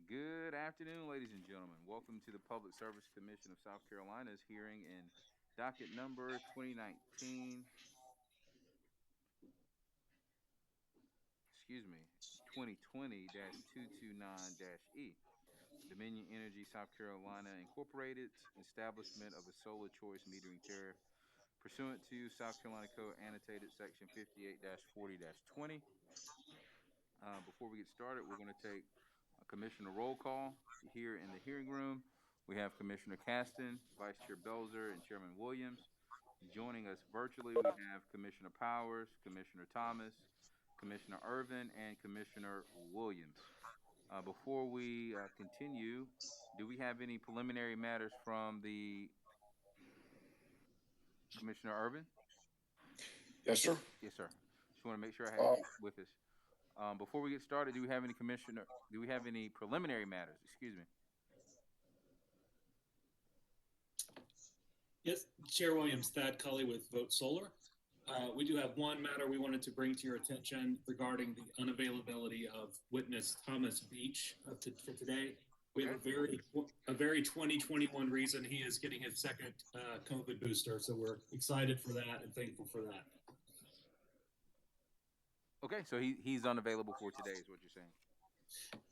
Good afternoon, ladies and gentlemen. Welcome to the Public Service Commission of South Carolina's hearing in docket number 2019, 2020-229-E. Dominion Energy South Carolina Incorporated, establishment of a solar choice metering tariff pursuant to South Carolina Code annotated section 58-40-20. Before we get started, we're going to take a commissioner roll call here in the hearing room. We have Commissioner Caston, Vice Chair Belzer, and Chairman Williams. Joining us virtually, we have Commissioner Powers, Commissioner Thomas, Commissioner Irvin, and Commissioner Williams. Before we continue, do we have any preliminary matters from the Commissioner Irvin? Yes, sir. Yes, sir. Just want to make sure I have with us. Before we get started, do we have any preliminary matters? Excuse me. Yes, Chair Williams, Thad Cully with Vote Solar. We do have one matter we wanted to bring to your attention regarding the unavailability of witness Thomas Beach for today. We have a very 2021 reason he is getting his second COVID booster, so we're excited for that and thankful for that. Okay, so he's unavailable for today is what you're saying?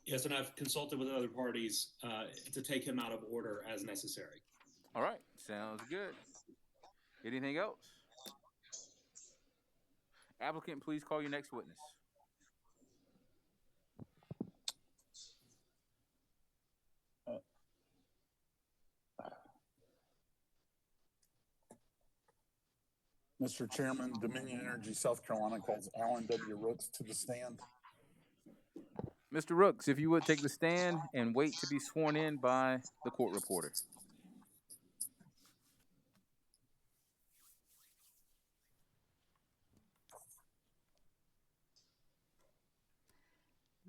Yes, and I've consulted with other parties to take him out of order as necessary. All right, sounds good. Anything else? Applicant, please call your next witness. Mr. Chairman, Dominion Energy South Carolina calls Alan W. Rooks to the stand. Mr. Rooks, if you would take the stand and wait to be sworn in by the court reporter.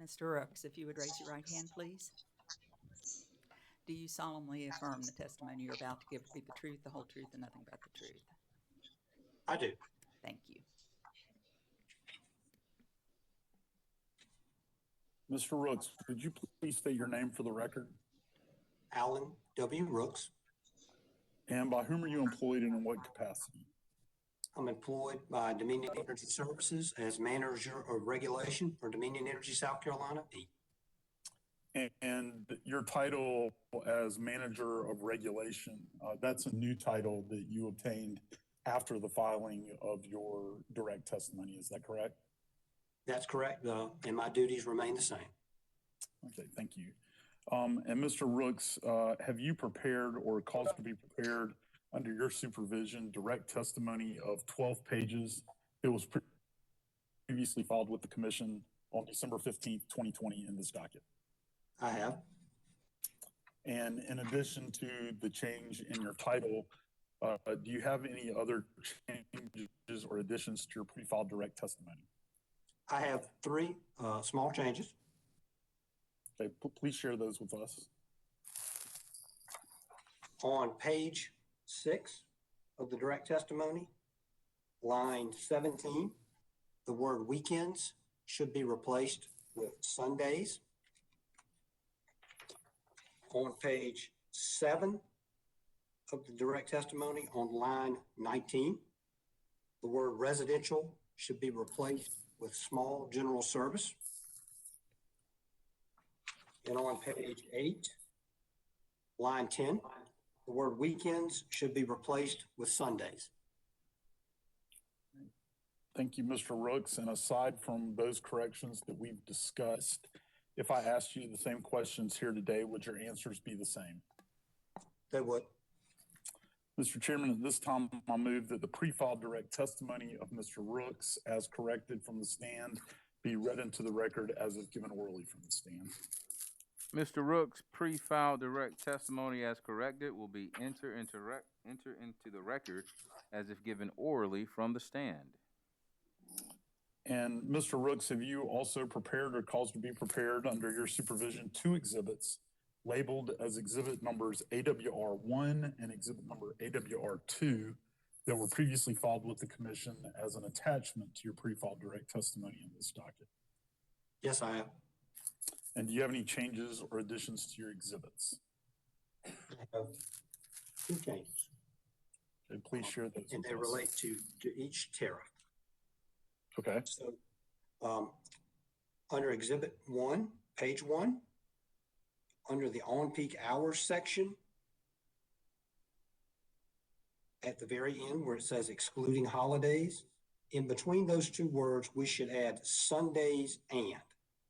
Mr. Rooks, if you would raise your right hand, please. Do you solemnly affirm the testimony you're about to give to be the truth, the whole truth, and nothing but the truth? I do. Thank you. Mr. Rooks, could you please state your name for the record? Alan W. Rooks. And by whom are you employed and in what capacity? I'm employed by Dominion Energy Services as Manager of Regulation for Dominion Energy South Carolina. And your title as Manager of Regulation, that's a new title that you obtained after the filing of your direct testimony. Is that correct? That's correct, and my duties remain the same. Okay, thank you. And Mr. Rooks, have you prepared or caused to be prepared under your supervision direct testimony of 12 pages? It was previously filed with the commission on December 15th, 2020 in this docket. I have. And in addition to the change in your title, do you have any other changes or additions to your pre-filed direct testimony? I have three small changes. Okay, please share those with us. On page 6 of the direct testimony, line 17, the word weekends should be replaced with Sundays. On page 7 of the direct testimony, on line 19, the word residential should be replaced with small general service. And on page 8, line 10, the word weekends should be replaced with Sundays. Thank you, Mr. Rooks. And aside from those corrections that we've discussed, if I asked you the same questions here today, would your answers be the same? They would. Mr. Chairman, at this time, I move that the pre-filed direct testimony of Mr. Rooks, as corrected from the stand, be read into the record as if given orally from the stand. Mr. Rooks' pre-filed direct testimony as corrected will be enter into the record as if given orally from the stand. And Mr. Rooks, have you also prepared or caused to be prepared under your supervision 2 exhibits labeled as exhibit numbers AWR1 and exhibit number AWR2 that were previously filed with the commission as an attachment to your pre-filed direct testimony in this docket? Yes, I have. And do you have any changes or additions to your exhibits? I have two changes, Okay, please share those and with they us. relate to each tariff. Okay, So, under Exhibit 1, page 1, under the on-peak hours section, at the very end where it says excluding holidays, in between those two words, we should add Sundays and.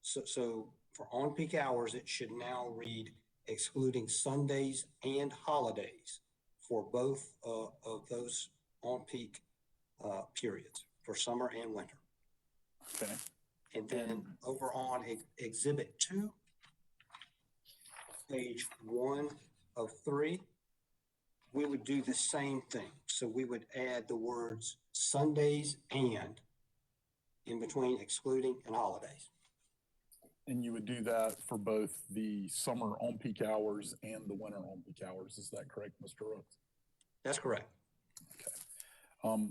So for on-peak hours, it should now read excluding Sundays and holidays for both of those on-peak periods for summer and winter. okay. And then over on Exhibit 2, page 1 of 3, we would do the same thing. So we would add the words Sundays and in between excluding and holidays. And you would do that for both the summer on-peak hours and the winter on-peak hours. Is that correct, Mr. Rooks? That's correct.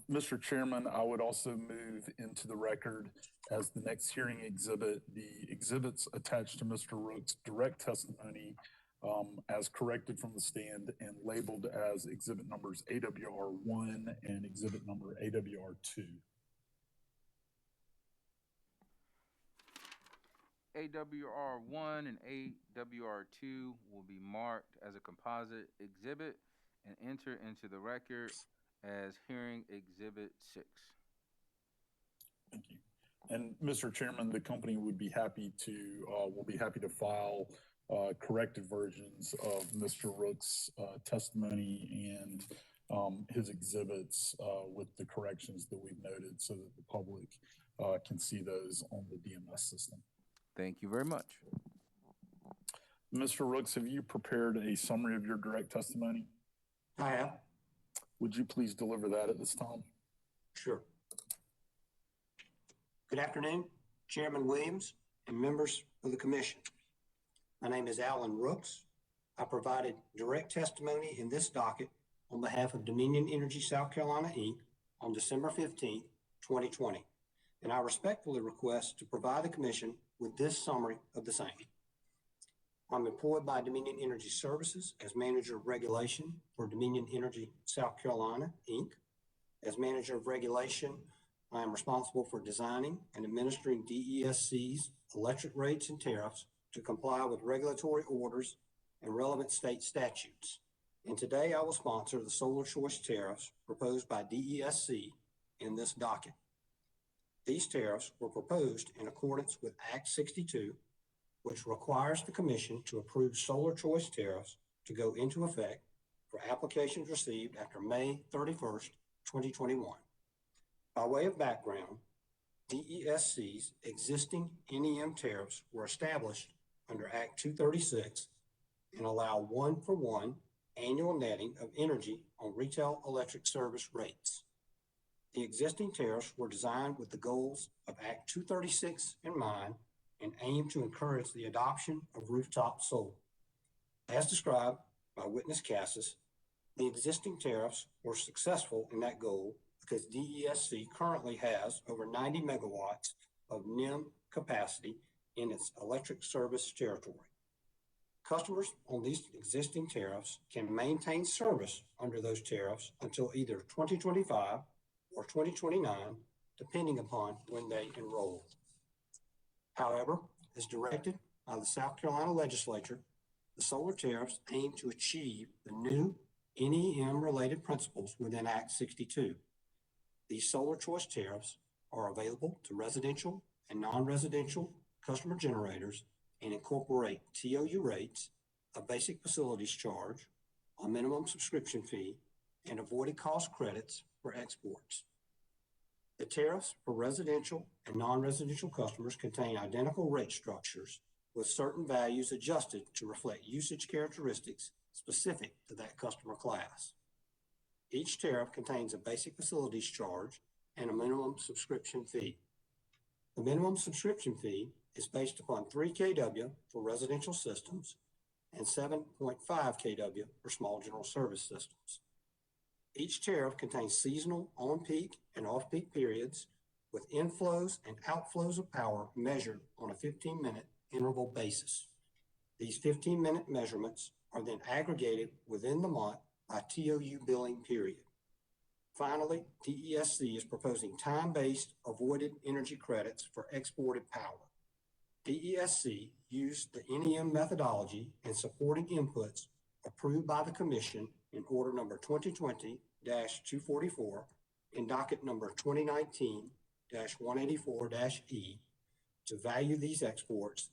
Mr. Chairman, I would also move into the record as the next hearing exhibit, the exhibits attached to Mr. Rooks' direct testimony as corrected from the stand and labeled as exhibit numbers AWR1 and exhibit number AWR2. AWR1 and AWR2 will be marked as a composite exhibit and enter into the record as hearing exhibit 6. Thank you. And Mr. Chairman, the company would be happy to, will be happy to file corrected versions of Mr. Rooks' testimony and his exhibits with the corrections that we've noted so that the public can see those on the DMS system. Thank you very much. Mr. Rooks, have you prepared a summary of your direct testimony? I have. Would you please deliver that at this time? Sure. Good afternoon, Chairman Williams and members of the commission. My name is Alan Rooks. I provided direct testimony in this docket on behalf of Dominion Energy South Carolina, Inc. on December 15th, 2020. And I respectfully request to provide the commission with this summary of the same. I'm employed by Dominion Energy Services as Manager of Regulation for Dominion Energy South Carolina, Inc. As Manager of Regulation, I am responsible for designing and administering DESC's electric rates and tariffs to comply with regulatory orders and relevant state statutes. And today I will sponsor the solar choice tariffs proposed by DESC in this docket. These tariffs were proposed in accordance with Act 62, which requires the Commission to approve solar choice tariffs to go into effect for applications received after May 31st, 2021. By way of background, DESC's existing NEM tariffs were established under Act 236 and allow one-for-one annual netting of energy on retail electric service rates. The existing tariffs were designed with the goals of Act 236 in mind and aim to encourage the adoption of rooftop solar. As described by witness Cassis, the existing tariffs were successful in that goal because DESC currently has over 90 megawatts of NEM capacity in its electric service territory. Customers on these existing tariffs can maintain service under those tariffs until either 2025 or 2029, depending upon when they enroll. However, as directed by the South Carolina legislature, the solar tariffs aim to achieve the new NEM-related principles within Act 62. These solar choice tariffs are available to residential and non-residential customer generators and incorporate TOU rates, a basic facilities charge, a minimum subscription fee, and avoided cost credits for exports. The tariffs for residential and non-residential customers contain identical rate structures with certain values adjusted to reflect usage characteristics specific to that customer class. Each tariff contains a basic facilities charge and a minimum subscription fee. The minimum subscription fee is based upon 3 kW for residential systems and 7.5 kW for small general service systems. Each tariff contains seasonal on-peak and off-peak periods with inflows and outflows of power measured on a 15-minute interval basis. These 15-minute measurements are then aggregated within the month by TOU billing period. Finally, DESC is proposing time-based avoided energy credits for exported power. DESC used the NEM methodology and supporting inputs approved by the Commission in order number 2020-244 and docket number 2019-184-E to value these exports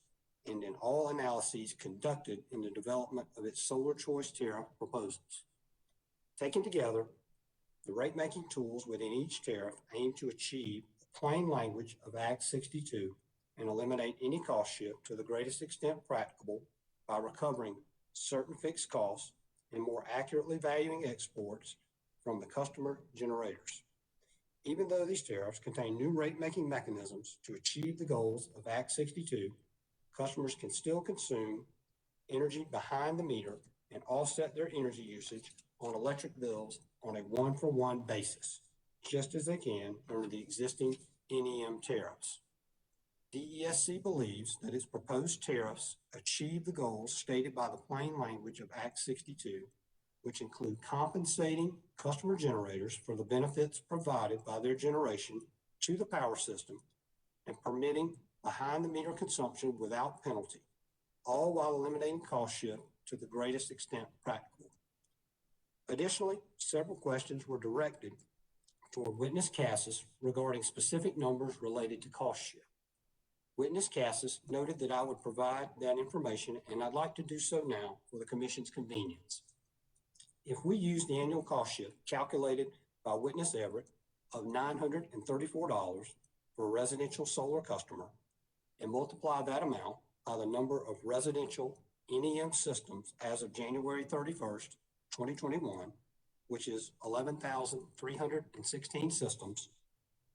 and in all analyses conducted in the development of its solar choice tariff proposals. Taken together, the rate-making tools within each tariff aim to achieve the plain language of Act 62 and eliminate any cost shift to the greatest extent practicable by recovering certain fixed costs and more accurately valuing exports from the customer generators. Even though these tariffs contain new rate-making mechanisms to achieve the goals of Act 62, customers can still consume energy behind the meter and offset their energy usage on electric bills on a one-for-one basis, just as they can under the existing NEM tariffs. DESC believes that its proposed tariffs achieve the goals stated by the plain language of Act 62, which include compensating customer generators for the benefits provided by their generation to the power system and permitting behind-the-meter consumption without penalty, all while eliminating cost shift to the greatest extent practicable. Additionally, several questions were directed toward Witness Cassis regarding specific numbers related to cost shift. Witness Cassis noted that I would provide that information, and I'd like to do so now for the Commission's convenience. If we use the annual cost shift calculated by Witness Everett of $934 for a residential solar customer and multiply that amount by the number of residential NEM systems as of January 31st, 2021, which is 11,316 systems,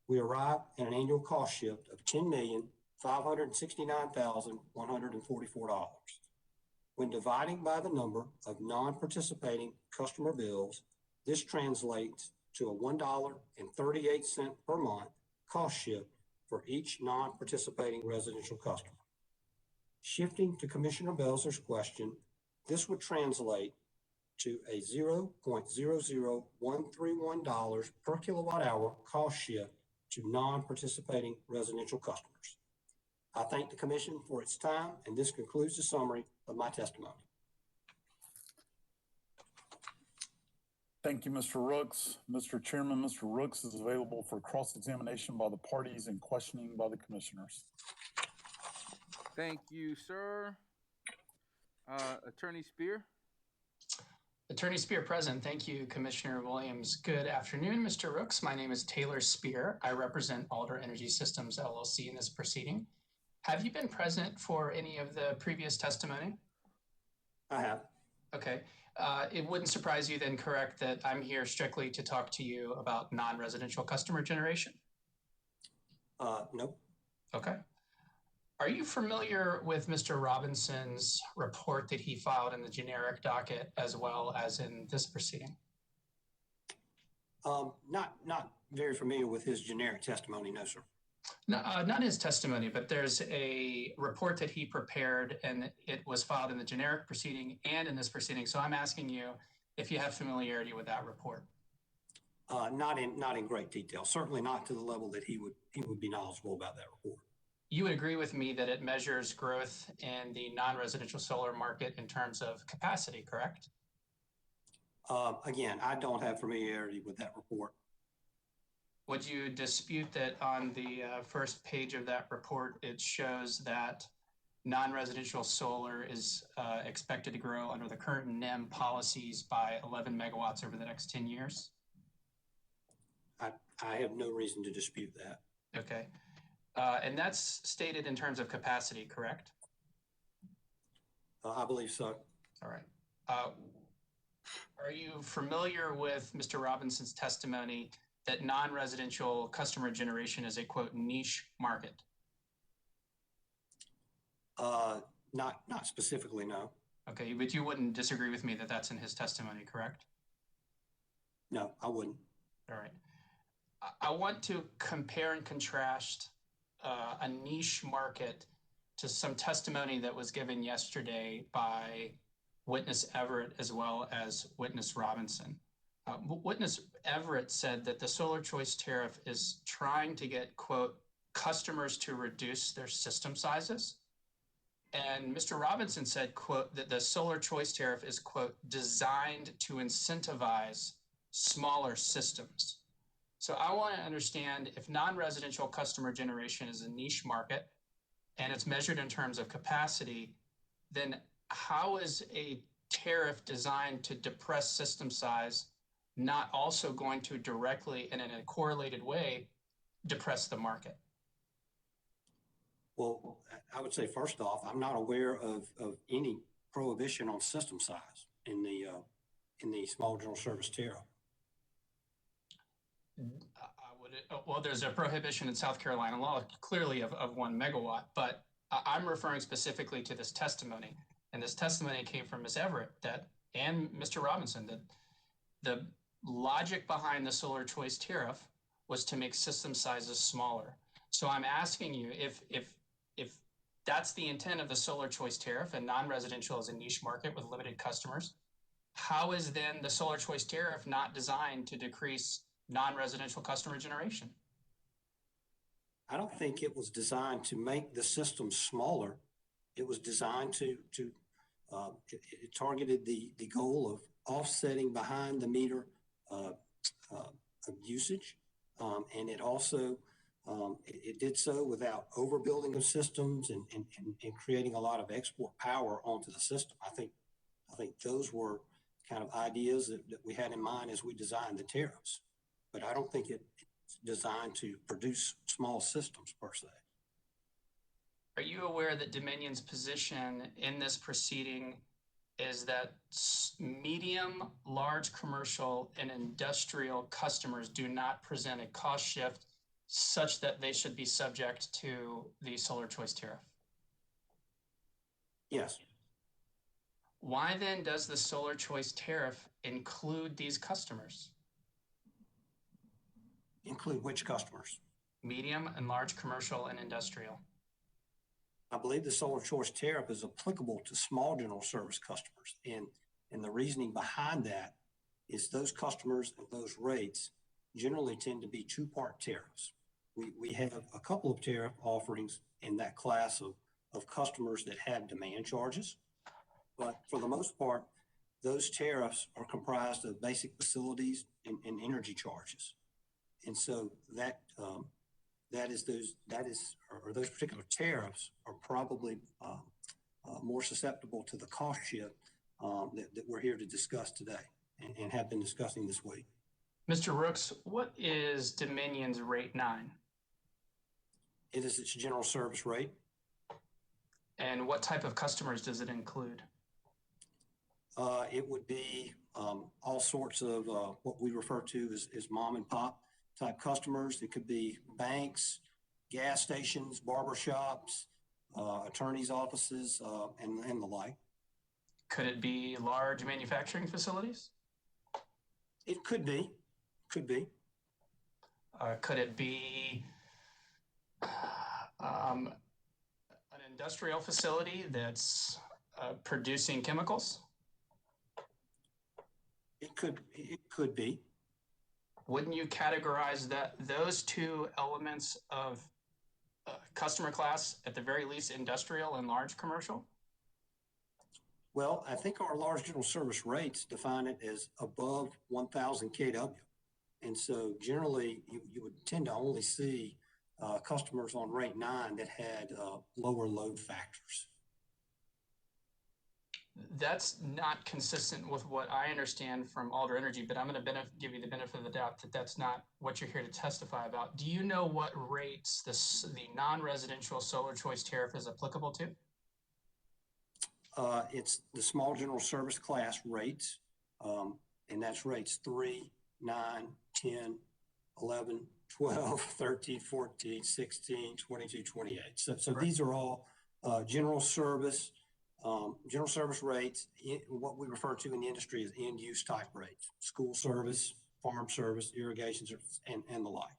we arrive at an annual cost shift of $10,569,144. When dividing by the number of non-participating customer bills, this translates to a $1.38 per month cost shift for each non-participating residential customer. Shifting to Commissioner Belzer's question, this would translate to a $0.00131 per kilowatt hour cost shift to non-participating residential customers. I thank the Commission for its time, and this concludes the summary of my testimony. Thank you, Mr. Rooks. Mr. Chairman, Mr. Rooks is available for cross-examination by the parties and questioning by the commissioners. Thank you, sir. Attorney Spear. Attorney Spear present. Thank you, Commissioner Williams. Good afternoon, Mr. Rooks. My name is Taylor Spear. I represent Alder Energy Systems, LLC in this proceeding. Have you been present for any of the previous testimony? I have. Okay. It wouldn't surprise you then, correct, that I'm here strictly to talk to you about non-residential customer generation? Nope. Okay. Are you familiar with Mr. Robinson's report that he filed in the generic docket as well as in this proceeding? Not very familiar with his generic testimony, no, sir. No, not his testimony, but there's a report that he prepared and it was filed in the generic proceeding and in this proceeding. So I'm asking you if you have familiarity with that report. Not in great detail. Certainly not to the level that he would be knowledgeable about that report. You would agree with me that it measures growth in the non-residential solar market in terms of capacity, correct? Again, I don't have familiarity with that report. Would you dispute that on the first page of that report, it shows that non-residential solar is expected to grow under the current NEM policies by 11 megawatts over the next 10 years? I have no reason to dispute that. Okay. And that's stated in terms of capacity, correct? I believe so. All right. Are you familiar with Mr. Robinson's testimony that non-residential customer generation is a, quote, niche market? Not specifically, no. Okay, but you wouldn't disagree with me that that's in his testimony, correct? No, I wouldn't. All right. I want to compare and contrast a niche market to some testimony that was given yesterday by witness Everett as well as witness Robinson. Witness Everett said that the solar choice tariff is trying to get, quote, customers to reduce their system sizes. And Mr. Robinson said, quote, that the solar choice tariff is, quote, designed to incentivize smaller systems. So I want to understand, if non-residential customer generation is a niche market and it's measured in terms of capacity, then how is a tariff designed to depress system size not also going to directly and in a correlated way depress the market? Well, I would say first off, I'm not aware of any prohibition on system size in the small general service tariff. Well, there's a prohibition in South Carolina law, clearly of 1 megawatt, but I'm referring specifically to this testimony. And this testimony came from Ms. Everett and Mr. Robinson, that the logic behind the solar choice tariff was to make system sizes smaller. So I'm asking you, if that's the intent of the solar choice tariff and non-residential is a niche market with limited customers, how is then the solar choice tariff not designed to decrease non-residential customer generation? I don't think it was designed to make the system smaller. It was designed it targeted the goal of offsetting behind the meter of usage. And it also, it did so without overbuilding of systems and creating a lot of export power onto the system. I think those were kind of ideas that we had in mind as we designed the tariffs. But I don't think it's designed to produce small systems per se. Are you aware that Dominion's position in this proceeding is that medium, large commercial, and industrial customers do not present a cost shift such that they should be subject to the solar choice tariff? Yes. Why then does the solar choice tariff include these customers? Include which customers? Medium and large commercial and industrial. I believe the solar choice tariff is applicable to small general service customers. And the reasoning behind that is those customers and those rates generally tend to be two-part tariffs. We have a couple of tariff offerings in that class of customers that have demand charges. But for the most part, those tariffs are comprised of basic facilities and energy charges. And so those particular tariffs are probably more susceptible to the cost shift that we're here to discuss today and have been discussing this week. Mr. Rooks, what is Dominion's rate 9? It is its general service rate. And what type of customers does it include? It would be all sorts of what we refer to as mom and pop type customers. It could be banks, gas stations, barber shops, attorneys' offices, and the like. Could it be large manufacturing facilities? It could be. Could be. Could it be an industrial facility that's producing chemicals? It could be. Wouldn't you categorize those two elements of customer class, at the very least, industrial and large commercial? Well, I think our large general service rates define it as above 1,000 kW. And so generally, you would tend to only see customers on rate 9 that had lower load factors. That's not consistent with what I understand from Alder Energy, but I'm going to give you the benefit of the doubt that that's not what you're here to testify about. Do you know what rates the non-residential solar choice tariff is applicable to? It's the small general service class rates, and that's rates 3, 9, 10, 11, 12, 13, 14, 16, 22, 28. So right. These are all general service rates, what we refer to in the industry as end use type rates, school service, farm service, irrigation service, and the like.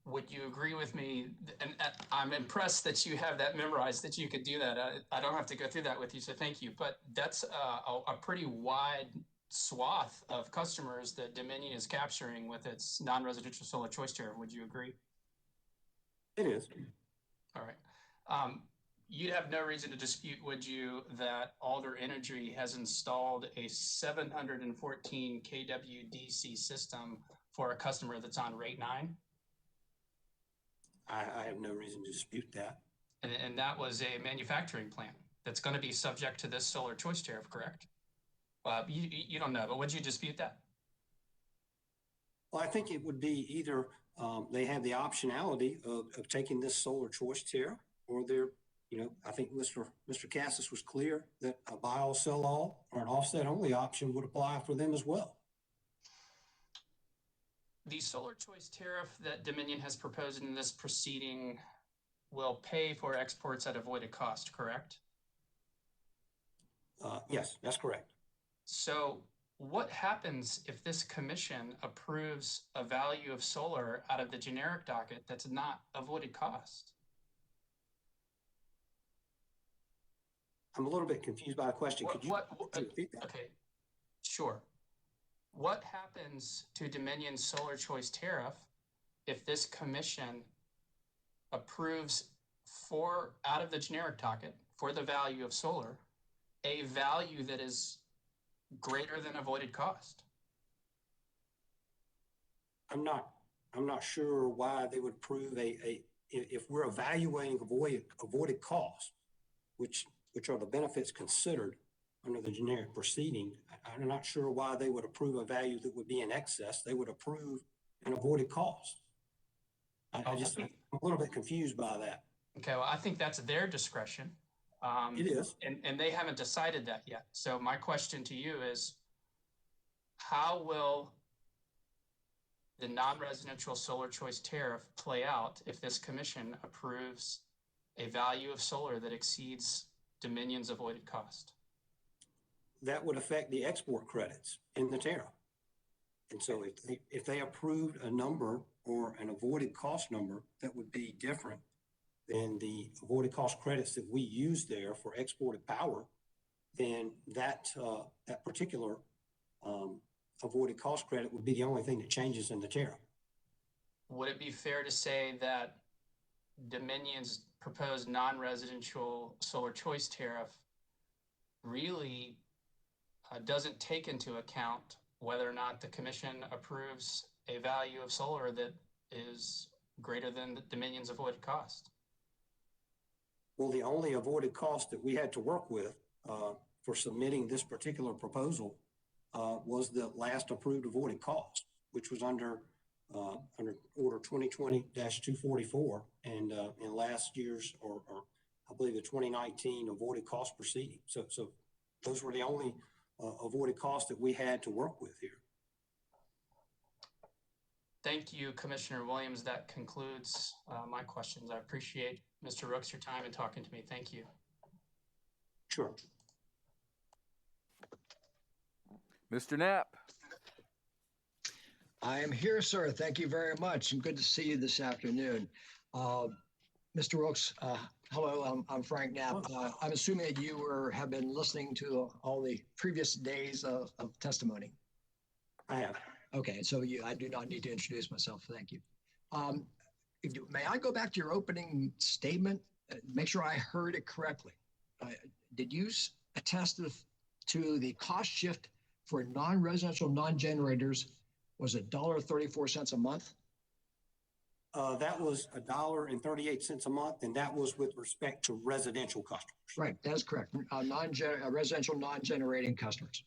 would you agree with me? And I'm impressed that you have that memorized, that you could do that. I don't have to go through that with you, so thank you. But that's a pretty wide swath of customers that Dominion is capturing with its non-residential solar choice tariff. Would you agree? It is. All right. You'd have no reason to dispute, would you, that Alder Energy has installed a 714 kW DC system for a customer that's on rate 9? I have no reason to dispute that. And that was a manufacturing plant that's going to be subject to this solar choice tariff, correct? You don't know, but would you dispute that? Well, I think it would be either they have the optionality of taking this solar choice tariff, or they're, I think Mr. Cassis was clear that a buy all, sell all, or an offset only option would apply for them as well. The solar choice tariff that Dominion has proposed in this proceeding will pay for exports at avoided cost, correct? Yes, that's correct. So what happens if this commission approves a value of solar out of the generic docket that's not avoided cost? I'm a little bit confused by the question. Could you repeat that? Okay, sure. What happens to Dominion's solar choice tariff if this commission approves out of the generic docket for the value of solar, a value that is greater than avoided cost? I'm not sure why they would prove if we're evaluating avoided cost, which are the benefits considered under the generic proceeding. I'm not sure why they would approve a value that would be in excess. They would approve an avoided cost. I'm a little bit confused by that. Okay, well, I think that's their discretion. It is. And they haven't decided that yet. So my question to you is, how will the non-residential solar choice tariff play out if this commission approves a value of solar that exceeds Dominion's avoided cost? That would affect the export credits in the tariff. And so if they approved a number or an avoided cost number that would be different than the avoided cost credits that we use there for exported power, then that particular avoided cost credit would be the only thing that changes in the tariff. Would it be fair to say that Dominion's proposed non-residential solar choice tariff really doesn't take into account whether or not the commission approves a value of solar that is greater than the Dominion's avoided cost? Well, the only avoided cost that we had to work with for submitting this particular proposal was the last approved avoided cost, which was under Order 2020-244 and in last year's, or I believe the 2019 avoided cost proceeding. So those were the only avoided costs that we had to work with here. Thank you, Commissioner Williams. That concludes my questions. I appreciate, Mr. Rooks, your time and talking to me. Thank you. Sure. Mr. Knapp. I am here, sir. Thank you very much, and good to see you this afternoon. Mr. Rooks, hello, I'm Frank Knapp. I'm assuming that you have been listening to all the previous days of testimony. I have. Okay, so I do not need to introduce myself. Thank you. May I go back to your opening statement? Make sure I heard it correctly. Did you attest to the cost shift for non-residential non-generators was $1.34 a month? That was $1.38 a month, and that was with respect to residential customers. Right, that's correct. Residential non-generating customers.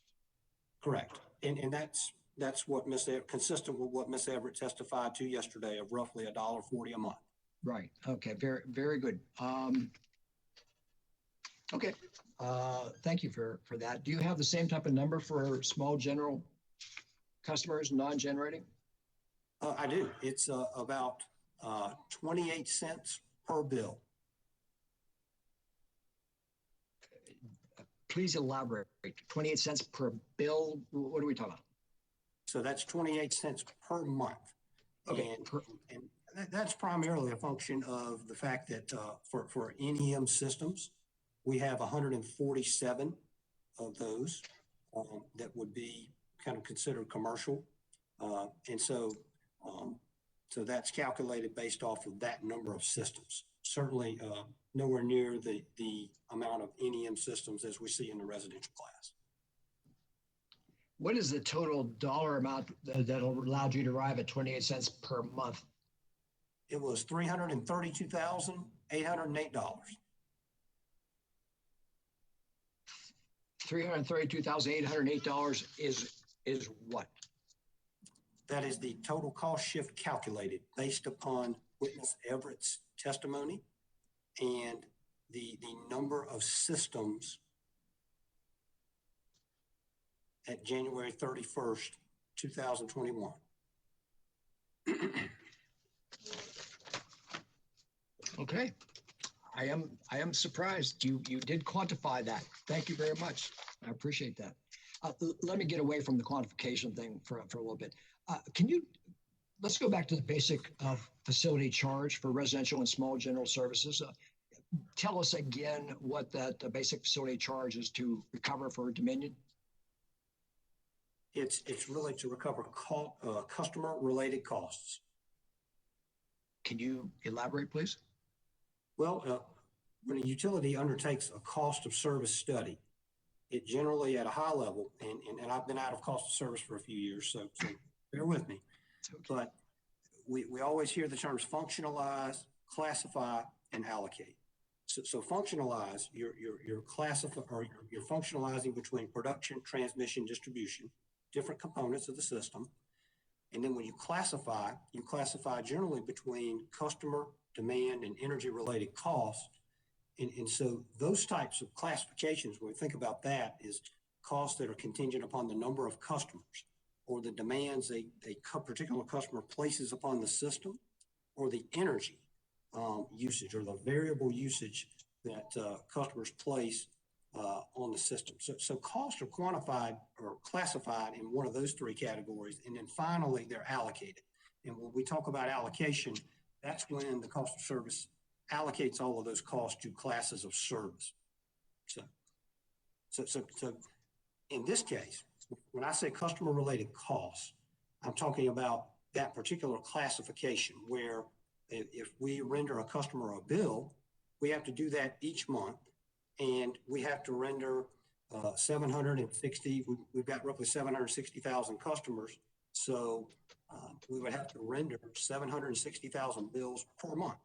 Correct, and that's what consistent with what Ms. Everett testified to yesterday of roughly $1.40 a month. Right. Okay. Very, very good. Okay. Thank you for that. Do you have the same type of number for small general customers, non-generating? I do. It's about 28 cents per bill. Please elaborate. 28 cents per bill. What are we talking about? So that's 28 cents per month. Okay. That's primarily a function of the fact that for NEM systems, we have 147 of those that would be kind of considered commercial. And so that's calculated based off of that number of systems. Certainly nowhere near the amount of NEM systems as we see in the residential class. What is the total dollar amount that allowed you to arrive at 28 cents per month? It was $332,808. $332,808 is what? That is the total cost shift calculated based upon witness Everett's testimony and the number of systems at January 31st, 2021. Okay. I am surprised you did quantify that. Thank you very much. I appreciate that. Let me get away from the quantification thing for a little bit. Let's go back to the basic facility charge for residential and small general services. Tell us again what that basic facility charge is to recover for Dominion. It's really to recover customer-related costs. Can you elaborate, please? Well, when a utility undertakes a cost of service study, it generally at a high level, and I've been out of cost of service for a few years, so bear with me. Okay. But we always hear the terms functionalize, classify, and allocate. So functionalize, you're functionalizing between production, transmission, distribution, different components of the system. And then when you classify generally between customer, demand, and energy-related costs. And so those types of classifications, when we think about that, is costs that are contingent upon the number of customers or the demands a particular customer places upon the system, or the energy usage or the variable usage that customers place on the system. So costs are quantified or classified in one of those three categories, and then finally they're allocated. And when we talk about allocation, that's when the cost of service allocates all of those costs to classes of service. So in this case, when I say customer-related costs, I'm talking about that particular classification where if we render a customer a bill, we have to do that each month, and we have to render 760. We've got roughly 760,000 customers, so we would have to render 760,000 bills per month.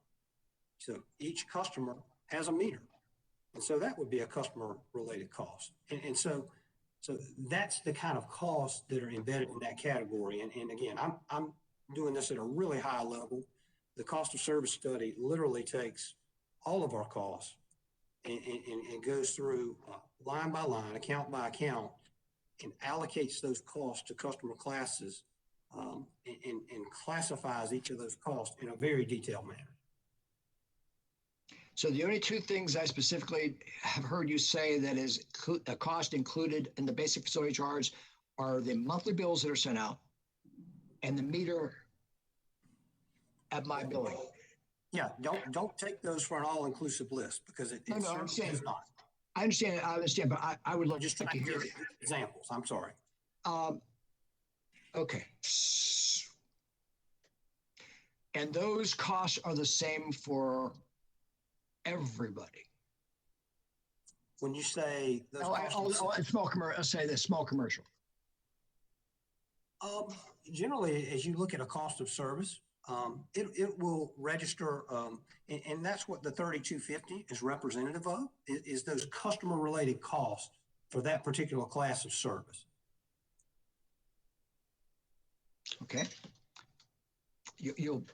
So each customer has a meter, and so that would be a customer-related cost. And so that's the kind of costs that are embedded in that category. And again, I'm doing this at a really high level. The cost of service study literally takes all of our costs and goes through line by line, account by account, and allocates those costs to customer classes and classifies each of those costs in a very detailed manner. So the only two things I specifically have heard you say that is a cost included in the basic facility charge are the monthly bills that are sent out and the meter at my building. Yeah, don't take those for an all-inclusive list because it certainly is not. I understand, but I would Just like to trying to hear give examples. I'm sorry. Okay. And those costs are the same for everybody. When you say those small commercial, I'll say this, small commercial. Generally, as you look at a cost of service, it will register, and that's what the 3250 is representative of, is those customer-related costs for that particular class of service. Okay.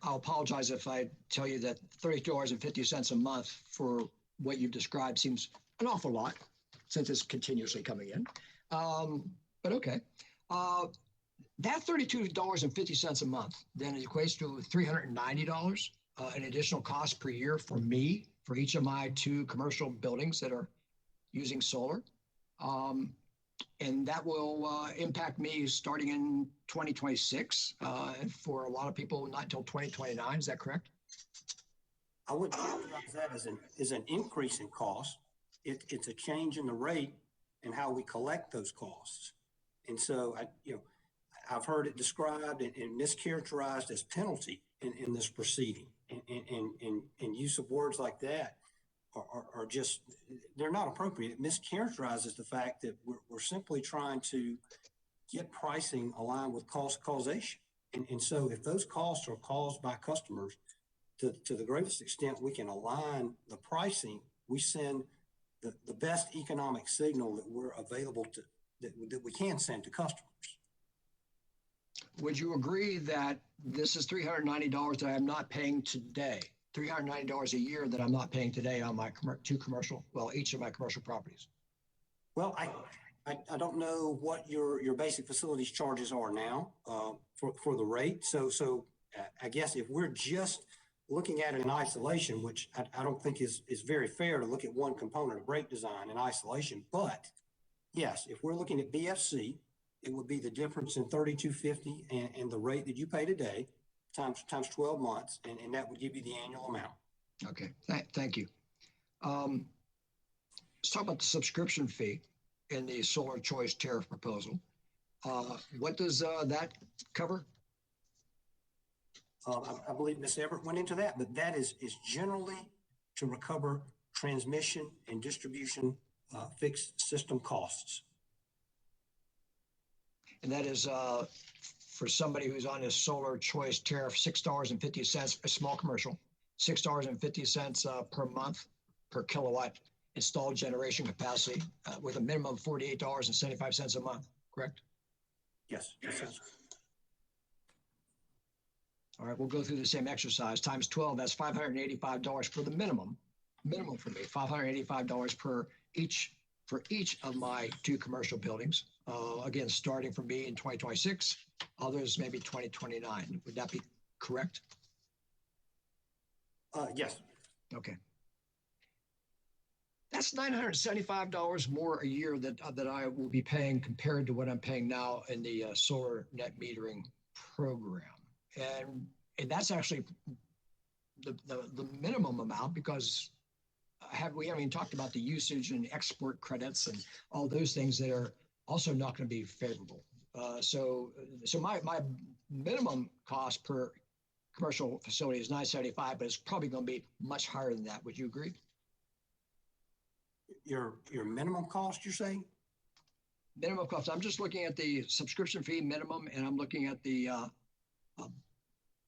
I'll apologize if I tell you that $32.50 a month for what you've described seems an awful lot since it's continuously coming in. But okay. That $32.50 a month then equates to $390 an additional cost per year for me, for each of my two commercial buildings that are using solar. And that will impact me starting in 2026. And for a lot of people, not until 2029. Is that correct? I wouldn't characterize that as an increase in cost. It's a change in the rate and how we collect those costs. And so I've heard it described and mischaracterized as penalty in this proceeding. And use of words like that are just, they're not appropriate. It mischaracterizes the fact that we're simply trying to get pricing aligned with cost causation. And so if those costs are caused by customers, to the greatest extent we can align the pricing, we send the best economic signal that we're available to, that we can send to customers. Would you agree that this is $390 that I'm not paying today? $390 a year that I'm not paying today on my each of my commercial properties? Well, I don't know what your basic facilities charges are now for the rate. So I guess if we're just looking at it in isolation, which I don't think is very fair to look at one component of rate design in isolation, but yes, if we're looking at BFC, it would be the difference in $32.50 and the rate that you pay today times 12 months, and that would give you the annual amount. Okay, thank you. Let's talk about the subscription fee in the Solar Choice Tariff proposal. What does that cover? I believe Ms. Everett went into that, but that is generally to recover transmission and distribution fixed system costs. And that is for somebody who's on a Solar Choice Tariff, $6.50, a small commercial, $6.50 per month per kilowatt installed generation capacity with a minimum of $48.75 a month, correct? Yes. All right, we'll go through the same exercise. Times 12, that's $585 for the minimum for me, $585 for each of my 2 commercial buildings. Again, starting for me in 2026, others maybe 2029. Would that be correct? Yes. Okay. That's $975 more a year that I will be paying compared to what I'm paying now in the solar net metering program. And that's actually the minimum amount, because we haven't even talked about the usage and export credits and all those things that are also not going to be favorable. So my minimum cost per commercial facility is $975, but it's probably going to be much higher than that. Would you agree? Your minimum cost, you're saying? Minimum cost. I'm just looking at the subscription fee minimum, and I'm looking at the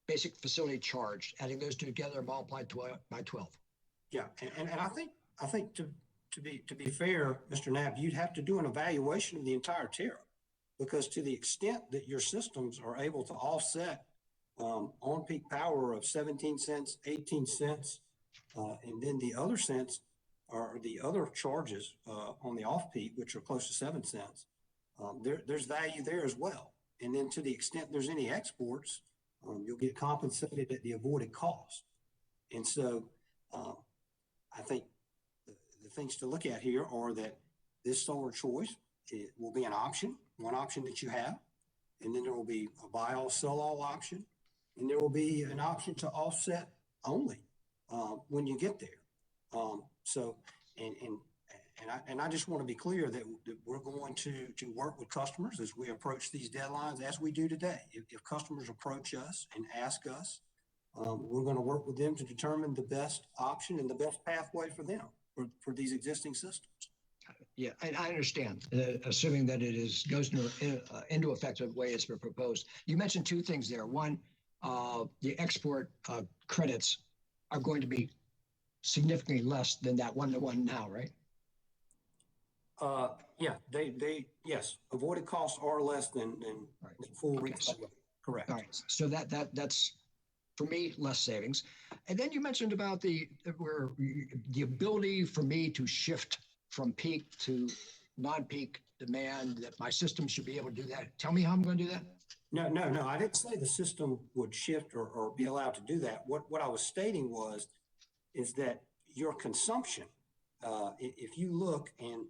basic facility charge, adding those two together, multiplied by 12. Yeah, and I think to be fair, Mr. Knapp, you'd have to do an evaluation of the entire tariff, because to the extent that your systems are able to offset on-peak power of 17 cents, 18 cents, and then the other cents are the other charges on the off-peak, which are close to 7 cents. There's value there as well. And then to the extent there's any exports, you'll get compensated at the avoided cost. And so I think the things to look at here are that this solar choice, it will be an option, one option that you have, and then there will be a buy all, sell all option, and there will be an option to offset only when you get there. So, and I just want to be clear that we're going to work with customers as we approach these deadlines, as we do today. If customers approach us and ask us, we're going to work with them to determine the best option and the best pathway for them for these existing systems. Yeah, and I understand, assuming that it goes into effect the way it's been proposed. You mentioned 2 things there. One, the export credits are going to be significantly less than that 1-to-1 now, right? Yeah, yes, avoided costs are less than Right. full Okay. retail rate. Correct. All right, so that's for me less savings. And then you mentioned about the ability for me to shift from peak to non-peak demand, that my system should be able to do that. Tell me how I'm going to do that. No, I didn't say the system would shift or be allowed to do that. What I was stating is that your consumption if you look and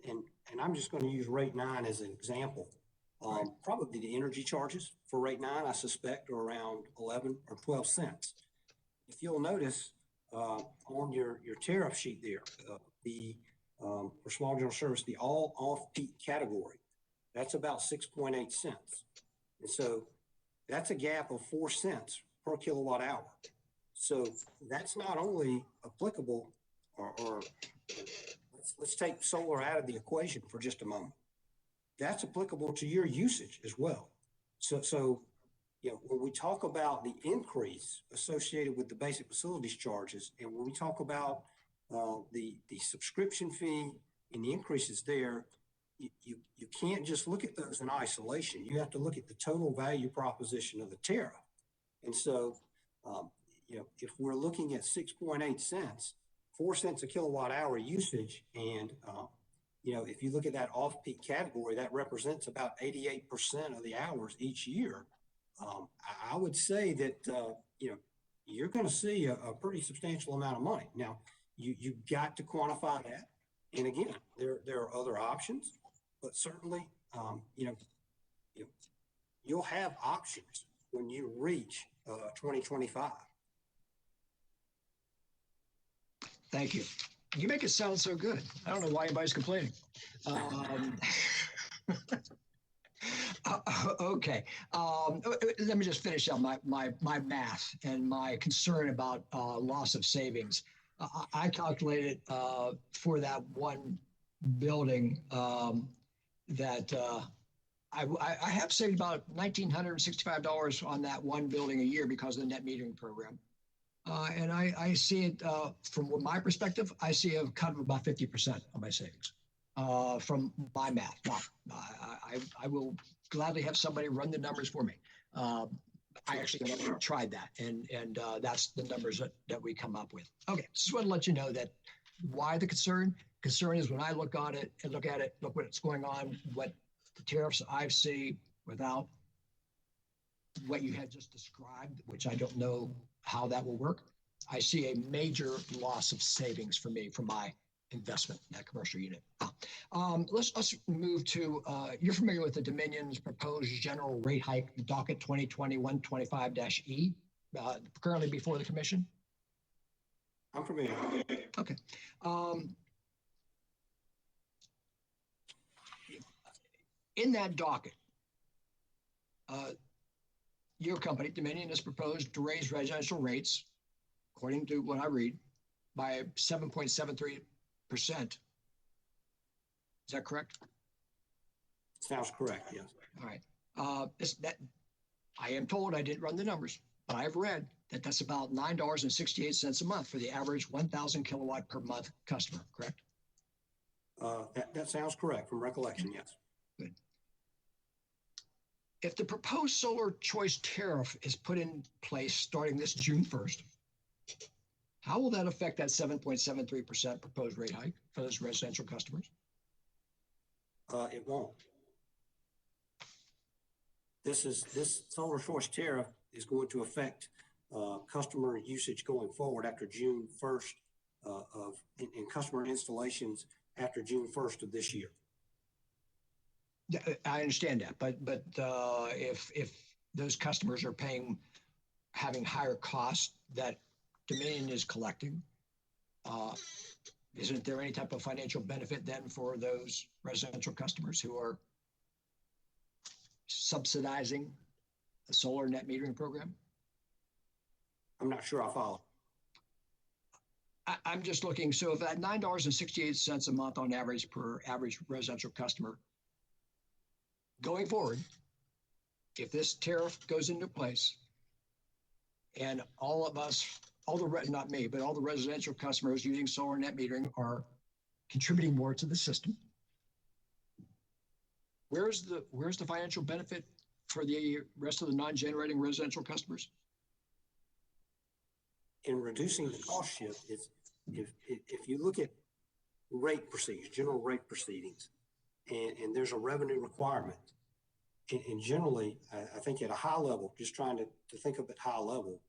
I'm just going to use rate 9 as an example. Probably the energy charges for rate 9, I suspect, are around 11 or 12 cents. If you'll notice on your tariff sheet there, for small general service, the all off-peak category, that's about 6.8 cents. And so that's a gap of 4 cents per kilowatt hour. So that's not only applicable, or let's take solar out of the equation for just a moment. That's applicable to your usage as well. So when we talk about the increase associated with the basic facilities charges, and when we talk about the subscription fee and the increases there, you can't just look at those in isolation. You have to look at the total value proposition of the tariff. And so, if we're looking at 6.8 cents, 4 cents a kilowatt hour usage, and if you look at that off-peak category, that represents about 88% of the hours each year. I would say that, you're going to see a pretty substantial amount of money. Now, you've got to quantify that. And again, there are other options, but certainly, you'll have options when you reach 2025. Thank you. You make it sound so good. I don't know why anybody's complaining. Okay. Let me just finish up my math and my concern about loss of savings. I calculated for that one building that I have saved about $1,965 on that one building a year because of the net metering program. And I see it from my perspective, I see a cut of about 50% of my savings from my math. Now, I will gladly have somebody run the numbers for me. I actually tried that, and that's the numbers that we come up with. Okay, just want to let you know that why the concern. Concern is when I look at it, look what's going on, what the tariffs I see without what you had just described, which I don't know how that will work. I see a major loss of savings for me from my investment in that commercial unit. Let's move to, you're familiar with the Dominion's proposed general rate hike, Docket 2021-25-E, currently before the commission? I'm familiar. Okay. In that docket, your company, Dominion, has proposed to raise residential rates, according to what I read, by 7.73%. Is that correct? Sounds correct, yes. All right. I am told, I didn't run the numbers, but I've read that that's about $9.68 a month for the average 1,000 kilowatt per month customer, correct? That sounds correct from recollection, yes. Good. If the proposed solar choice tariff is put in place starting this June 1st, how will that affect that 7.73% proposed rate hike for those residential customers? It won't. This solar choice tariff is going to affect customer usage going forward after June 1st in customer installations after June 1st of this year. Yeah, I understand that, but if those customers are having higher costs that Dominion is collecting, isn't there any type of financial benefit then for those residential customers who are subsidizing the solar net metering program? I'm not sure I follow. I'm just looking, so if that $9.68 a month on average per average residential customer, going forward, if this tariff goes into place and all of us, not me, but all the residential customers using solar net metering are contributing more to the system, where's the financial benefit for the rest of the non-generating residential customers? In reducing the cost shift, if you look at rate proceedings, general rate proceedings, and there's a revenue requirement, and generally, I think at a high level, just trying to think of it high level,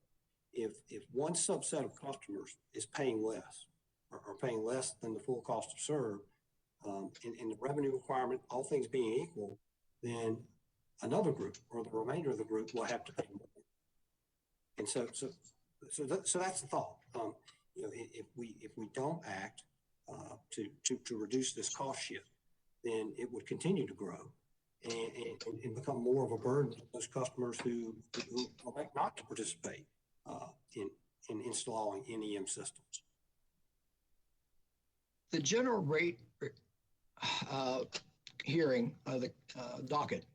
if one subset of customers is paying less, are paying less than the full cost to serve, and the revenue requirement, all things being equal, then another group or the remainder of the group will have to pay more. And so that's the thought. If we don't act to reduce this cost shift, then it would continue to grow and become more of a burden to those customers who elect not to participate in installing NEM systems. The general rate hearing of the docket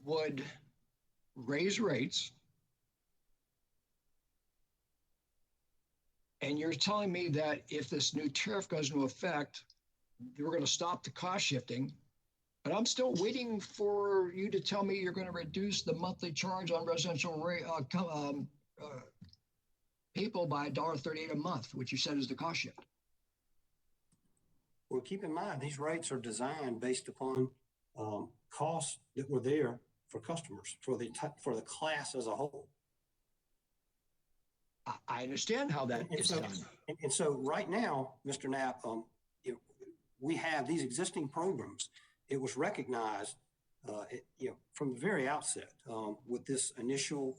would raise rates, and you're telling me that if this new tariff goes into effect, we're going to stop the cost shifting, but I'm still waiting for you to tell me you're going to reduce the monthly charge on residential people by $1.38 a month, which you said is the cost shift. Well, keep in mind, these rates are designed based upon costs that were there for customers, for the class as a whole. I understand how that is done. And so right now, Mr. Knapp, we have these existing programs. It was recognized, from the very outset with this initial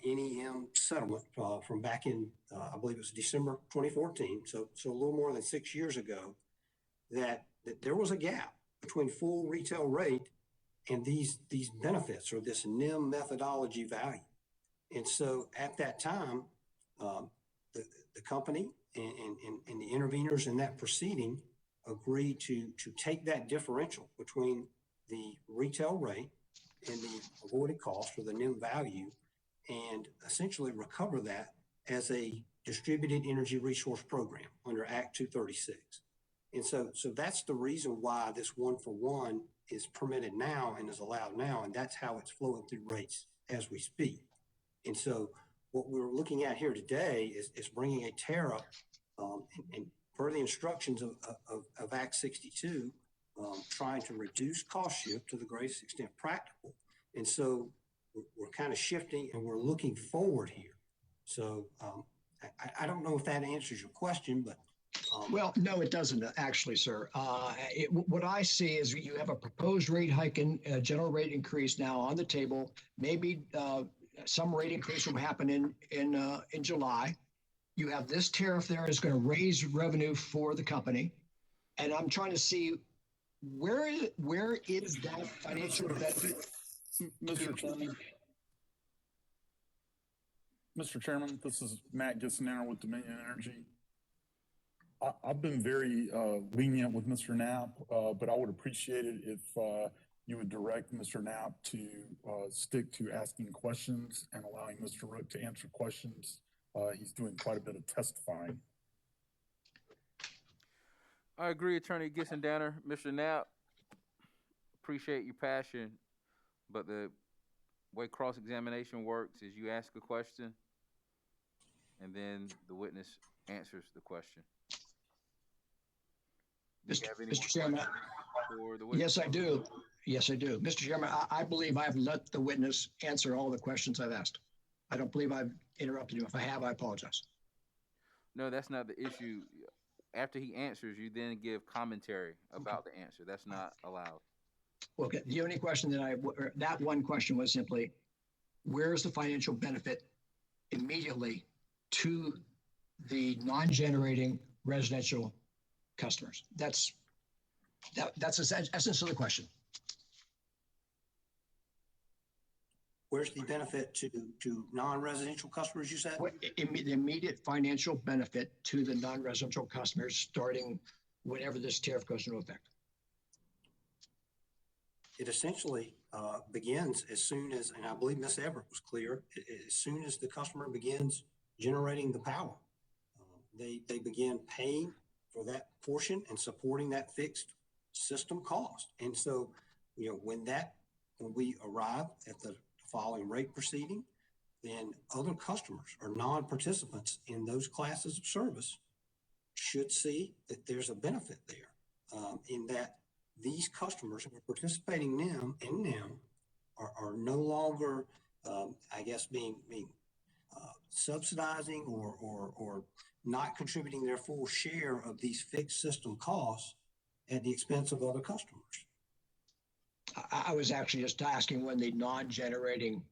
NEM settlement from back in, I believe it was December 2014, so a little more than 6 years ago, that there was a gap between full retail rate and these benefits or this NEM methodology value. And so at that time, the company and the interveners in that proceeding agreed to take that differential between the retail rate and the avoided cost or the NEM value and essentially recover that as a distributed energy resource program under Act 236. And so that's the reason why this 1-for-1 is permitted now and is allowed now, and that's how it's flowing through rates as we speak. And so what we're looking at here today is bringing a tariff and per the instructions of Act 62, trying to reduce cost shift to the greatest extent practical. And so we're kind of shifting and we're looking forward here. So I don't know if that answers your question, but well, no, it doesn't actually, sir. What I see is you have a proposed rate hike and general rate increase now on the table. Maybe some rate increase will happen in July. You have this tariff there is going to raise revenue for the company, and I'm trying to see where is that financial benefit? Mr. Chairman, this is Matt Gissenauer with Dominion Energy. I've been very lenient with Mr. Knapp, but I would appreciate it if you would direct Mr. Knapp to stick to asking questions and allowing Mr. Rook to answer questions. He's doing quite a bit of testifying. I agree, Attorney Gissenauer. Mr. Knapp, appreciate your passion, but the way cross-examination works is you ask a question, and then the witness answers the question. Mr. Chairman, yes, I do. Yes, I do. Mr. Chairman, I believe I've let the witness answer all the questions I've asked. I don't believe I've interrupted you. If I have, I apologize. No, that's not the issue. After he answers, you then give commentary about the answer. That's not allowed. Okay. The only question that one question was simply, where is the financial benefit immediately to the non-generating residential customers? That's the essence of the question. Where's the benefit to non-residential customers, you said? The immediate financial benefit to the non-residential customers starting whenever this tariff goes into effect. It essentially begins as soon as, and I believe Ms. Everett was clear, as soon as the customer begins generating the power. They begin paying for that portion and supporting that fixed system cost. And so, when we arrive at the following rate proceeding, then other customers or non-participants in those classes of service should see that there's a benefit there in that these customers who are participating in NEM are no longer, being subsidizing or not contributing their full share of these fixed system costs at the expense of other customers. I was actually just asking when the non-generating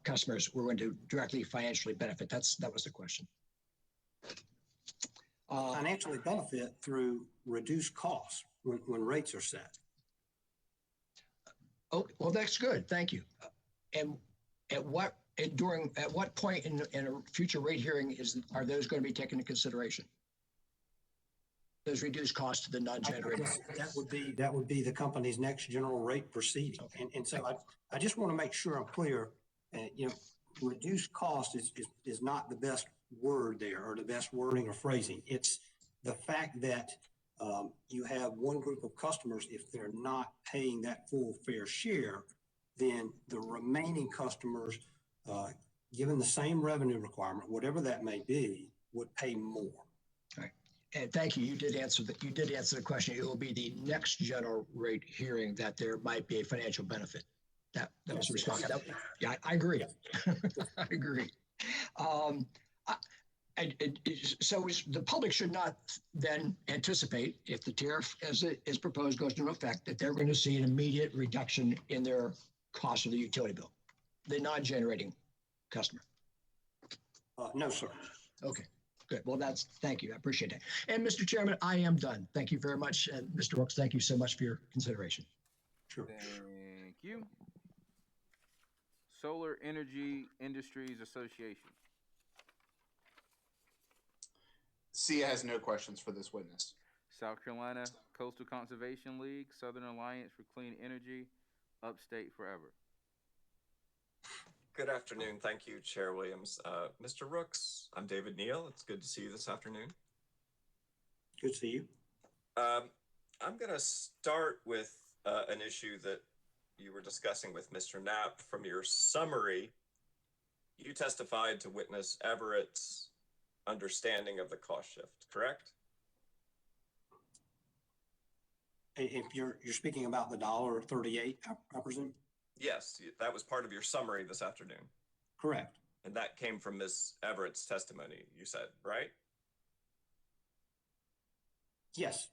customers were going to directly financially benefit. That was the question. Financially benefit through reduced costs when rates are set. Oh, well, that's good. Thank you. And at what point in a future rate hearing are those going to be taken into consideration? Those reduced costs to the non-generating. That would be the company's next general rate proceeding. Okay. And so I just want to make sure I'm clear. Reduced cost is not the best word there or the best wording or phrasing. It's the fact that you have one group of customers, if they're not paying that full fair share, then the remaining customers, given the same revenue requirement, whatever that may be, would pay more. All right. And thank you. You did answer the question. It will be the next general rate hearing that there might be a financial benefit. That was the response. Yeah, I agree. I agree. So the public should not then anticipate, if the tariff as it is proposed goes into effect, that they're going to see an immediate reduction in their cost of the utility bill, the non-generating customer. No, sir. Okay, good. Well, thank you. I appreciate that. And Mr. Chairman, I am done. Thank you very much. And Mr. Brooks, thank you so much for your consideration. Sure. Thank you. Solar Energy Industries Association. SIA has no questions for this witness. South Carolina Coastal Conservation League, Southern Alliance for Clean Energy, Upstate Forever. Good afternoon. Thank you, Chair Williams. Mr. Rooks, I'm David Neal. It's good to see you this afternoon. Good to see you. I'm going to start with an issue that you were discussing with Mr. Knapp. From your summary, you testified to witness Everett's understanding of the cost shift, correct? If you're speaking about the $1.38, I presume? Yes, that was part of your summary this afternoon. Correct. And that came from Ms. Everett's testimony, you said, right? Yes.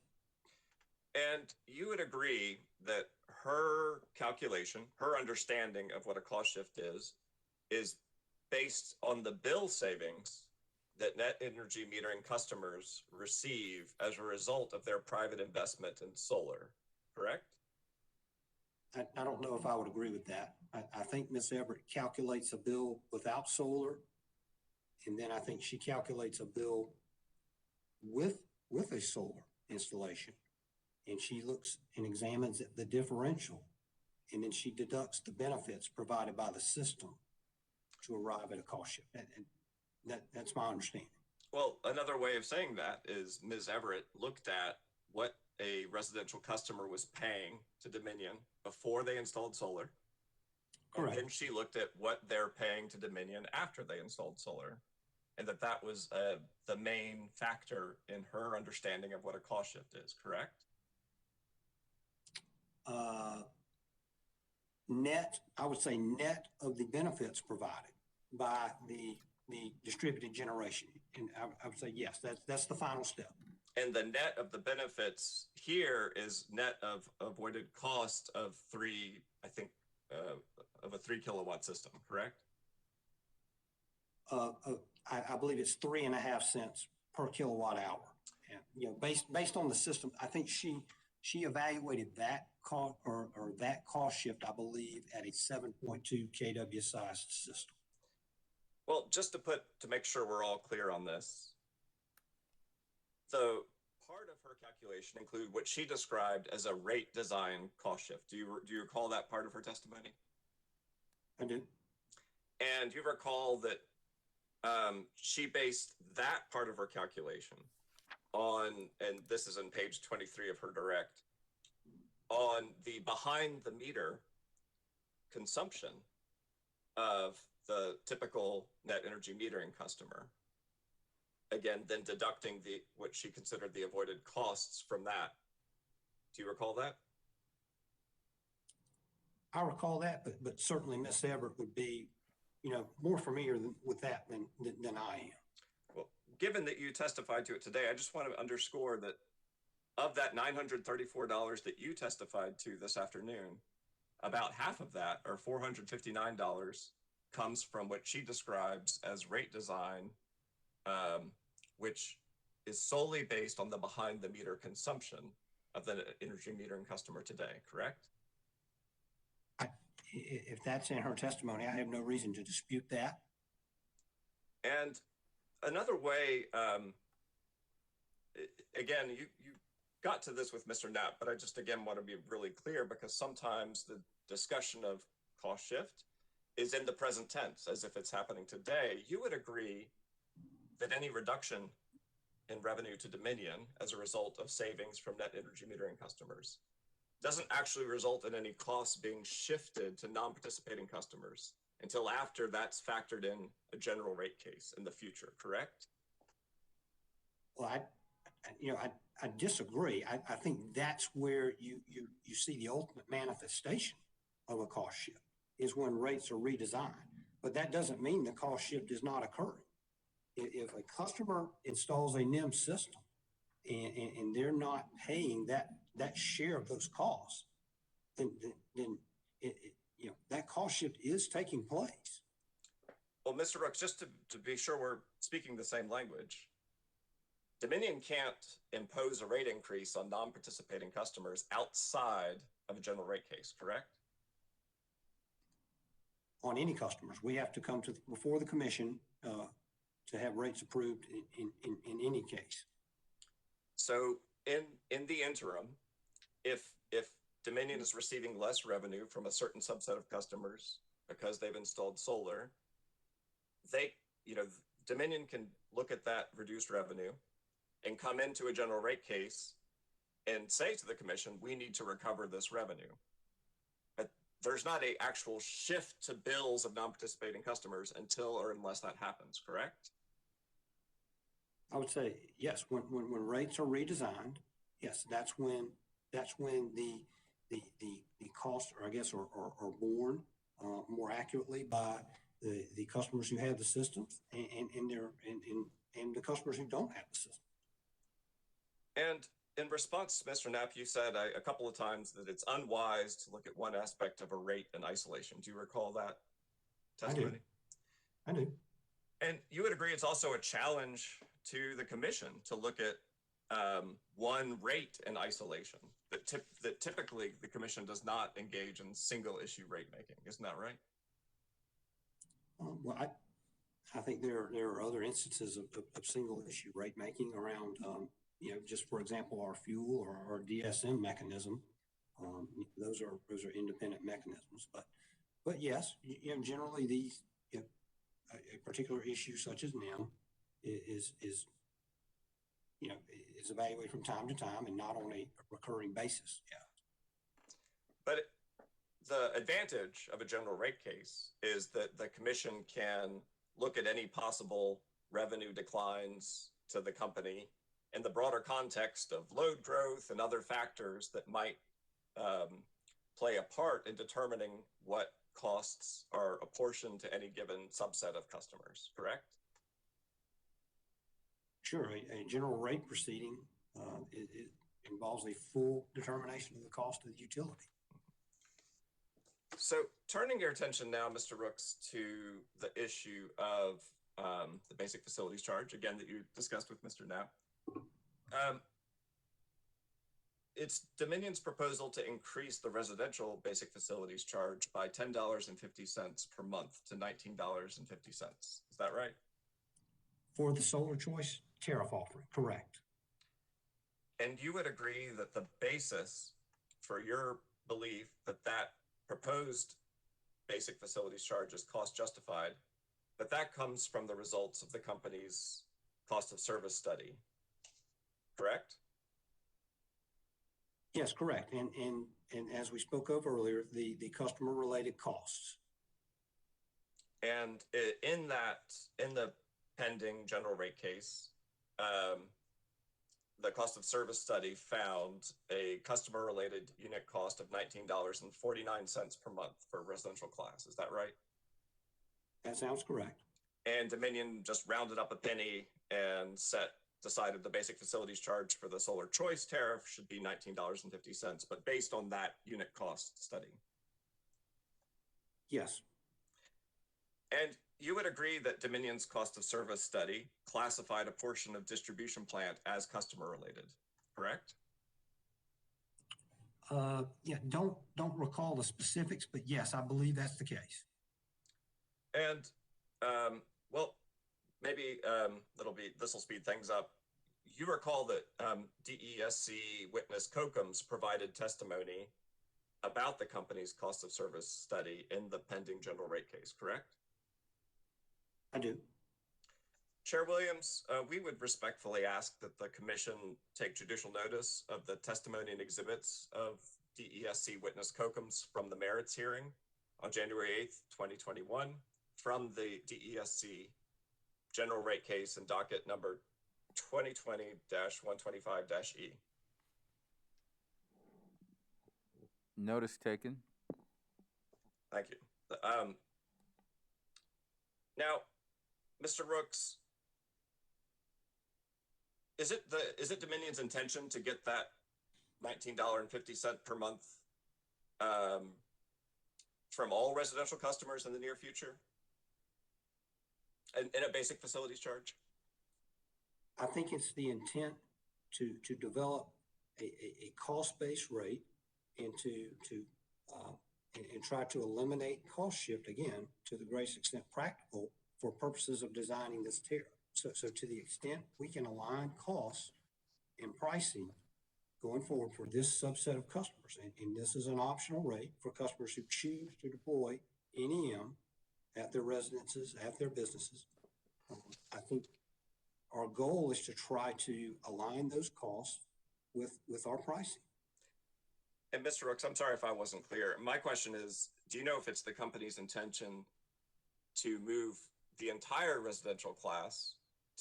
And you would agree that her calculation, her understanding of what a cost shift is based on the bill savings that net energy metering customers receive as a result of their private investment in solar, correct? I don't know if I would agree with that. I think Ms. Everett calculates a bill without solar, and then I think she calculates a bill with a solar installation, and she looks and examines the differential, and then she deducts the benefits provided by the system to arrive at a cost shift. And that's my understanding. Well, another way of saying that is Ms. Everett looked at what a residential customer was paying to Dominion before they installed solar. Correct. And then she looked at what they're paying to Dominion after they installed solar, and that was the main factor in her understanding of what a cost shift is, correct? I would say net of the benefits provided by the distributed generation. And I would say, yes, that's the final step. And the net of the benefits here is net of avoided cost of of a 3 kilowatt system, correct? I believe it's 3.5 cents per kilowatt hour. And, based on the system, I think she evaluated that cost or that cost shift, I believe, at a 7.2 kW size system. Well, just to make sure we're all clear on this, so part of her calculation included what she described as a rate design cost shift. Do you recall that part of her testimony? I do. And you recall that she based that part of her calculation on, and this is on page 23 of her direct, on the behind the meter consumption of the typical net energy metering customer. Again, then deducting what she considered the avoided costs from that. Do you recall that? I recall that, but certainly Ms. Everett would be more familiar with that than I am. Well, given that you testified to it today, I just want to underscore that of that $934 that you testified to this afternoon, about half of that, or $459, comes from what she describes as rate design, which is solely based on the behind the meter consumption of the energy metering customer today, correct? If that's in her testimony, I have no reason to dispute that. And another way, again, you got to this with Mr. Knapp, but I just, again, want to be really clear because sometimes the discussion of cost shift is in the present tense, as if it's happening today. You would agree that any reduction in revenue to Dominion as a result of savings from net energy metering customers doesn't actually result in any costs being shifted to non-participating customers until after that's factored in a general rate case in the future, correct? Well, I disagree. I think that's where you see the ultimate manifestation of a cost shift is when rates are redesigned. But that doesn't mean the cost shift is not occurring. If a customer installs a NIM system and they're not paying that share of those costs, then that cost shift is taking place. Well, Mr. Rooks, just to be sure we're speaking the same language, Dominion can't impose a rate increase on non-participating customers outside of a general rate case, correct? On any customers, we have to come before the commission to have rates approved in any case. So in the interim, if Dominion is receiving less revenue from a certain subset of customers because they've installed solar, Dominion can look at that reduced revenue and come into a general rate case and say to the commission, we need to recover this revenue. But there's not an actual shift to bills of non-participating customers until or unless that happens, correct? I would say yes. When rates are redesigned, yes, that's when the costs, or I guess, are borne more accurately by the customers who have the systems and the customers who don't have the system. And in response to Mr. Knapp, you said a couple of times that it's unwise to look at one aspect of a rate in isolation. Do you recall that testimony? I do. And you would agree it's also a challenge to the commission to look at one rate in isolation, that typically the commission does not engage in single issue rate making. Isn't that right? Well, I think there are other instances of single issue rate making around, just for example, our fuel or our DSM mechanism. Those are independent mechanisms, but yes, generally these, a particular issue such as NIM is evaluated from time to time and not on a recurring basis. Yeah. But the advantage of a general rate case is that the commission can look at any possible revenue declines to the company in the broader context of load growth and other factors that might play a part in determining what costs are apportioned to any given subset of customers, correct? Sure. A general rate proceeding it involves a full determination of the cost of the utility. So turning your attention now, Mr. Rooks, to the issue of the basic facilities charge, again, that you discussed with Mr. Knapp. It's Dominion's proposal to increase the residential basic facilities charge by $10.50 per month to $19.50. Is that right? For the solar choice tariff offering, correct. And you would agree that the basis for your belief that that proposed basic facilities charge is cost justified, that comes from the results of the company's cost of service study, correct? Yes, correct. And as we spoke of earlier, the customer related costs. And in the pending general rate case, the cost of service study found a customer related unit cost of $19.49 per month for residential class. Is that right? That sounds correct. And Dominion just rounded up a penny and decided the basic facilities charge for the solar choice tariff should be $19.50, but based on that unit cost study. Yes, And you would agree that Dominion's cost of service study classified a portion of distribution plant as customer related, correct? yeah, don't recall the specifics, but yes, I believe that's the case. And well, maybe this will speed things up. You recall that DESC witness Kokums provided testimony about the company's cost of service study in the pending general rate case, correct? I do. Chair Williams, we would respectfully ask that the commission take judicial notice of the testimony and exhibits of DESC witness Kokums from the merits hearing on January 8th, 2021, from the DESC general rate case in docket number 2020-125-E. Notice taken. Thank you. Now, Mr. Rooks, is it Dominion's intention to get that $19.50 per month from all residential customers in the near future? And in a basic facilities charge? I think it's the intent to develop a cost-based rate and and try to eliminate cost shift again to the greatest extent practical for purposes of designing this tariff. So to the extent we can align costs and pricing going forward for this subset of customers, and this is an optional rate for customers who choose to deploy NEM at their residences, at their businesses. I think our goal is to try to align those costs with our pricing. And Mr. Rooks, I'm sorry if I wasn't clear. My question is, do you know if it's the company's intention to move the entire residential class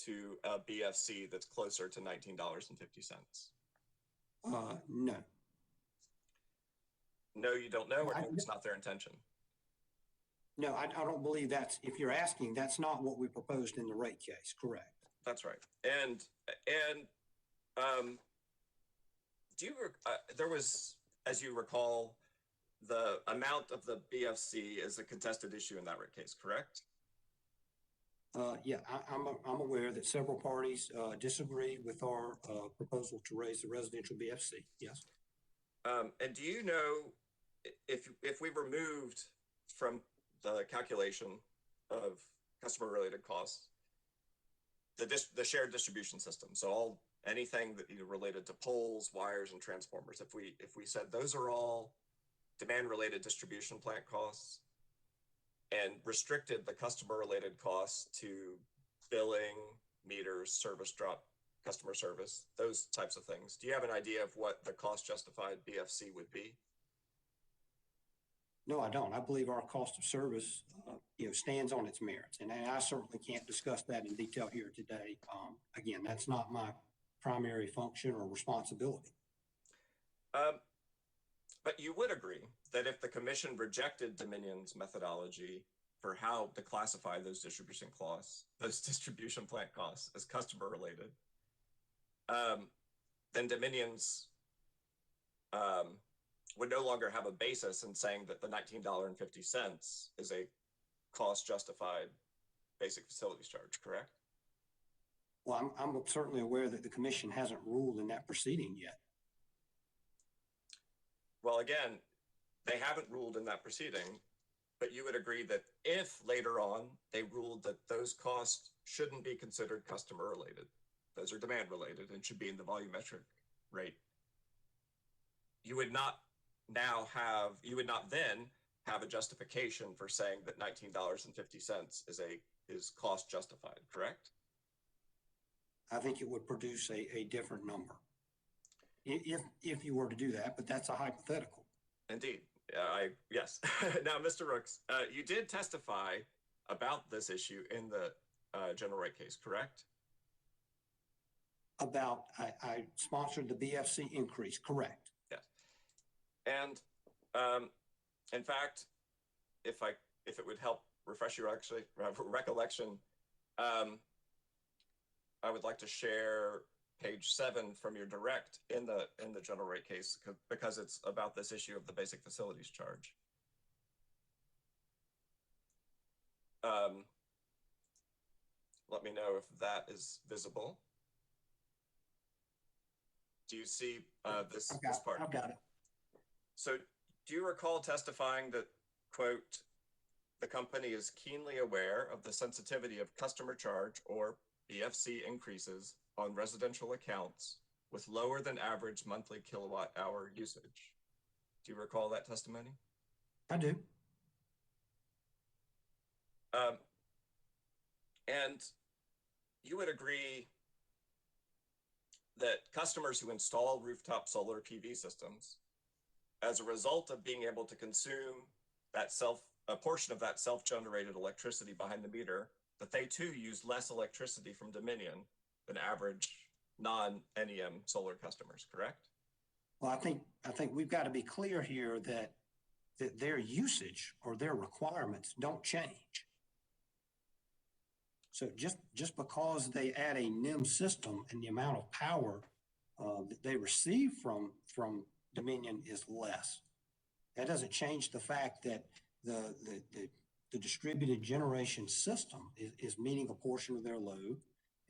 to a BFC that's closer to $19.50? No. No, you don't know, or it's not their intention? No, I don't believe that's, if you're asking, that's not what we proposed in the rate case, correct? That's right. And there was, as you recall, the amount of the BFC is a contested issue in that rate case, correct? Yeah, I'm aware that several parties disagree with our proposal to raise the residential BFC. Yes. And do you know if we removed from the calculation of customer-related costs the shared distribution system, so anything that related to poles, wires, and transformers, if we said those are all demand-related distribution plant costs, and restricted the customer-related costs to billing, meters, service drop, customer service, those types of things. Do you have an idea of what the cost-justified BFC would be? No, I don't. I believe our cost of service, stands on its merits, and I certainly can't discuss that in detail here today. Again, that's not my primary function or responsibility. But you would agree that if the commission rejected Dominion's methodology for how to classify those distribution plant costs as customer related, then Dominion's would no longer have a basis in saying that the $19.50 is a cost justified basic facilities charge, correct? Well, I'm certainly aware that the commission hasn't ruled in that proceeding yet. Well, again, they haven't ruled in that proceeding, but you would agree that if later on they ruled that those costs shouldn't be considered customer related, those are demand related and should be in the volumetric rate, you would not then have a justification for saying that $19.50 is cost justified, correct? I think it would produce a different number if you were to do that, but that's a hypothetical. Indeed. Yes. Now, Mr. Rooks, you did testify about this issue in the general rate case, correct? I sponsored the BFC increase, correct? Yes. And in fact, if it would help refresh your recollection, I would like to share page 7 from your direct in the general rate case because it's about this issue of the basic facilities charge. Let me know if that is visible. Do you see this part? I've got it. So do you recall testifying that, quote, the company is keenly aware of the sensitivity of customer charge or BFC increases on residential accounts with lower than average monthly kilowatt hour usage? Do you recall that testimony? I do. And you would agree that customers who install rooftop solar PV systems, as a result of being able to consume a portion of that self-generated electricity behind the meter, that they too use less electricity from Dominion than average non-NEM solar customers, correct? Well, I think we've got to be clear here that their usage or their requirements don't change. So just because they add a NEM system and the amount of power that they receive from Dominion is less, that doesn't change the fact that the distributed generation system is meeting a portion of their load,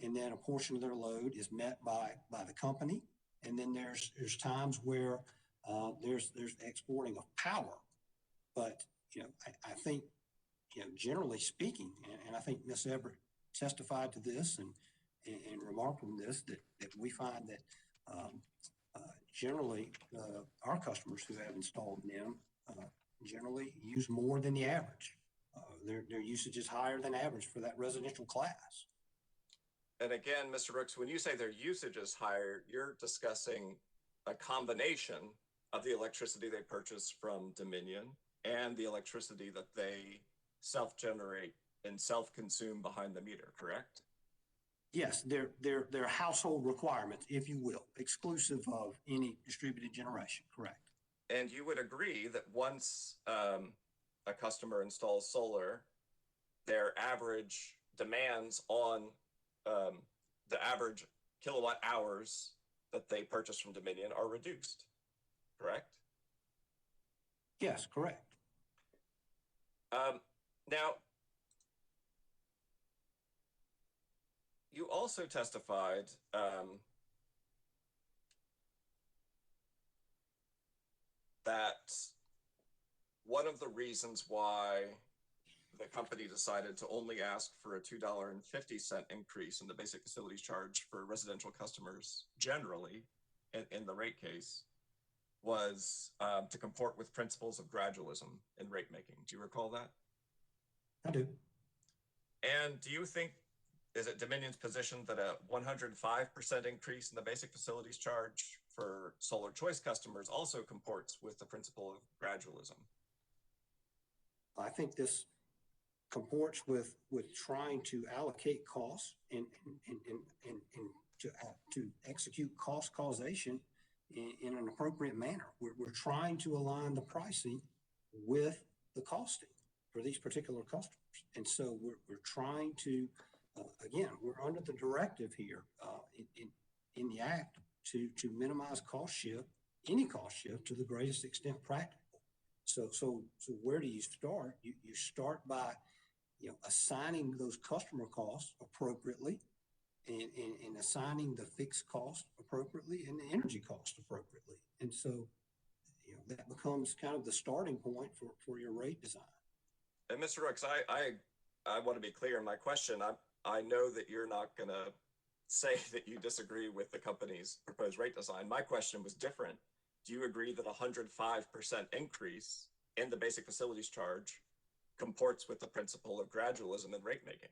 and then a portion of their load is met by the company, and then there's times where there's exporting of power. But I think generally speaking, and I think Ms. Everett testified to this and remarked on this, that we find that generally our customers who have installed NEM generally use more than the average. Their usage is higher than average for that residential class. And again, Mr. Rooks, when you say their usage is higher, you're discussing a combination of the electricity they purchase from Dominion and the electricity that they self-generate and self-consume behind the meter, correct? Yes, they're household requirements, if you will, exclusive of any distributed generation, correct. And you would agree that once a customer installs solar, their average demands on the average kilowatt hours that they purchase from Dominion are reduced, correct? Yes, correct. Now, you also testified that one of the reasons why the company decided to only ask for a $2.50 increase in the basic facilities charge for residential customers generally in the rate case was to comport with principles of gradualism in rate making. Do you recall that? I do. And do you think, is it Dominion's position that a 105% increase in the basic facilities charge for solar choice customers also comports with the principle of gradualism? I think this comports with trying to allocate costs and to execute cost causation in an appropriate manner. We're trying to align the pricing with the costing for these particular customers. And so we're trying to, again, we're under the directive here in the act to minimize cost shift, any cost shift to the greatest extent practical. So where do you start? You start by assigning those customer costs appropriately and assigning the fixed cost appropriately and the energy cost appropriately. And so, that becomes kind of the starting point for your rate design. And Mr. Rooks, I want to be clear in my question. I know that you're not going to say that you disagree with the company's proposed rate design. My question was different. Do you agree that 105% increase in the basic facilities charge comports with the principle of gradualism in rate making?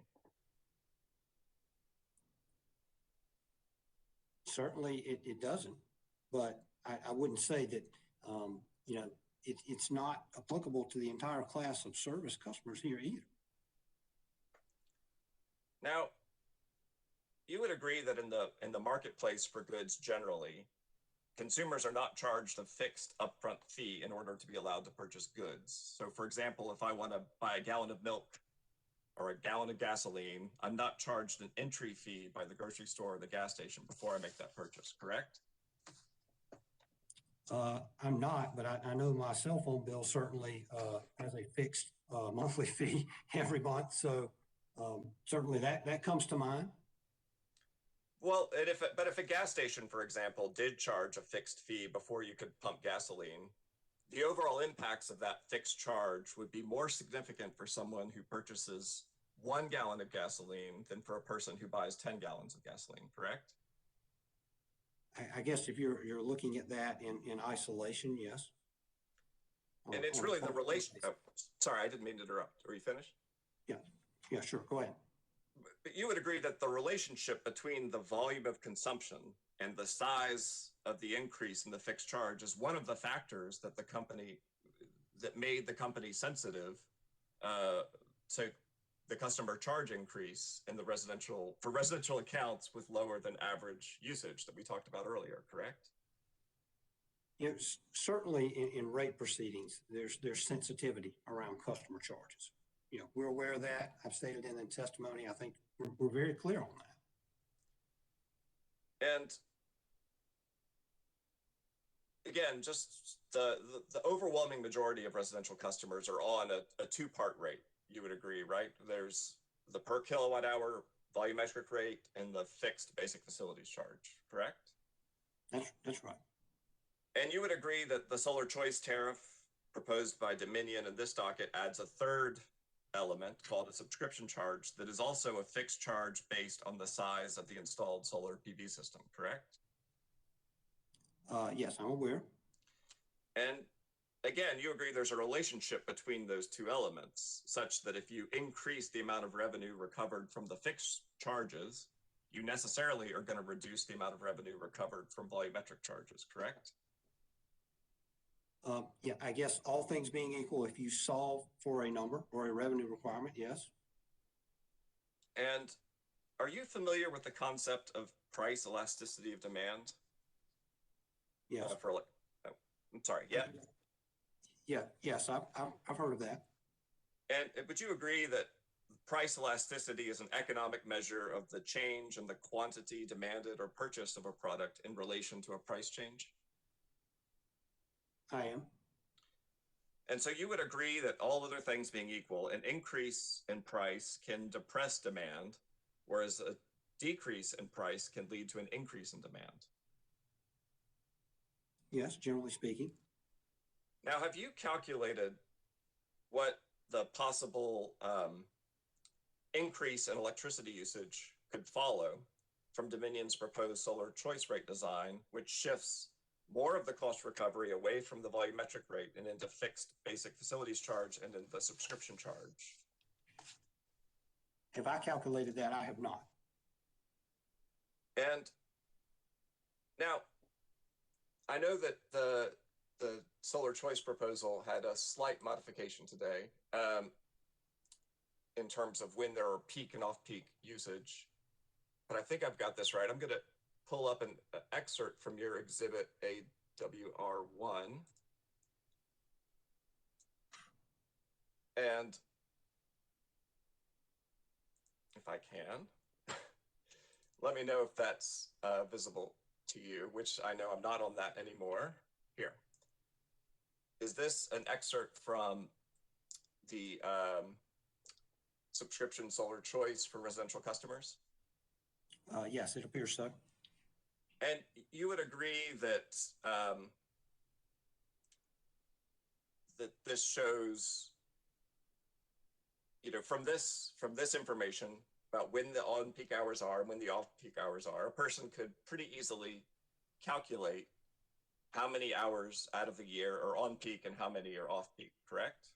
Certainly it doesn't, but I wouldn't say that, it's not applicable to the entire class of service customers here either. Now, you would agree that in the marketplace for goods generally, consumers are not charged a fixed upfront fee in order to be allowed to purchase goods. So for example, if I want to buy a gallon of milk or a gallon of gasoline, I'm not charged an entry fee by the grocery store or the gas station before I make that purchase, correct? I'm not, but I know my cell phone bill certainly has a fixed monthly fee every month. So certainly that comes to mind. Well, but if a gas station, for example, did charge a fixed fee before you could pump gasoline, the overall impacts of that fixed charge would be more significant for someone who purchases 1 gallon of gasoline than for a person who buys 10 gallons of gasoline, correct? I guess if you're looking at that in isolation, yes. And it's really the relation. Oh, sorry, I didn't mean to interrupt. Are you finished? Yeah, sure. Go ahead. But you would agree that the relationship between the volume of consumption and the size of the increase in the fixed charge is one of the factors that made the company sensitive to the customer charge increase in the residential accounts with lower than average usage that we talked about earlier, correct? Yes, certainly in rate proceedings, there's sensitivity around customer charges. We're aware of that. I've stated in the testimony. I think we're very clear on that. And again, just the overwhelming majority of residential customers are on a two-part rate. You would agree, right? There's the per kilowatt hour volumetric rate and the fixed basic facilities charge, correct? That's right. And you would agree that the solar choice tariff proposed by Dominion in this docket adds a third element called a subscription charge that is also a fixed charge based on the size of the installed solar PV system, correct? Yes, I'm aware. And again, you agree there's a relationship between those two elements, such that if you increase the amount of revenue recovered from the fixed charges, you necessarily are going to reduce the amount of revenue recovered from volumetric charges, correct? Yeah, I guess all things being equal, if you solve for a number or a revenue requirement, yes. And are you familiar with the concept of price elasticity of demand? Yes. I'm sorry. Yeah. Yes, I've heard of that. And would you agree that price elasticity is an economic measure of the change in the quantity demanded or purchased of a product in relation to a price change? I am. And so you would agree that all other things being equal, an increase in price can depress demand, whereas a decrease in price can lead to an increase in demand. Yes, generally speaking. Now, have you calculated what the possible increase in electricity usage could follow from Dominion's proposed solar choice rate design, which shifts more of the cost recovery away from the volumetric rate and into fixed basic facilities charge and into the subscription charge? Have I calculated that? I have not. And now, I know that the solar choice proposal had a slight modification today in terms of when there are peak and off-peak usage, but I think I've got this right. I'm going to pull up an excerpt from your exhibit AWR1. And if I can, let me know if that's visible to you, which I know I'm not on that anymore. Here. Is this an excerpt from the subscription solar choice for residential customers? Yes, it appears so. And you would agree that that this shows, from this information about when the on-peak hours are and when the off-peak hours are, a person could pretty easily calculate how many hours out of the year are on peak and how many are off peak, correct?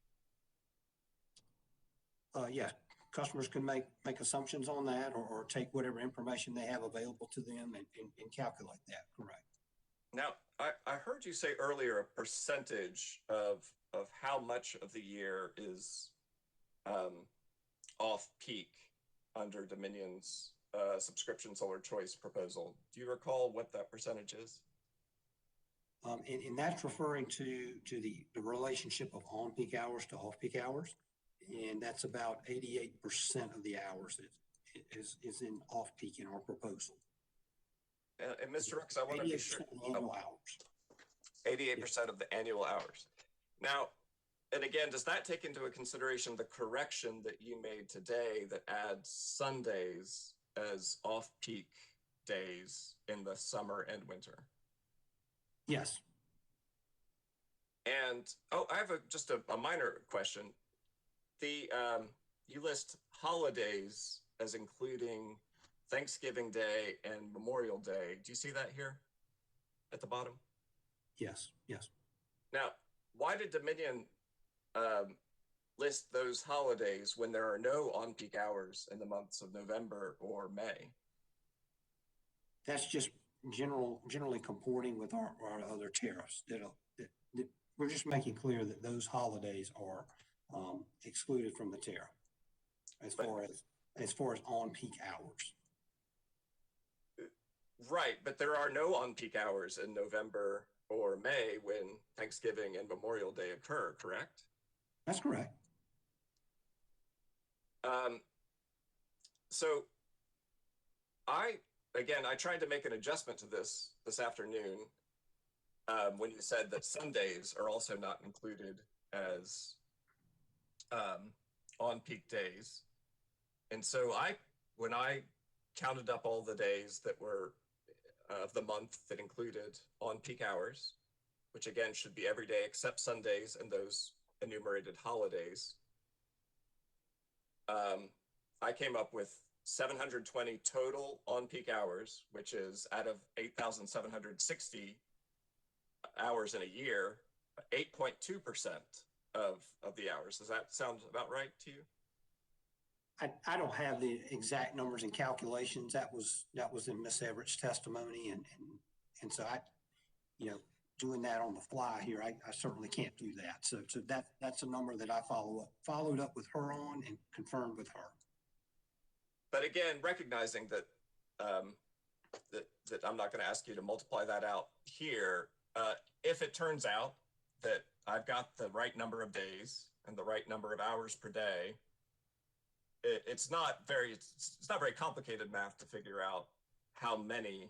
Yeah, customers can make assumptions on that or take whatever information they have available to them and calculate that, correct. Now, I heard you say earlier a percentage of how much of the year is off peak under Dominion's subscription solar choice proposal. Do you recall what that percentage is? And that's referring to the relationship of on-peak hours to off-peak hours. and that's about 88% of the hours is in off-peak in our proposal. And Mr. Rooks, I want to be sure. 88% of the annual hours. 88% of the annual hours. Now, and again, does that take into consideration the correction that you made today that adds Sundays as off-peak days in the summer and winter? Yes. And, oh, I have just a minor question. You list holidays as including Thanksgiving Day and Memorial Day. Do you see that here at the bottom? Yes. Yes. Now, why did Dominion list those holidays when there are no on-peak hours in the months of November or May? That's just generally comporting with our other tariffs. We're just making clear that those holidays are excluded from the tariff as far as on-peak hours. Right, but there are no on-peak hours in November or May when Thanksgiving and Memorial Day occur, correct? That's correct. So I tried to make an adjustment to this afternoon when you said that Sundays are also not included as on-peak days. And so when I counted up all the days that were of the month that included on-peak hours, which again should be every day except Sundays and those enumerated holidays, I came up with 720 total on-peak hours, which is out of 8,760 hours in a year, 8.2% of the hours. Does that sound about right to you? I don't have the exact numbers and calculations. That was in Miss Everett's testimony, and so doing that on the fly here, I certainly can't do that. So that's a number that I followed up with her on and confirmed with her. But again, recognizing that that I'm not going to ask you to multiply that out here, if it turns out that I've got the right number of days and the right number of hours per day, it's not very complicated math to figure out how many,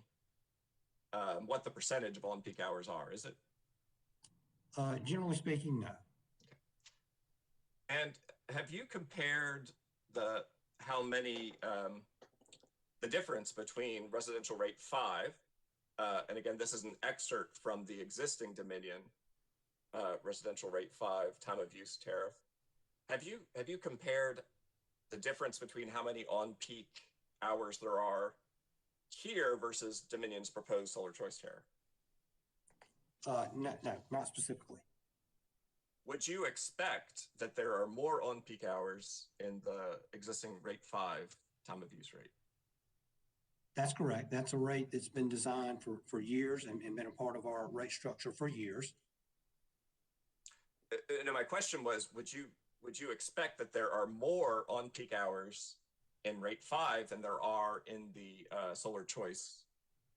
what the percentage of on-peak hours are, is it? Generally speaking, no. Okay. And have you compared how many, the difference between residential rate 5, and again, this is an excerpt from the existing Dominion residential rate 5 time of use tariff. Have you compared the difference between how many on-peak hours there are here versus Dominion's proposed solar choice tariff? No, not specifically. Would you expect that there are more on-peak hours in the existing rate 5 time of use rate? That's correct. That's a rate that's been designed for years and been a part of our rate structure for years. And my question was, would you expect that there are more on-peak hours in rate 5 than there are in the solar choice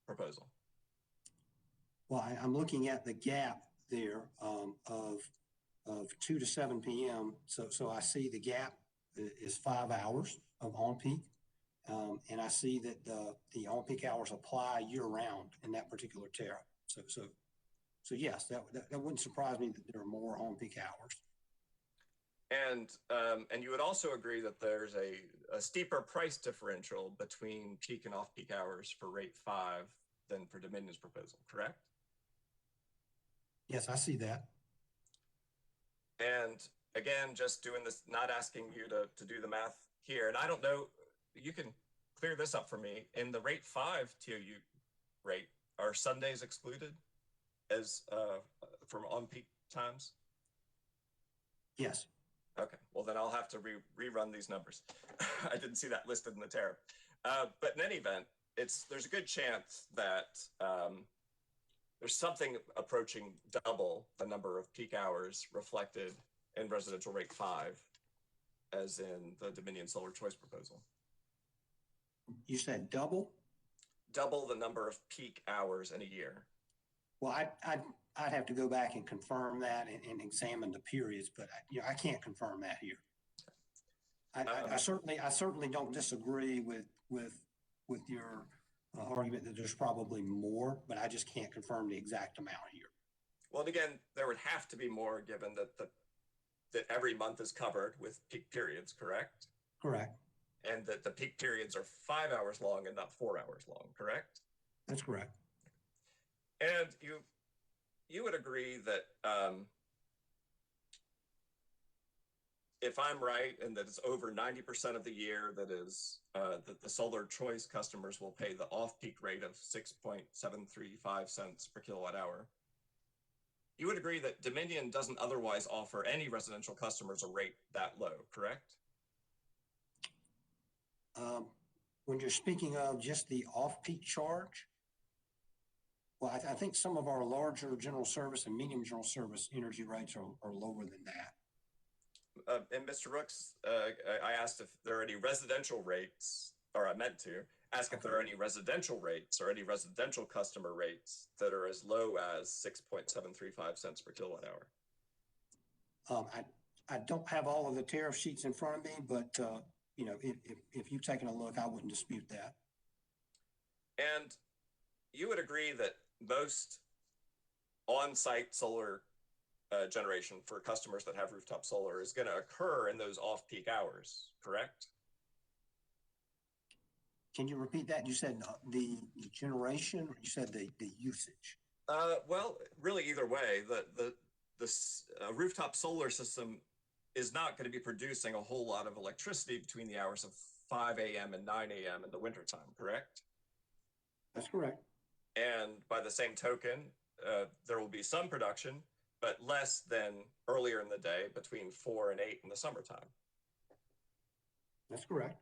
proposal? Well, I'm looking at the gap there of 2 to 7 p.m. So I see the gap is 5 hours of on-peak. And I see that the on-peak hours apply year-round in that particular tariff. So yes, that wouldn't surprise me that there are more on-peak hours. And you would also agree that there's a steeper price differential between peak and off-peak hours for rate 5 than for Dominion's proposal, correct? Yes, I see that. And again, just doing this, not asking you to do the math here, and I don't know, you can clear this up for me. In the rate 5 TOU rate, are Sundays excluded as from on-peak times? Yes. Okay, well then I'll have to rerun these numbers. I didn't see that listed in the tariff. But in any event, there's a good chance that there's something approaching double the number of peak hours reflected in residential rate 5 as in the Dominion Solar Choice proposal. You said double? Double the number of peak hours in a year. Well, I'd have to go back and confirm that and examine the periods, but I can't confirm that here. I certainly don't disagree with your argument that there's probably more, but I just can't confirm the exact amount here. Well, and again, there would have to be more given that every month is covered with peak periods, correct? Correct. And that the peak periods are 5 hours long and not 4 hours long, correct? That's correct. And you would agree that if I'm right, and that it's over 90% of the year that is that the solar choice customers will pay the off-peak rate of 6.735 cents per kilowatt hour, you would agree that Dominion doesn't otherwise offer any residential customers a rate that low, correct? When you're speaking of just the off-peak charge, well, I think some of our larger general service and medium general service energy rates are lower than that. And Mr. Rooks, I asked if there are any residential rates, or I meant to ask if there are any residential rates or any residential customer rates that are as low as 6.735 cents per kilowatt hour. I don't have all of the tariff sheets in front of me, but you know, if you've taken a look, I wouldn't dispute that. And you would agree that most on-site solar generation for customers that have rooftop solar is going to occur in those off-peak hours, correct? Can you repeat that? You said the generation, or you said the usage? Well, really, either way, the rooftop solar system is not going to be producing a whole lot of electricity between the hours of 5 a.m. and 9 a.m. in the wintertime, correct? That's correct. And by the same token, there will be some production, but less than earlier in the day between 4 and 8 in the summertime. That's correct.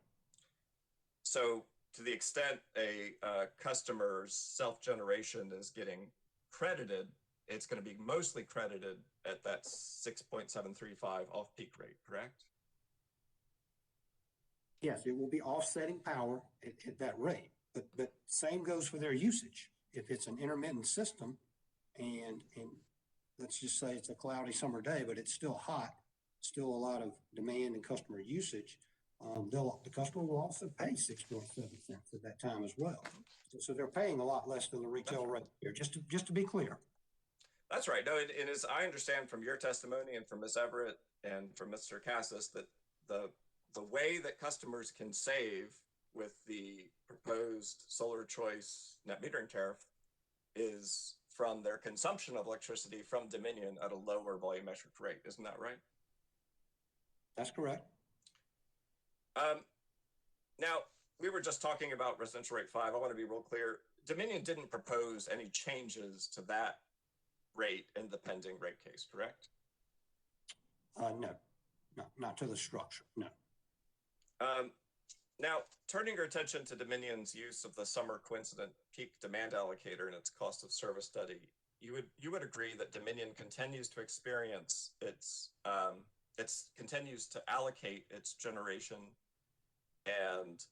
So to the extent a customer's self-generation is getting credited, it's going to be mostly credited at that 6.735 off-peak rate, correct? Yes, it will be offsetting power at that rate, but same goes for their usage. If it's an intermittent system and let's just say it's a cloudy summer day, but it's still hot, still a lot of demand and customer usage, the customer will also pay 6.7 cents at that time as well. So they're paying a lot less than the retail rate here, just to be clear. That's right. No, it is. I understand from your testimony and from Ms. Everett and from Mr. Cassis that the way that customers can save with the proposed solar choice net metering tariff is from their consumption of electricity from Dominion at a lower volumetric rate. Isn't that right? That's correct. Now, we were just talking about residential rate 5. I want to be real clear. Dominion didn't propose any changes to that rate in the pending rate case, correct? No, not to the structure, no. Now, turning your attention to Dominion's use of the summer coincident peak demand allocator in its cost of service study, you would agree that Dominion continues to experience continues to allocate its generation and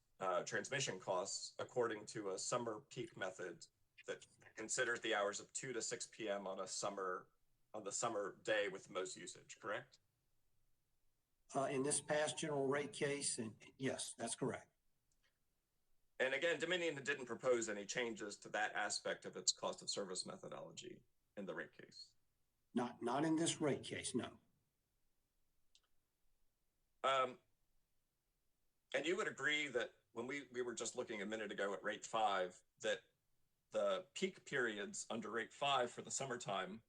transmission costs according to a summer peak method that considers the hours of 2 to 6 p.m. on the summer day with the most usage, correct? In this past general rate case, and yes, that's correct. And again, Dominion didn't propose any changes to that aspect of its cost of service methodology in the rate case. Not in this rate case, no. And you would agree that when we were just looking a minute ago at rate 5, that the peak periods under rate 5 for the summertime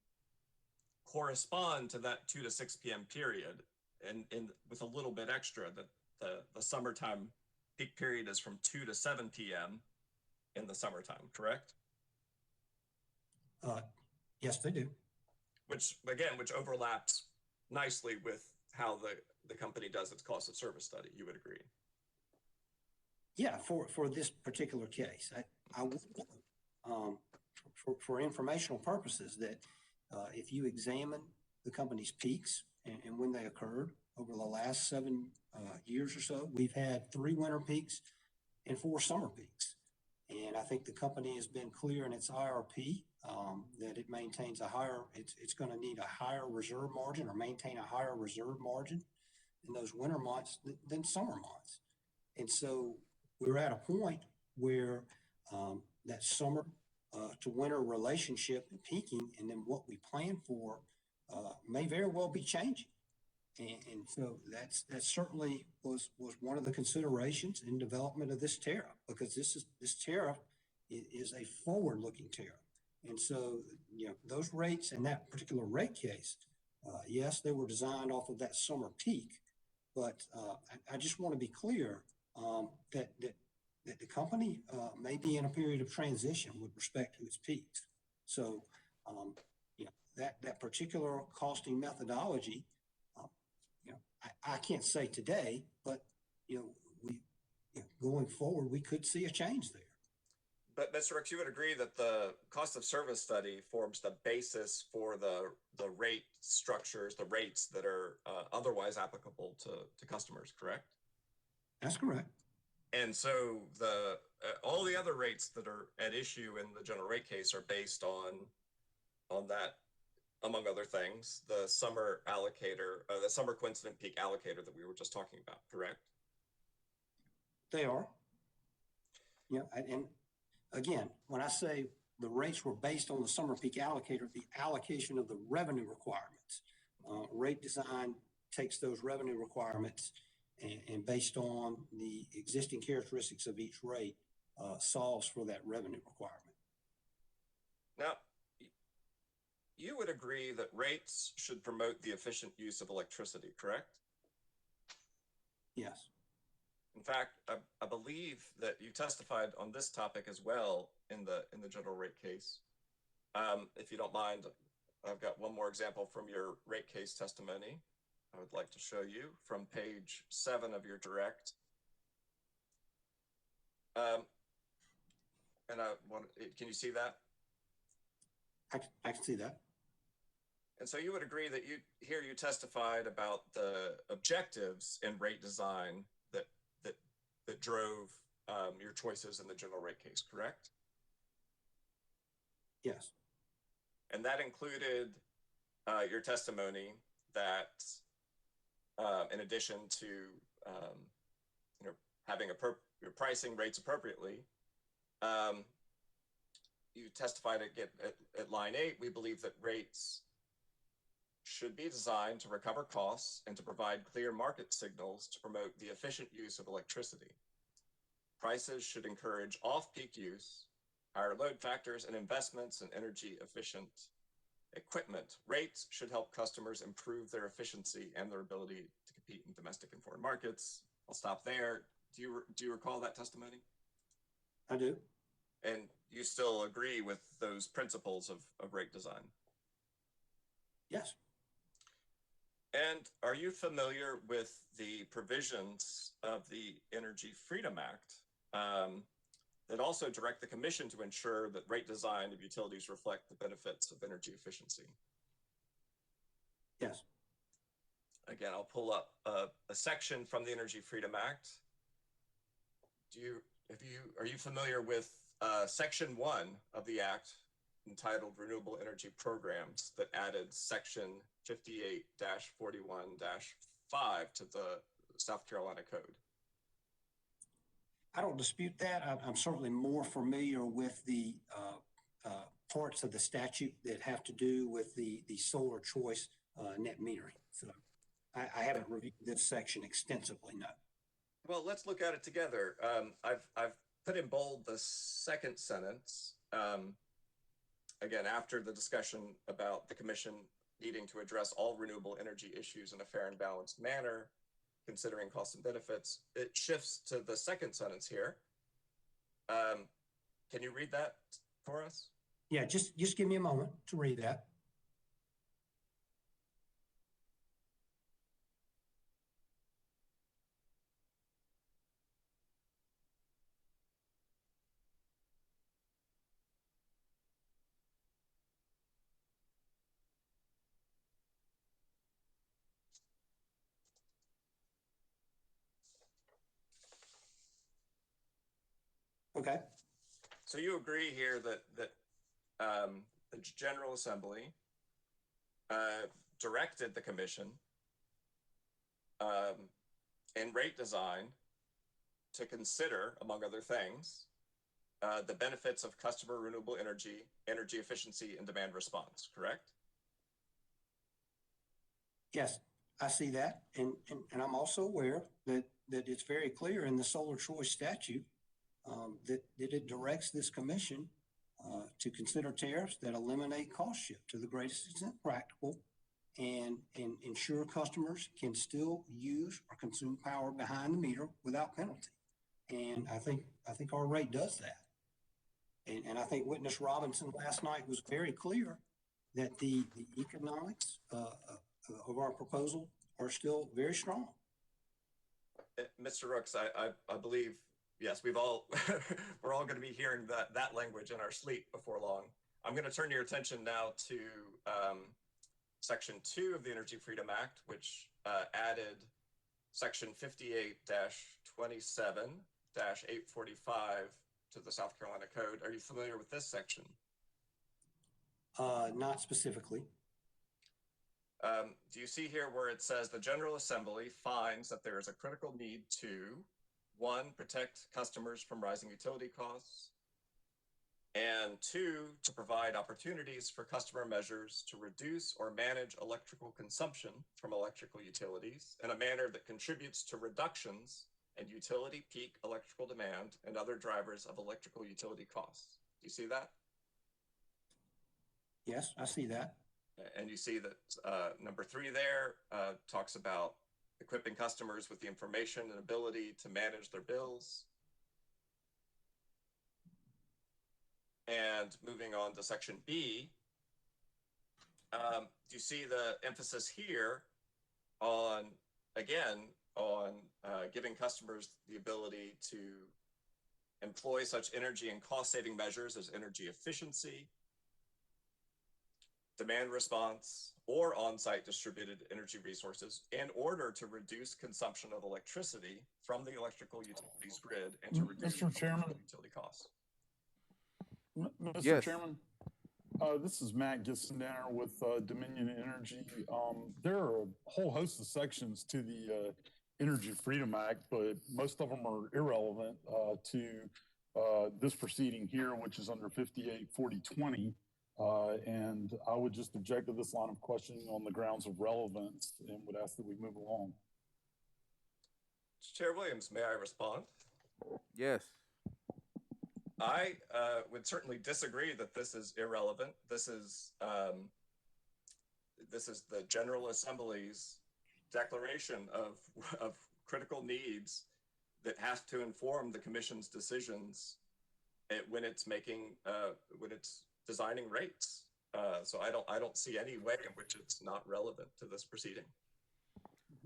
correspond to that 2 to 6 p.m. period, and with a little bit extra, that the summertime peak period is from 2 to 7 p.m. in the summertime, correct? Yes, they do. Which overlaps nicely with how the company does its cost of service study, you would agree? Yeah, for this particular case, I would, for informational purposes, that if you examine the company's peaks and when they occurred over the last 7 years or so, we've had 3 winter peaks and 4 summer peaks. And I think the company has been clear in its IRP that it maintains it's going to need a higher reserve margin or maintain a higher reserve margin in those winter months than summer months. And so we're at a point where that summer to winter relationship and peaking, and then what we plan for may very well be changing. And so that certainly was one of the considerations in development of this tariff, because this tariff is a forward-looking tariff. And so, those rates in that particular rate case, yes, they were designed off of that summer peak, but I just want to be clear that the company may be in a period of transition with respect to its peaks. So, that particular costing methodology, I can't say today, but going forward, we could see a change there. But Mr. Ricks, you would agree that the cost of service study forms the basis for the rate structures, the rates that are otherwise applicable to customers, correct? That's correct. And so all the other rates that are at issue in the general rate case are based on that, among other things, the summer allocator, the summer coincident peak allocator that we were just talking about, correct? They are. And again, when I say the rates were based on the summer peak allocator, the allocation of the revenue requirements, rate design takes those revenue requirements and based on the existing characteristics of each rate, solves for that revenue requirement. Now, you would agree that rates should promote the efficient use of electricity, correct? Yes. In fact, I believe that you testified on this topic as well in the general rate case. If you don't mind, I've got one more example from your rate case testimony I would like to show you from page 7 of your direct. Can you see that? I can see that. And so you would agree that you testified about the objectives in rate design that drove your choices in the general rate case, correct? Yes. And that included your testimony that in addition to having your pricing rates appropriately, you testified at line 8, we believe that rates should be designed to recover costs and to provide clear market signals to promote the efficient use of electricity. Prices should encourage off-peak use, higher load factors, and investments in energy-efficient equipment. Rates should help customers improve their efficiency and their ability to compete in domestic and foreign markets. I'll stop there. Do you recall that testimony? I do. And you still agree with those principles of rate design? Yes. And are you familiar with the provisions of the Energy Freedom Act that also direct the Commission to ensure that rate design of utilities reflect the benefits of energy efficiency? Yes. Again, I'll pull up a section from the Energy Freedom Act. Are you familiar with Section 1 of the Act entitled Renewable Energy Programs that added Section 58-41-5 to the South Carolina Code? I don't dispute that. I'm certainly more familiar with the parts of the statute that have to do with the solar choice net metering. So I haven't reviewed this section extensively, no. Well, let's look at it together. I've put in bold the second sentence. Again, after the discussion about the Commission needing to address all renewable energy issues in a fair and balanced manner, considering costs and benefits, it shifts to the second sentence here. Can you read that for us? Yeah, just give me a moment to read that. Okay. So you agree here that the General Assembly directed the Commission in rate design to consider, among other things, the benefits of customer renewable energy, energy efficiency, and demand response, correct? Yes, I see that. And I'm also aware that it's very clear in the solar choice statute that it directs this commission to consider tariffs that eliminate cost shift to the greatest extent practical and ensure customers can still use or consume power behind the meter without penalty. And I think our rate does that. And I think Witness Robinson last night was very clear that the economics of our proposal are still very strong. Mr. Rooks, I believe, yes, we're all going to be hearing that language in our sleep before long. I'm going to turn your attention now to Section 2 of the Energy Freedom Act, which added Section 58-27-845 to the South Carolina Code. Are you familiar with this section? Not specifically. Do you see here where it says the General Assembly finds that there is a critical need to, 1, protect customers from rising utility costs, and 2, to provide opportunities for customer measures to reduce or manage electrical consumption from electrical utilities in a manner that contributes to reductions in utility peak electrical demand and other drivers of electrical utility costs. Do you see that? Yes, I see that. And you see that number 3 there talks about equipping customers with the information and ability to manage their bills. And moving on to Section B, do you see the emphasis here on, again, on giving customers the ability to employ such energy and cost-saving measures as energy efficiency, demand response, or on-site distributed energy resources in order to reduce consumption of electricity from the electrical utilities grid and to reduce Mr. Chairman, utility costs. Mr. Yes. Chairman, this is Matt Gissendower with Dominion Energy. There are a whole host of sections to the Energy Freedom Act, but most of them are irrelevant to this proceeding here, which is under 58-4020. And I would just object to this line of questioning on the grounds of relevance and would ask that we move along. Chair Williams, may I respond? Yes. I would certainly disagree that this is irrelevant. This is the General Assembly's declaration of critical needs that have to inform the Commission's decisions when it's making when it's designing rates. So I don't see any way in which it's not relevant to this proceeding.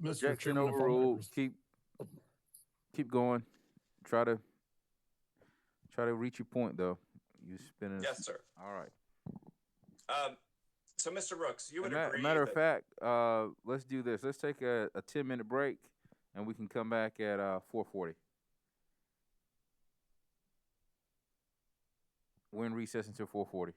Mr. Objection Chairman, if I might overruled. Keep going. Try to reach your point, though. You spinning. Yes, sir. All right. So, Mr. Rooks, you would Matter agree. Matter of fact, let's do this. Let's take a 10-minute break, and we can come back at 4:40. We're in recess until 4:40.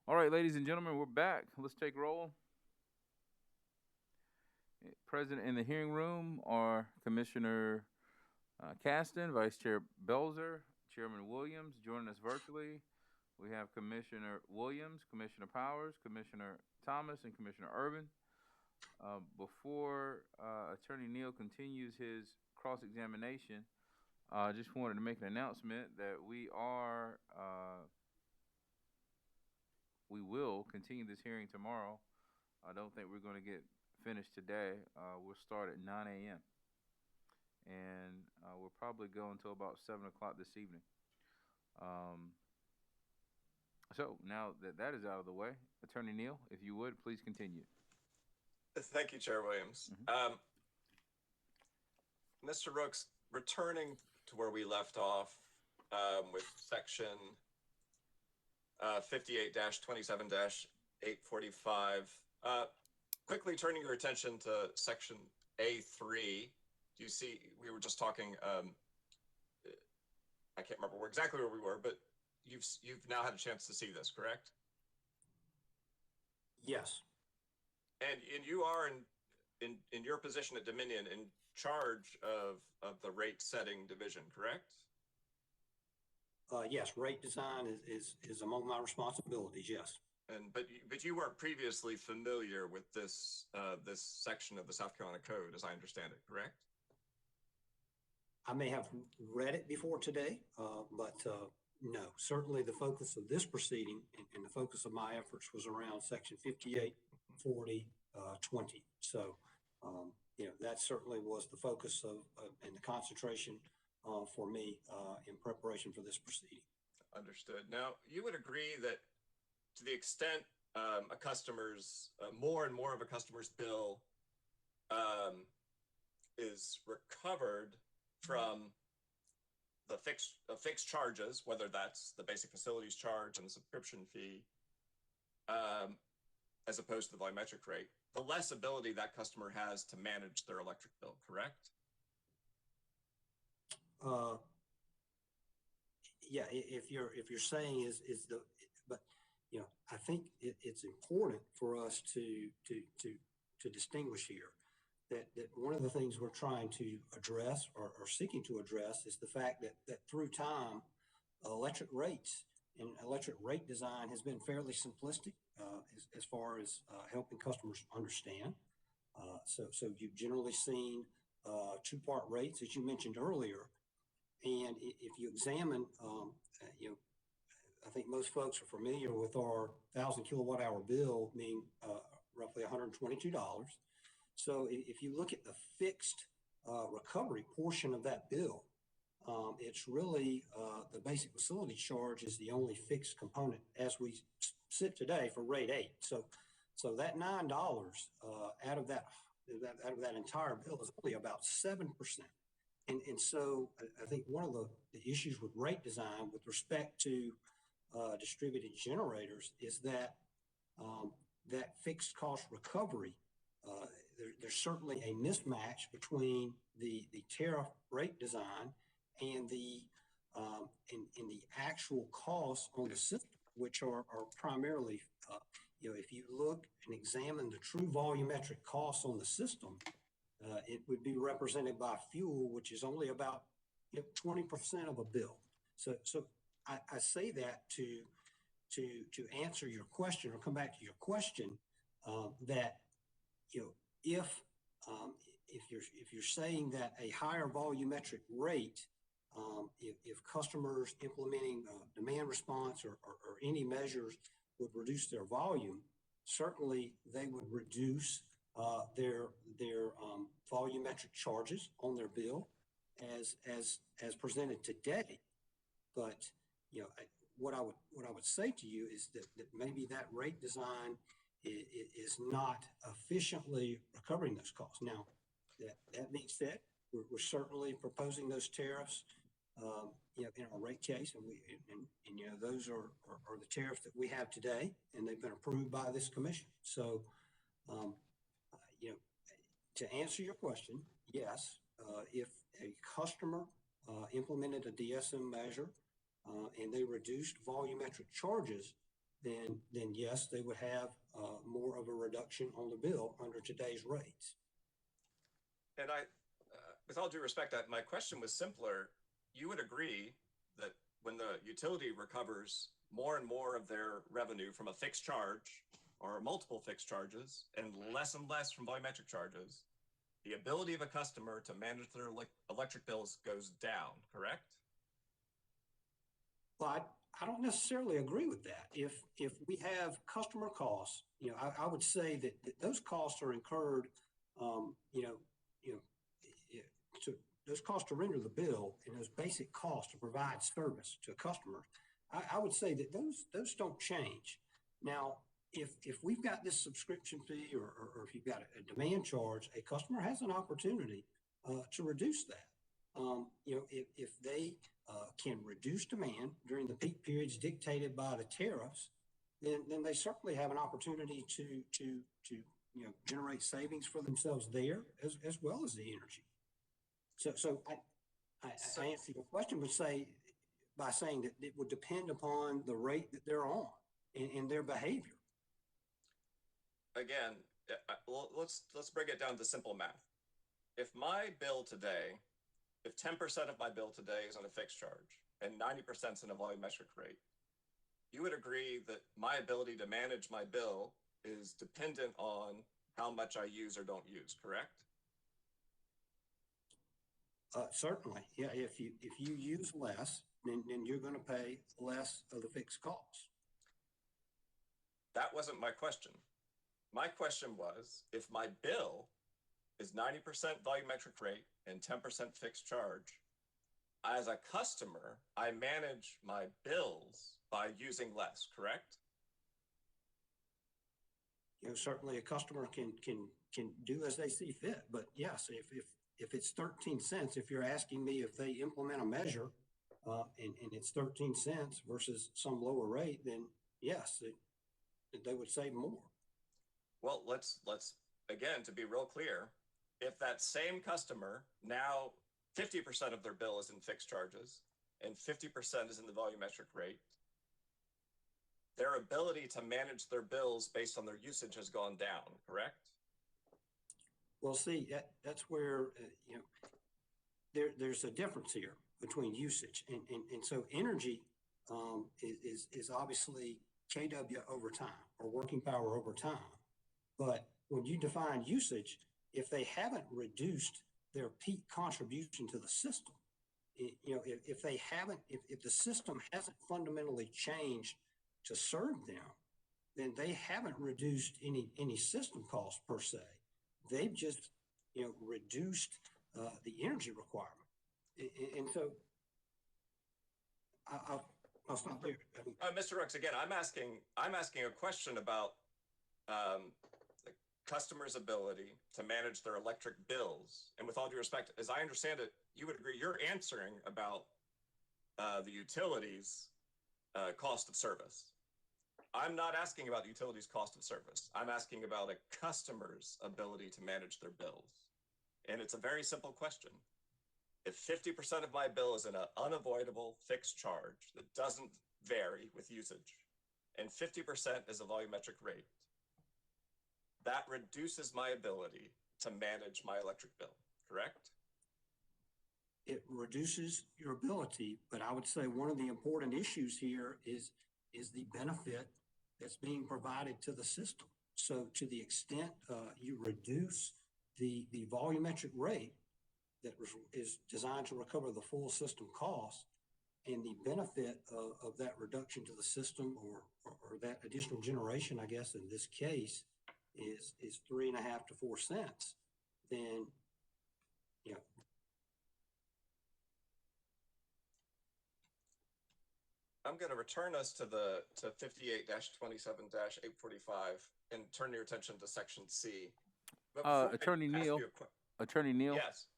All right, ladies and gentlemen, we're back. Let's take roll. Present in the hearing room are Commissioner Caston, Vice Chair Belzer, Chairman Williams. Joining us virtually, we have Commissioner Williams, Commissioner Powers, Commissioner Thomas, and Commissioner Urban. Before Attorney Neal continues his cross-examination, I just wanted to make an announcement that we will continue this hearing tomorrow. I don't think we're going to get finished today. We'll start at 9 a.m. and we'll probably go until about 7 o'clock this evening. So now that that is out of the way, Attorney Neal, if you would, please continue. Thank you, Chair Williams. Mr. Rooks, returning to where we left off with section 58-27-845, quickly turning your attention to section A3, do you see, we were just talking, I can't remember exactly where we were, but you've now had a chance to see this, correct? Yes. And you are in your position at Dominion in charge of the rate setting division, correct? Yes, rate design is among my responsibilities. Yes. But you weren't previously familiar with this this section of the South Carolina Code, as I understand it, correct? I may have read it before today, but no. Certainly, the focus of this proceeding and the focus of my efforts was around Section 5840-20. So, that certainly was the focus of and the concentration for me in preparation for this proceeding. Understood. Now, you would agree that to the extent a customer's more and more of a customer's bill is recovered from the fixed charges, whether that's the basic facilities charge and the subscription fee, as opposed to the volumetric rate, the less ability that customer has to manage their electric bill, correct? Yeah, if you're saying is the, but I think it's important for us to distinguish here that one of the things we're trying to address or seeking to address is the fact that through time, electric rates and electric rate design has been fairly simplistic as far as helping customers understand. So you've generally seen two-part rates, as you mentioned earlier. And if you examine, I think most folks are familiar with our 1,000 kilowatt hour bill being roughly $122. So if you look at the fixed recovery portion of that bill, it's really the basic facility charge is the only fixed component as we sit today for rate 8. So that $9 out of that entire bill is only about 7%. And so I think one of the issues with rate design with respect to distributed generators is that that fixed cost recovery, there's certainly a mismatch between the tariff rate design and the actual costs on the system, which are primarily, if you look and examine the true volumetric costs on the system, it would be represented by fuel, which is only about 20% of a bill. So I say that to answer your question or come back to your question that if you're saying that a higher volumetric rate, if customers implementing demand response or any measures would reduce their volume, certainly they would reduce their volumetric charges on their bill as presented today. But what I would say to you is that maybe that rate design is not efficiently recovering those costs. Now, that being said, we're certainly proposing those tariffs, in our rate case, and those are the tariffs that we have today, and they've been approved by this commission. So, to answer your question, yes, if a customer implemented a DSM measure and they reduced volumetric charges, then yes, they would have more of a reduction on the bill under today's rates. And with all due respect, my question was simpler. You would agree that when the utility recovers more and more of their revenue from a fixed charge or multiple fixed charges and less from volumetric charges, the ability of a customer to manage their electric bills goes down, correct? Well, I don't necessarily agree with that. If we have customer costs, I would say that those costs are incurred, those costs to render the bill and those basic costs to provide service to a customer. I would say that those don't change. Now, if we've got this subscription fee or if you've got a demand charge, a customer has an opportunity to reduce that. If they can reduce demand during the peak periods dictated by the tariffs, then they certainly have an opportunity to generate savings for themselves there as well as the energy. So I answer your question by saying that it would depend upon the rate that they're on and their behavior. Again, let's break it down to simple math. If my bill today, if 10% of my bill today is on a fixed charge and 90% is in a volumetric rate, you would agree that my ability to manage my bill is dependent on how much I use or don't use, correct? Certainly, yeah. If you use less, then you're going to pay less of the fixed costs. That wasn't my question. My question was, if my bill is 90% volumetric rate and 10% fixed charge, as a customer, I manage my bills by using less, correct? Certainly a customer can do as they see fit, but yes, if it's 13 cents, if you're asking me if they implement a measure and it's 13 cents versus some lower rate, then yes, they would save more. Well, let's again, to be real clear, if that same customer now 50% of their bill is in fixed charges and 50% is in the volumetric rate, their ability to manage their bills based on their usage has gone down, correct? Well, see, that's where there's a difference here between usage and so energy is obviously kW over time or working power over time. But when you define usage, if they haven't reduced their peak contribution to the system, if the system hasn't fundamentally changed to serve them, then they haven't reduced any system costs per se. They've just reduced the energy requirement, and so I'll stop there. Mr. Rooks, again, I'm asking a question about the customer's ability to manage their electric bills. And with all due respect, as I understand it, you would agree you're answering about the utilities cost of service. I'm not asking about the utilities cost of service. I'm asking about a customer's ability to manage their bills. And it's a very simple question. If 50% of my bill is in an unavoidable fixed charge that doesn't vary with usage, and 50% is a volumetric rate, that reduces my ability to manage my electric bill, correct? It reduces your ability, but I would say one of the important issues here is the benefit that's being provided to the system. So to the extent you reduce the volumetric rate that is designed to recover the full system cost, and the benefit of that reduction to the system or that additional generation, I guess in this case, is 3.5 to 4 cents, then I'm going to return us to 58-27-845 and turn your attention to Section C. Attorney Neal. Attorney Neal. Yes.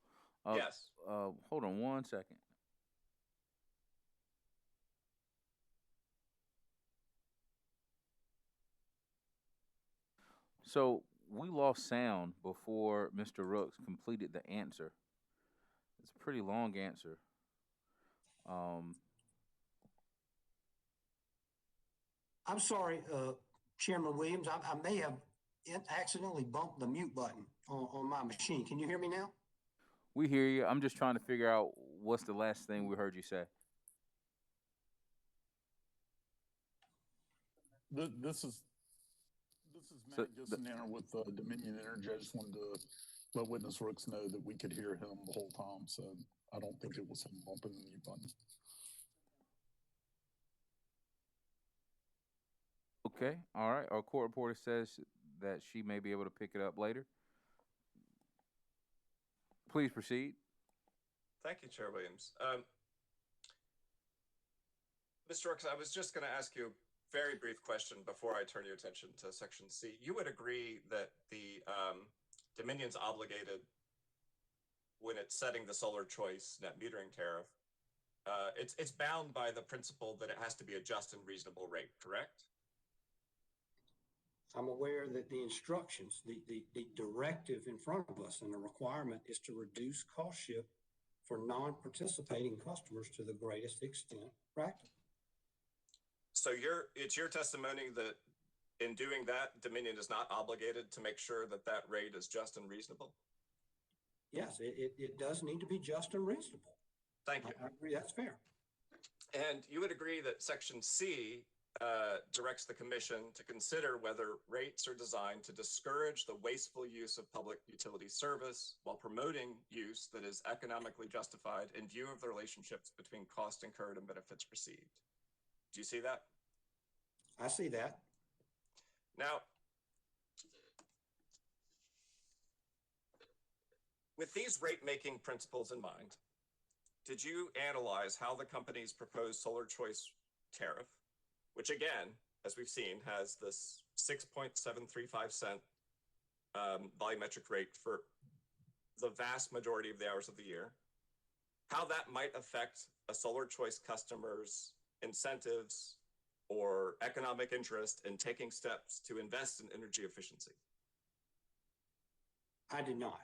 Yes. Hold on 1 second. So we lost sound before Mr. Rooks completed the answer. It's a pretty long answer. I'm sorry, Chairman Williams, I may have accidentally bumped the mute button on my machine. Can you hear me now? We hear you. I'm just trying to figure out what's the last thing we heard you say. This is So Matt Gissendaner with Dominion Energy. I just wanted to let Witness Rooks know that we could hear him the whole time, so I don't think it was him bumping the mute button. Okay, all right. Our court reporter says that she may be able to pick it up later. Please proceed. Thank you, Chair Williams. Mr. Rooks, I was just going to ask you a very brief question before I turn your attention to Section C. You would agree that the Dominion's obligated, when it's setting the solar choice net metering tariff, it's bound by the principle that it has to be a just and reasonable rate, correct? I'm aware that the instructions, the directive in front of us and the requirement is to reduce cost shift for non-participating customers to the greatest extent practical. So it's your testimony that in doing that, Dominion is not obligated to make sure that that rate is just and reasonable? Yes, it does need to be just and reasonable. Thank you. I agree, that's fair. And you would agree that Section C directs the Commission to consider whether rates are designed to discourage the wasteful use of public utility service while promoting use that is economically justified in view of the relationships between cost incurred and benefits received. Do you see that? I see that. Now, with these rate-making principles in mind, did you analyze how the company's proposed solar choice tariff, which again, as we've seen, has this 6.735 cent volumetric rate for the vast majority of the hours of the year, how that might affect a solar choice customer's incentives or economic interest in taking steps to invest in energy efficiency? I did not.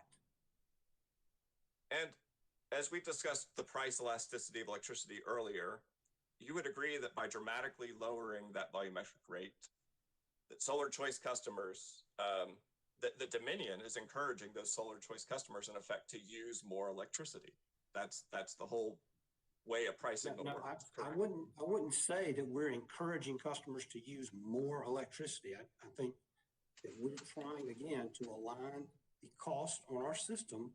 And as we discussed the price elasticity of electricity earlier, you would agree that by dramatically lowering that volumetric rate, that solar choice customers, that Dominion is encouraging those solar choice customers, in effect, to use more electricity. That's the whole way a price signal works. I wouldn't say that we're encouraging customers to use more electricity. I think that we're trying again to align the cost on our system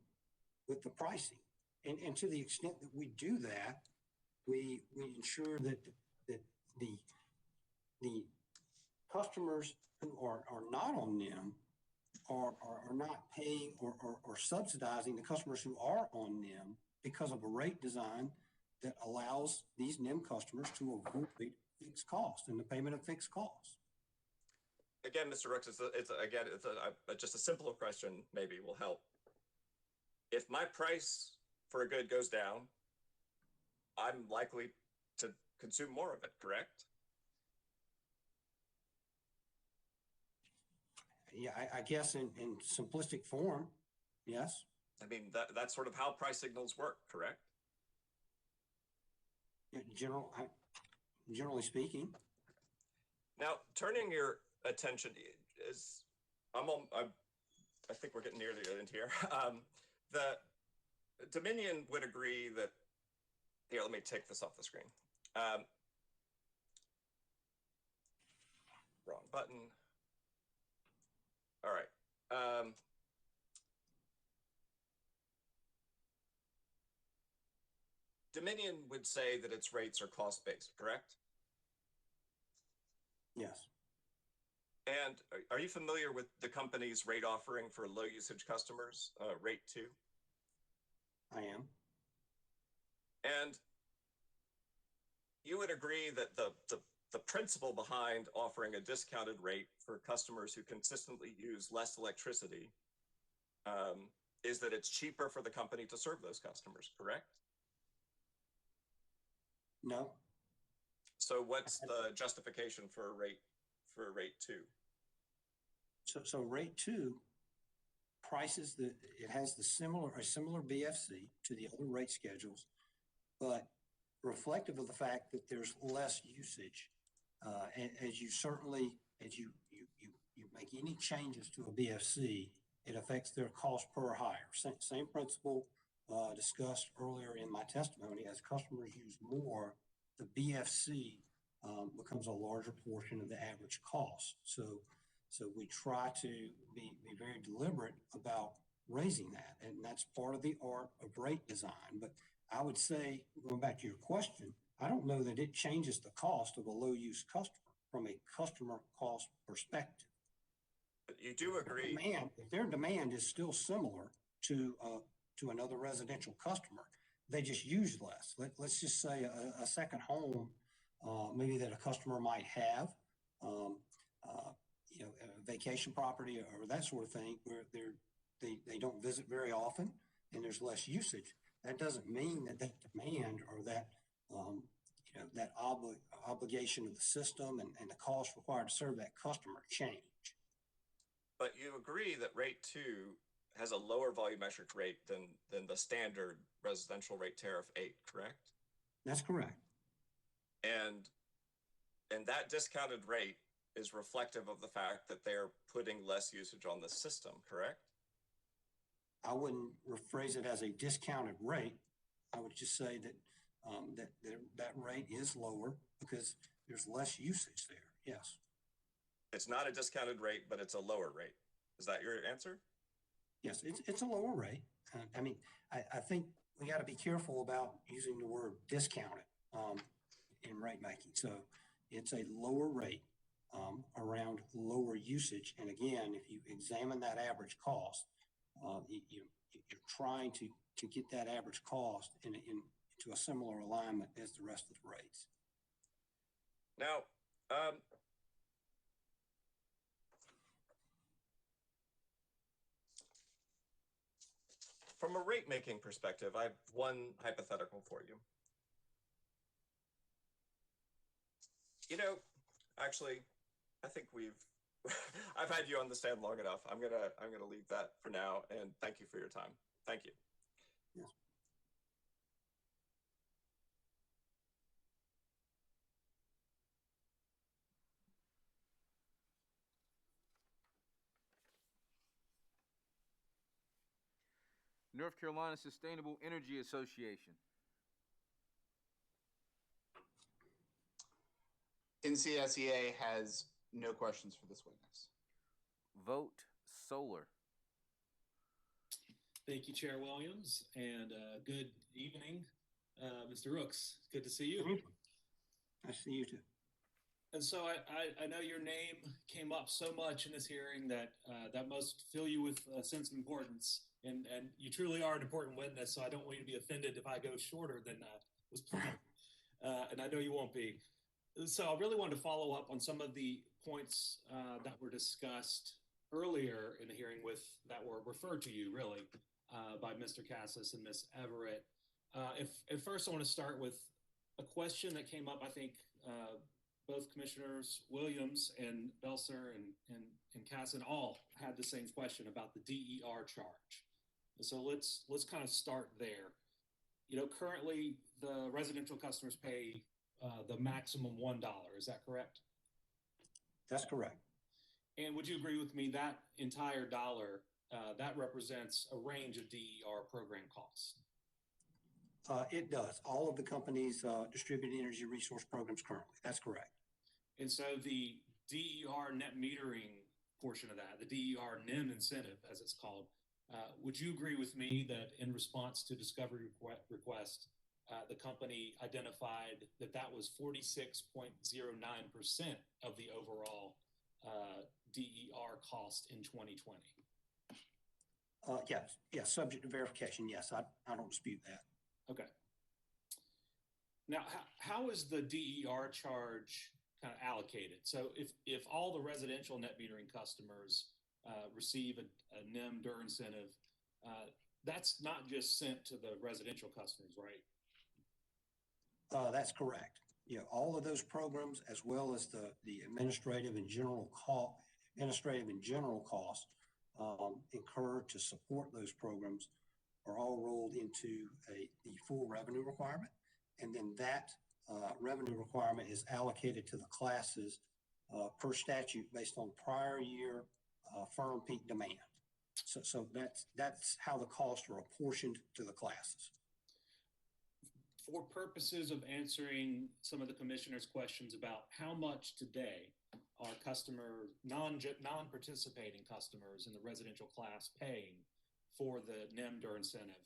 with the pricing. And to the extent that we do that, we ensure that the customers who are not on NEM are not paying or subsidizing the customers who are on NEM because of a rate design that allows these NEM customers to avoid fixed costs and the payment of fixed costs. Again, Mr. Rooks, it's just a simpler question maybe will help. If my price for a good goes down, I'm likely to consume more of it, correct? Yeah, I guess in simplistic form, yes. I mean, that's sort of how price signals work, correct? Generally speaking. Now, turning your attention is, I think we're getting near the end here. The Dominion would agree that, here, let me take this off the screen. Wrong button. All right. Dominion would say that its rates are cost-based, correct? Yes. And are you familiar with the company's rate offering for low usage customers, rate 2? I am. And you would agree that the principle behind offering a discounted rate for customers who consistently use less electricity is that it's cheaper for the company to serve those customers, correct? No. So what's the justification for rate 2? So rate 2 prices it has a similar BFC to the other rate schedules, but reflective of the fact that there's less usage as you certainly, as you make any changes to a BFC, it affects their cost per hire. Same principle discussed earlier in my testimony. As customers use more, the BFC becomes a larger portion of the average cost. So we try to be very deliberate about raising that, and that's part of the art of rate design. But I would say, going back to your question, I don't know that it changes the cost of a low-use customer from a customer cost perspective. But you do agree. If their demand is still similar to another residential customer, they just use less. Let's just say a second home, maybe that a customer might have, a vacation property or that sort of thing, where they don't visit very often and there's less usage. That doesn't mean that demand or that that obligation of the system and the cost required to serve that customer change. But you agree that rate 2 has a lower volumetric rate than the standard residential rate tariff 8, correct? That's correct. And that discounted rate is reflective of the fact that they're putting less usage on the system, correct? I wouldn't rephrase it as a discounted rate. I would just say that that rate is lower because there's less usage there. Yes. It's not a discounted rate, but it's a lower rate. Is that your answer? Yes, it's a lower rate. I think we got to be careful about using the word discounted in rate making. So it's a lower rate around lower usage. And again, if you examine that average cost, you're trying to get that average cost into a similar alignment as the rest of the rates. Now, from a rate making perspective, I have one hypothetical for you. Actually, I think I've had you on the stand long enough. I'm gonna leave that for now, and thank you for your time. Thank you. Yes. North Carolina Sustainable Energy Association. NCSEA has no questions for this witness. Vote Solar. Thank you, Chair Williams, and good evening, Mr. Rooks. Good to see you. Nice to see you too. And so I know your name came up so much in this hearing that that must fill you with a sense of importance. And you truly are an important witness, so I don't want you to be offended if I go shorter than was planned. And I know you won't be. So I really wanted to follow up on some of the points that were discussed earlier in the hearing that were referred to you, really, by Mr. Cassis and Ms. Everett. If first I want to start with a question that came up, I think both Commissioners Williams and Belser and Cassin all had the same question about the DER charge. And so let's kind of start there. Currently the residential customers pay the maximum $1. Is that correct? That's correct. And would you agree with me that entire dollar, that represents a range of DER program costs? It does. All of the companies' distributed energy resource programs currently. That's correct. And so the DER net metering portion of that, the DER NIM incentive, as it's called, would you agree with me that in response to discovery request, the company identified that was 46.09% of the overall DER cost in 2020? Yes, subject to verification. Yes, I don't dispute that. Okay. Now, how is the DER charge kind of allocated? So if all the residential net metering customers receive a NIM DER incentive, that's not just sent to the residential customers, right? That's correct. All of those programs, as well as the administrative and general costs incurred to support those programs, are all rolled into the full revenue requirement, and then that revenue requirement is allocated to the classes per statute based on prior year firm peak demand. So that's how the costs are apportioned to the classes. For purposes of answering some of the commissioner's questions about how much today are non-participating customers in the residential class paying for the NEMDR incentive,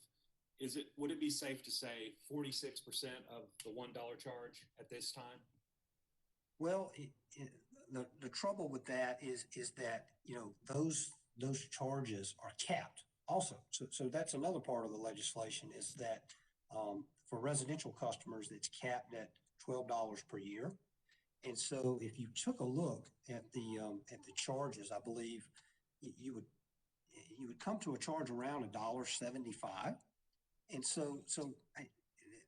would it be safe to say 46% of the $1 charge at this time? Well, the trouble with that is that, those charges are capped also. So that's another part of the legislation is that for residential customers, it's capped at $12 per year. And so if you took a look at the charges, I believe you would come to a charge around $1.75. And so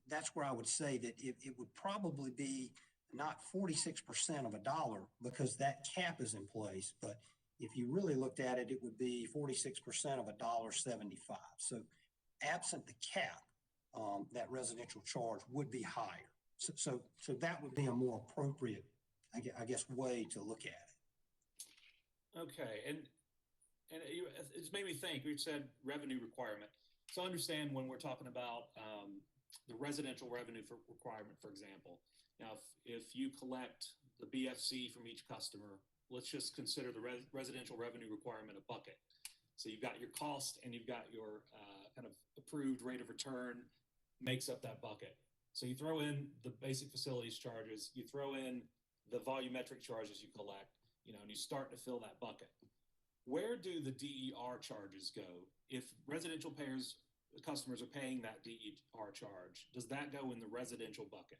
that's where I would say that it would probably be not 46% of $1 because that cap is in place. But if you really looked at it, it would be 46% of $1.75. So absent the cap, that residential charge would be higher. So that would be a more appropriate, I guess, way to look at it. Okay, and it's made me think. You said revenue requirement. So understand when we're talking about the residential revenue requirement, for example. Now, if you collect the BFC from each customer, let's just consider the residential revenue requirement a bucket. So you've got your cost and you've got your kind of approved rate of return makes up that bucket. So you throw in the basic facilities charges, you throw in the volumetric charges you collect, and you start to fill that bucket. Where do the DER charges go? If residential customers are paying that DER charge, does that go in the residential bucket?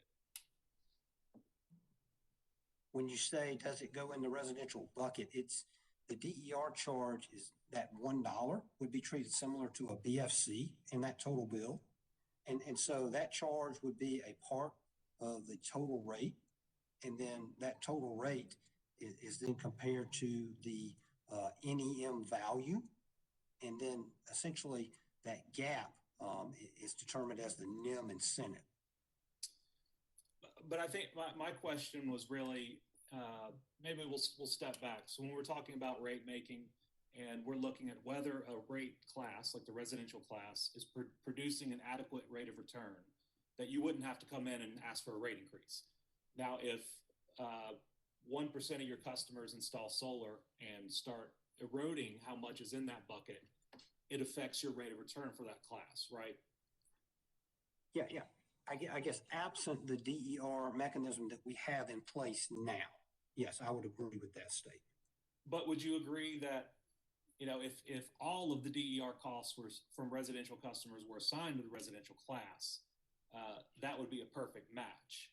When you say, does it go in the residential bucket, it's the DER charge is that $1 would be treated similar to a BFC in that total bill. And so that charge would be a part of the total rate. And then that total rate is then compared to the NEM value. And then essentially that gap is determined as the NEM incentive. But I think my question was really, maybe we'll step back. So when we're talking about rate making and we're looking at whether a rate class, like the residential class, is producing an adequate rate of return, that you wouldn't have to come in and ask for a rate increase. Now, if 1% of your customers install solar and start eroding how much is in that bucket, it affects your rate of return for that class, right? Yeah. I guess absent the DER mechanism that we have in place now, yes, I would agree with that statement. But would you agree that, if all of the DER costs were from residential customers were assigned to the residential class, that would be a perfect match?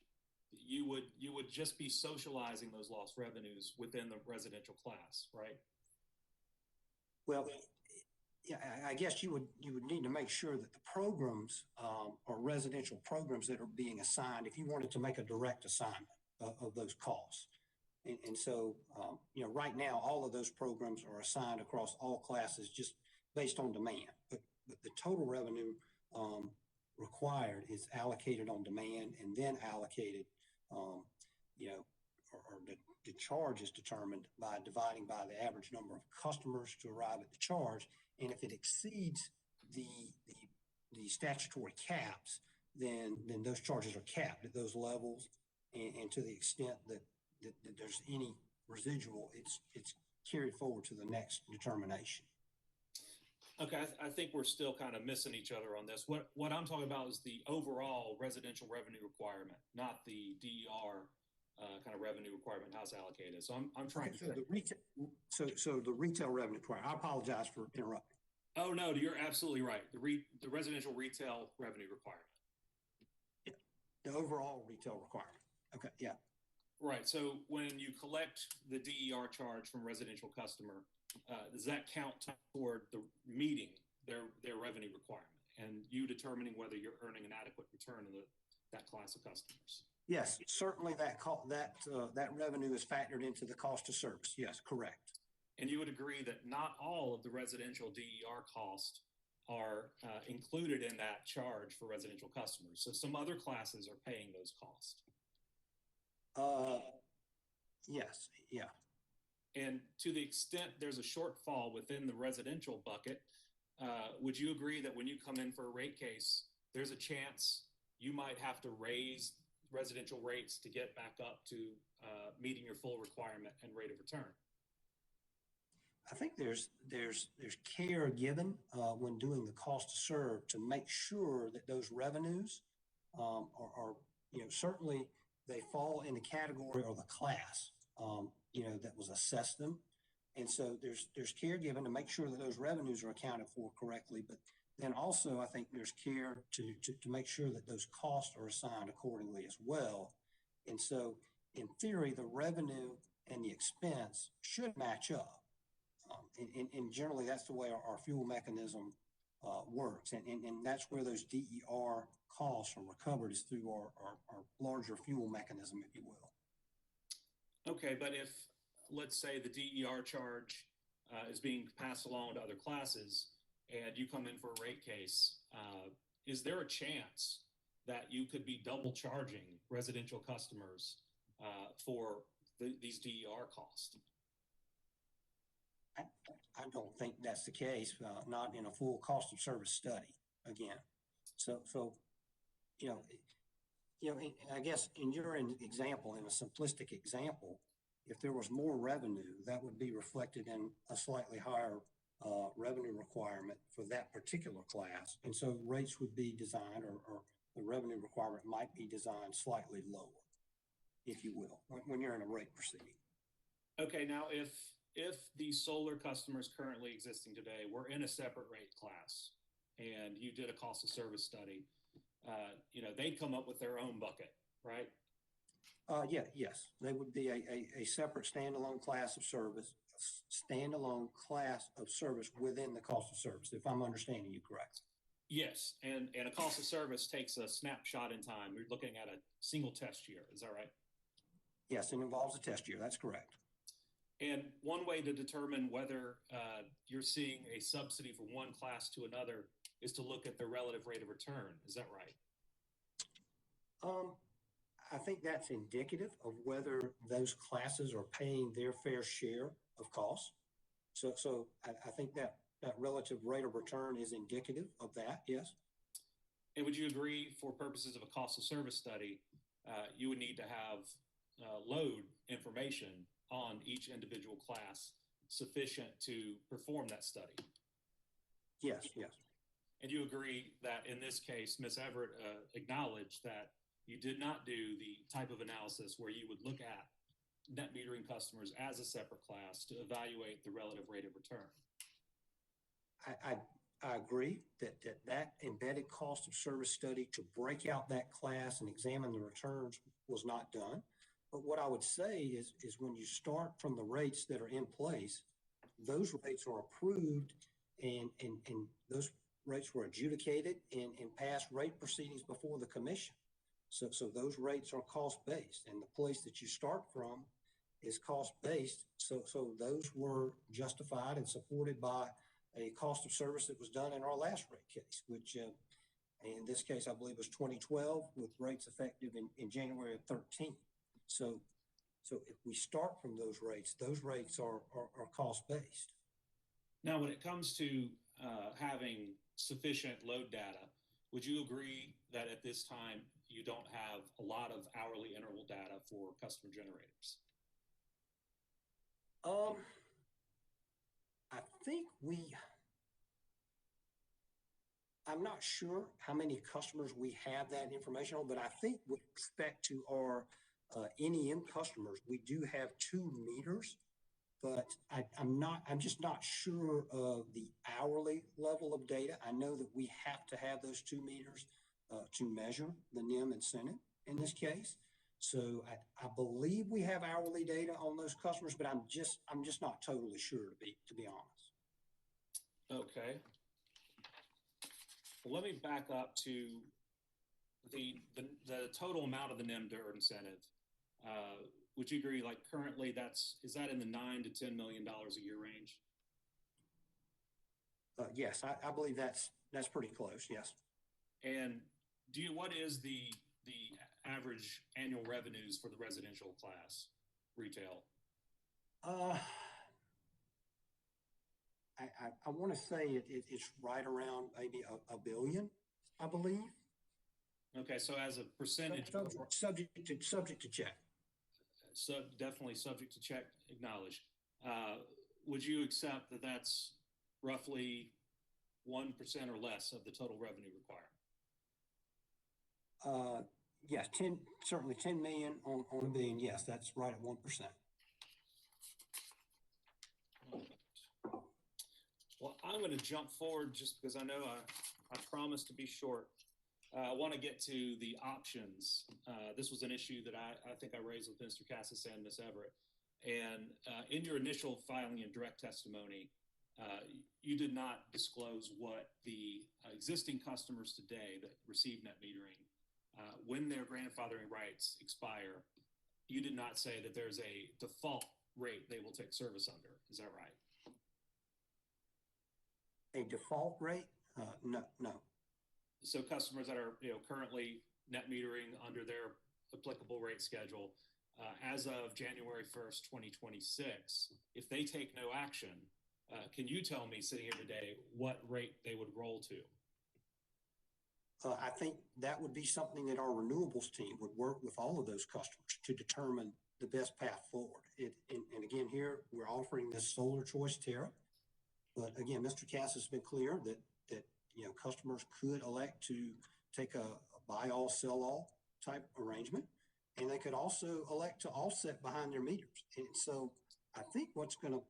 You would just be socializing those lost revenues within the residential class, right? Well, yeah, I guess you would need to make sure that the programs are residential programs that are being assigned if you wanted to make a direct assignment of those costs. And so, right now, all of those programs are assigned across all classes just based on demand. But the total revenue required is allocated on demand and then allocated, or the charge is determined by dividing by the average number of customers to arrive at the charge. And if it exceeds the statutory caps, then those charges are capped at those levels. And to the extent that there's any residual, it's carried forward to the next determination. Okay, I think we're still kind of missing each other on this. What I'm talking about is the overall residential revenue requirement, not the DER kind of revenue requirement, how it's allocated. So I'm trying to. So the retail revenue requirement. I apologize for interrupting. Oh no, you're absolutely right. The residential retail revenue requirement. Yeah, the overall retail requirement. Okay, yeah. Right. So when you collect the DER charge from residential customer, does that count toward the meeting their revenue requirement and you determining whether you're earning an adequate return on that class of customers? Yes, certainly that revenue is factored into the cost of service. Yes, correct. And you would agree that not all of the residential DER cost are included in that charge for residential customers. So some other classes are paying those costs. Yes, yeah. And to the extent there's a shortfall within the residential bucket, would you agree that when you come in for a rate case, there's a chance you might have to raise residential rates to get back up to meeting your full requirement and rate of return? I think there's care given when doing the cost to serve to make sure that those revenues are certainly they fall in the category or the class that was assessed them. And so there's care given to make sure that those revenues are accounted for correctly. But then also I think there's care to make sure that those costs are assigned accordingly as well. And so in theory, the revenue and the expense should match up. And generally that's the way our fuel mechanism works. And that's where those DER costs are recovered is through our larger fuel mechanism, if you will. Okay, but if, let's say the DER charge is being passed along to other classes and you come in for a rate case, is there a chance that you could be double charging residential customers for these DER costs? I don't think that's the case, not in a full cost of service study again. So I guess in your example, in a simplistic example, if there was more revenue, that would be reflected in a slightly higher revenue requirement for that particular class. And so rates would be designed or the revenue requirement might be designed slightly lower, if you will, when you're in a rate proceeding. Okay, now if the solar customers currently existing today were in a separate rate class and you did a cost of service study, they'd come up with their own bucket, right? Yes, they would be a separate standalone class of service, within the cost of service, if I'm understanding you correct. Yes, and a cost of service takes a snapshot in time. We're looking at a single test year, is that right? Yes, it involves a test year, that's correct. And one way to determine whether you're seeing a subsidy from one class to another is to look at the relative rate of return. Is that right? I think that's indicative of whether those classes are paying their fair share of costs. So I think that relative rate of return is indicative of that, yes. And would you agree, for purposes of a cost of service study, you would need to have load information on each individual class sufficient to perform that study? Yes. And you agree that in this case, Ms. Everett acknowledged that you did not do the type of analysis where you would look at net metering customers as a separate class to evaluate the relative rate of return? I agree that embedded cost of service study to break out that class and examine the returns was not done. But what I would say is when you start from the rates that are in place, those rates are approved and those rates were adjudicated in past rate proceedings before the commission. So those rates are cost-based, and the place that you start from is cost-based. So those were justified and supported by a cost of service that was done in our last rate case, which in this case, I believe was 2012 with rates effective in January of 13. So if we start from those rates are cost-based. Now, when it comes to having sufficient load data, would you agree that at this time you don't have a lot of hourly interval data for customer generators? I think I'm not sure how many customers we have that information on, but I think with respect to our NEM customers, we do have 2 meters, but I'm just not sure of the hourly level of data. I know that we have to have those 2 meters to measure the NEM incentive in this case. So I believe we have hourly data on those customers, but I'm just not totally sure to be honest. Okay. Well, let me back up to the total amount of the NEM DER incentive. Would you agree, like currently is that in the $9 to $10 million a year range? Yes, I believe that's pretty close. Yes. And what is the average annual revenues for the residential class retail? I want to say it's right around maybe a billion, I believe. Okay, so as a percentage, Subject to check. so definitely subject to check, acknowledge. Would you accept that that's roughly 1% or less of the total revenue required? Yes, certainly 10 million on a billion. Yes, that's right at 1%. Well, I'm going to jump forward just because I know I promised to be short. I want to get to the options. This was an issue that I think I raised with Mr. Cassis and Ms. Everett. And in your initial filing and direct testimony, you did not disclose what the existing customers today that receive net metering, when their grandfathering rights expire, you did not say that there's a default rate they will take service under. Is that right? A default rate? No. So customers that are currently net metering under their applicable rate schedule, as of January 1st, 2026, if they take no action, can you tell me sitting here today what rate they would roll to? I think that would be something that our renewables team would work with all of those customers to determine the best path forward. And again, here we're offering this solar choice tariff. But again, Mr. Cass has been clear that customers could elect to take a buy all, sell all type arrangement, and they could also elect to offset behind their meters. And so I think what's going to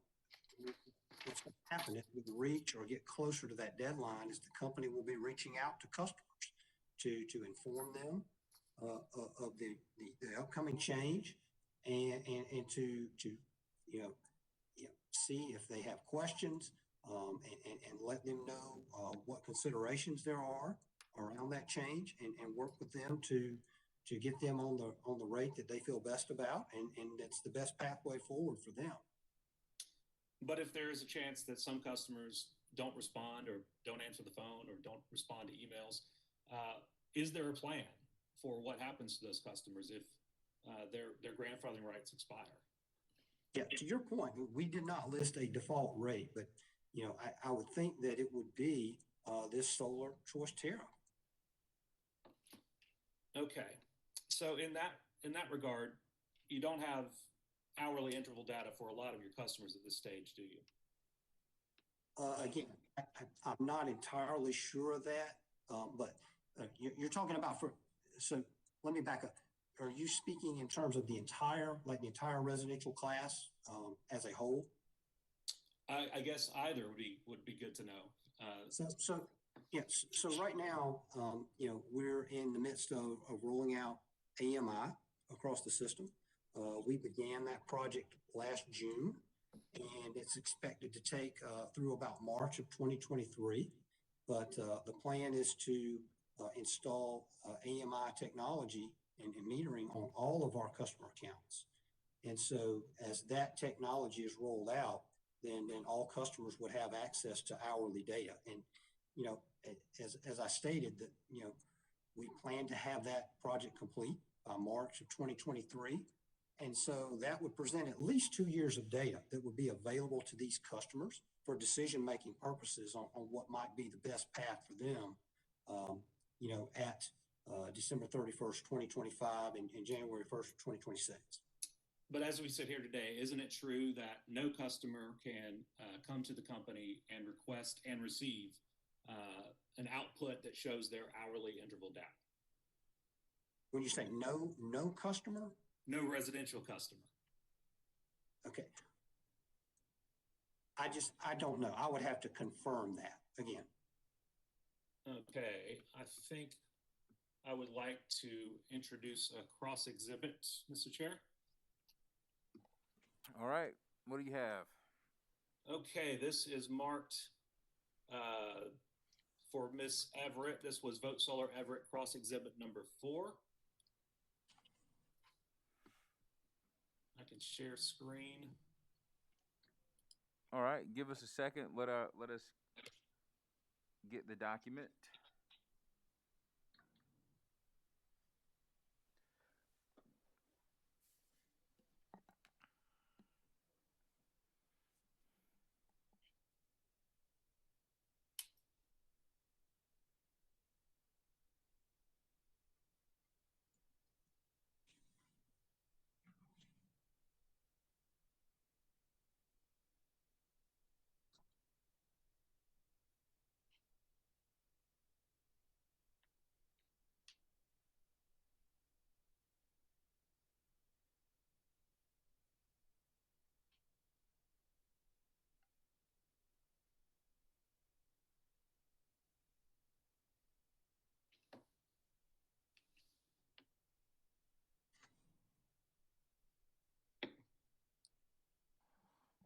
happen if we reach or get closer to that deadline is the company will be reaching out to customers to inform them of the upcoming change and to see if they have questions. And let them know what considerations there are around that change, and work with them to get them on the rate that they feel best about, and that's the best pathway forward for them. But if there is a chance that some customers don't respond or don't answer the phone or don't respond to emails, is there a plan for what happens to those customers if their grandfathering rights expire? Yeah, to your point, we did not list a default rate, but I would think that it would be this solar choice tariff. Okay, so in that regard, you don't have hourly interval data for a lot of your customers at this stage, do you? Again, I'm not entirely sure of that, but you're talking about so let me back up. Are you speaking in terms of the entire residential class as a whole? I guess either would be good to know. So right now, we're in the midst of rolling out AMI across the system. We began that project last June, and it's expected to take through about March of 2023. But the plan is to install AMI technology and metering on all of our customer accounts. And so as that technology is rolled out, then all customers would have access to hourly data. And, as I stated, that, we plan to have that project complete by March of 2023. And so that would present at least 2 years of data that would be available to these customers for decision-making purposes on what might be the best path for them, at December 31st, 2025 and January 1st, 2026. But as we sit here today, isn't it true that no customer can come to the company and request and receive an output that shows their hourly interval data? When you say no customer? No residential customer. Okay. I don't know. I would have to confirm that again. Okay. I think I would like to introduce a cross exhibit, Mr. Chair. All right. What do you have? Okay, this is marked for Miss Everett. This was Vote Solar Everett cross exhibit number 4. I can share screen. All right. Give us a second. Let us get the document.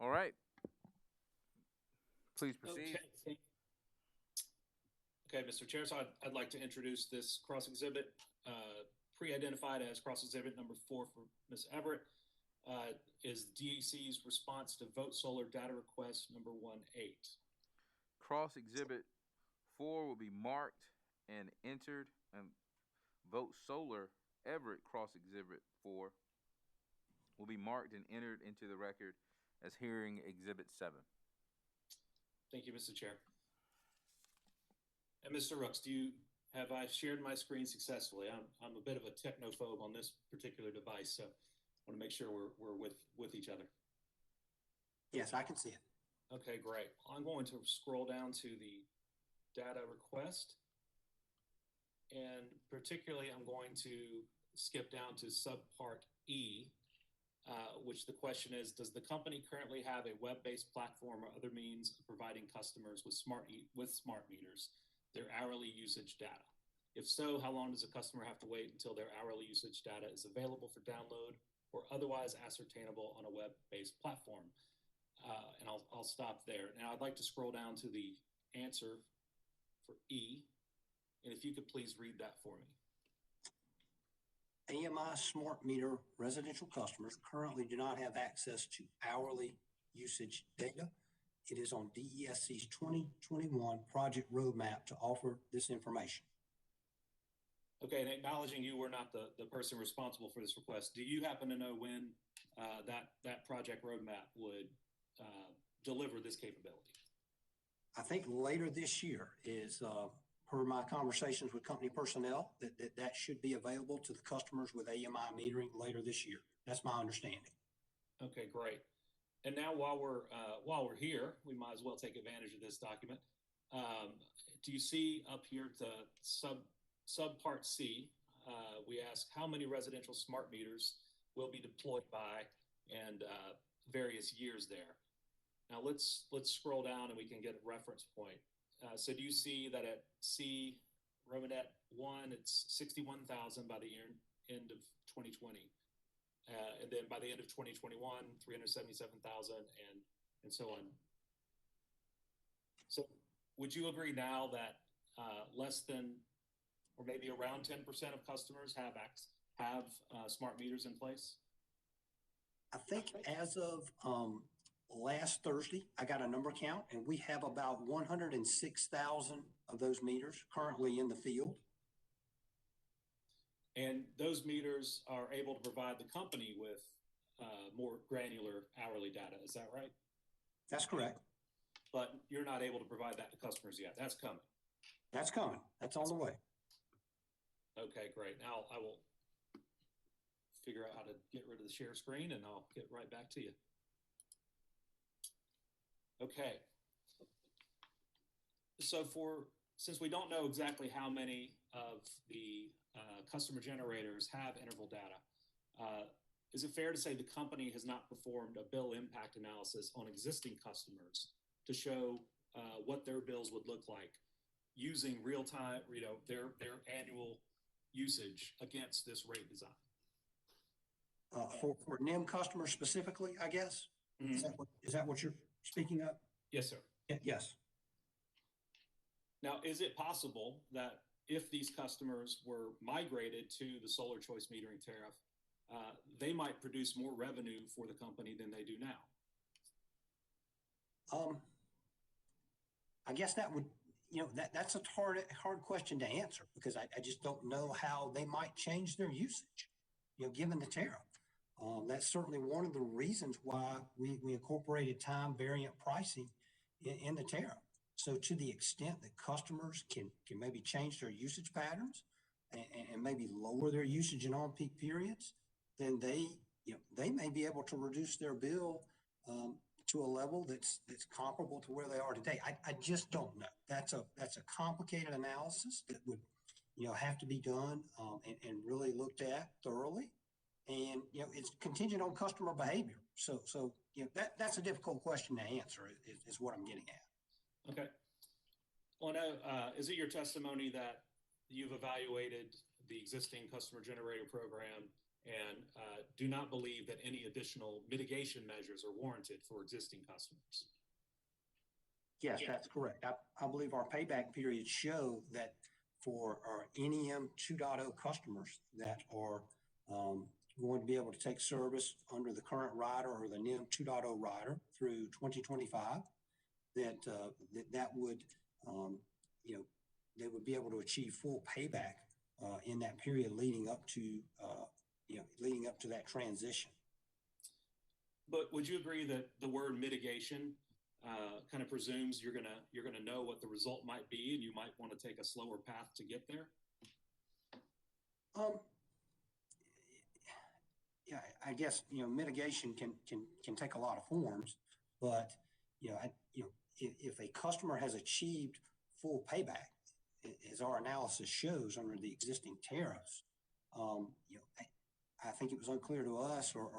All right. Please proceed. Okay. Okay, Mr. Chair, so I'd like to introduce this cross exhibit, pre-identified as cross exhibit number 4 for Ms. Everett, is DEC's response to Vote Solar data request number 18. Cross exhibit 4 will be marked and entered, and Vote Solar Everett cross exhibit 4 will be marked and entered into the record as hearing exhibit 7. Thank you, Mr. Chair. And Mr. Rooks, have I shared my screen successfully? I'm a bit of a technophobe on this particular device, so I want to make sure we're with each other. Yes, I can see it. Okay, great. I'm going to scroll down to the data request, and particularly I'm going to skip down to subpart E, which the question is, does the company currently have a web-based platform or other means of providing customers with smart meters their hourly usage data? If so, how long does a customer have to wait until their hourly usage data is available for download or otherwise ascertainable on a web-based platform? And I'll stop there. Now I'd like to scroll down to the answer for E, and if you could please read that for me. AMI smart meter residential customers currently do not have access to hourly usage data. It is on DESC's 2021 project roadmap to offer this information. Okay, and acknowledging you were not the person responsible for this request, do you happen to know when that project roadmap would deliver this capability? I think later this year is, per my conversations with company personnel, that should be available to the customers with AMI metering later this year. That's my understanding. Okay, great. And now while we're here, we might as well take advantage of this document. Do you see up here to subpart C, we ask how many residential smart meters will be deployed by and various years there. Now let's scroll down and we can get a reference point. So do you see that at C Romanet 1, it's 61,000 by the end of 2020. And then by the end of 2021, 377,000 and so on. So would you agree now that less than, or maybe around 10% of customers have smart meters in place? I think as of last Thursday, I got a number count, and we have about 106,000 of those meters currently in the field. And those meters are able to provide the company with more granular hourly data. Is that right? That's correct. But you're not able to provide that to customers yet. That's coming. That's coming. That's on the way. Okay, great. Now I will figure out how to get rid of the share screen and I'll get right back to you. Okay. So since we don't know exactly how many of the customer generators have interval data, is it fair to say the company has not performed a bill impact analysis on existing customers to show what their bills would look like using real time, their annual usage against this rate design? For NIM customers specifically, I guess? Mm-hmm. Is that what you're speaking of? Yes, sir. Yes. Now, is it possible that if these customers were migrated to the solar choice metering tariff, they might produce more revenue for the company than they do now? I guess that would, that's a hard question to answer because I just don't know how they might change their usage, given the tariff. That's certainly one of the reasons why we incorporated time variant pricing in the tariff. So to the extent that customers can maybe change their usage patterns and maybe lower their usage in on-peak periods, then they may be able to reduce their bill to a level that's comparable to where they are today. I just don't know. That's a complicated analysis that would have to be done and really looked at thoroughly. And it's contingent on customer behavior. So that's a difficult question to answer. Is what I'm getting at. Okay. Well, is it your testimony that you've evaluated the existing customer generator program and do not believe that any additional mitigation measures are warranted for existing customers? Yes, that's correct. I believe our payback periods show that for our NEM 2.0 customers that are going to be able to take service under the current rider or the NEM 2.0 rider through 2025, that would, they would be able to achieve full payback in that period leading up to that transition. But would you agree that the word mitigation kind of presumes you're gonna know what the result might be, and you might want to take a slower path to get there? Yeah, I guess mitigation can take a lot of forms, but if a customer has achieved full payback, as our analysis shows under the existing tariffs, I think it was unclear to us, or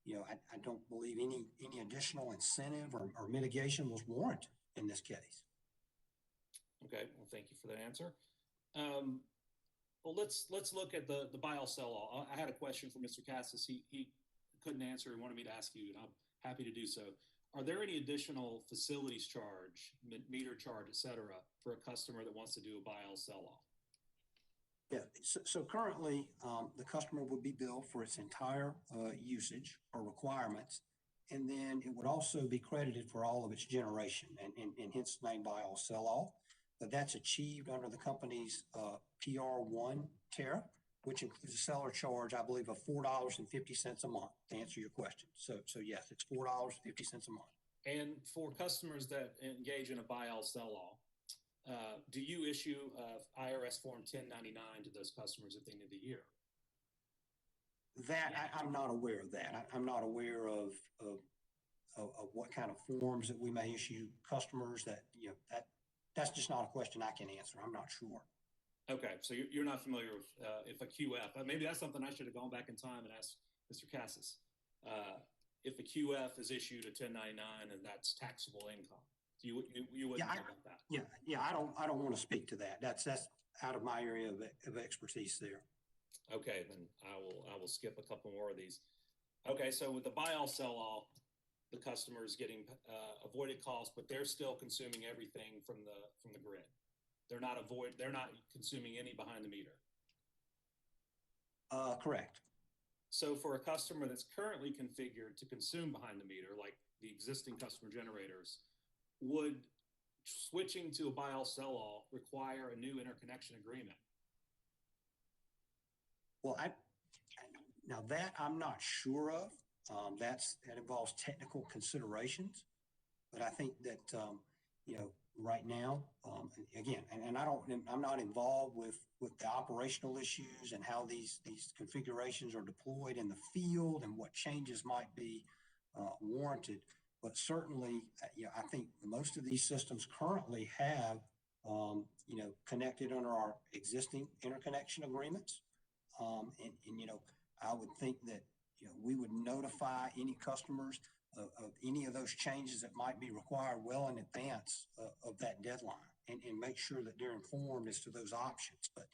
I don't believe any additional incentive or mitigation was warranted in this case. Okay, well, thank you for that answer. Well, let's look at the buy-all sell-all. I had a question for Mr. Cassis. He couldn't answer. He wanted me to ask you, and I'm happy to do so. Are there any additional facilities charge, meter charge, et cetera, for a customer that wants to do a buy-all sell-all? Yeah, so currently the customer would be billed for its entire usage or requirements, and then it would also be credited for all of its generation, and hence the name buy-all sell-all. But that's achieved under the company's PR1 tariff, which includes a seller charge, I believe, of $4.50 a month, to answer your question. So yes, it's $4.50 a month. And for customers that engage in a buy-all sell-all, do you issue IRS Form 1099 to those customers at the end of the year? I'm not aware of that. I'm not aware of what kind of forms that we may issue customers. That's just not a question I can answer. I'm not sure. Okay, so you're not familiar with if a QF, maybe that's something I should have gone back in time and asked Mr. Cassis. If a QF is issued a 1099 and that's taxable income, you wouldn't know about that. Yeah. I don't want to speak to that. That's out of my area of expertise there. Okay, then I will skip a couple more of these. Okay, so with the buy-all sell-all, the customer is getting avoided costs, but they're still consuming everything from the grid. They're not consuming any behind the meter. Correct. So for a customer that's currently configured to consume behind the meter, like the existing customer generators, would switching to a buy-all sell-all require a new interconnection agreement? Well, now that I'm not sure of. That involves technical considerations, but I think that right now, again, and I'm not involved with the operational issues and how these configurations are deployed in the field and what changes might be warranted. But certainly, I think most of these systems currently have connected under our existing interconnection agreements, and I would think that we would notify any customers of any of those changes that might be required well in advance of that deadline, and make sure that they're informed as to those options. But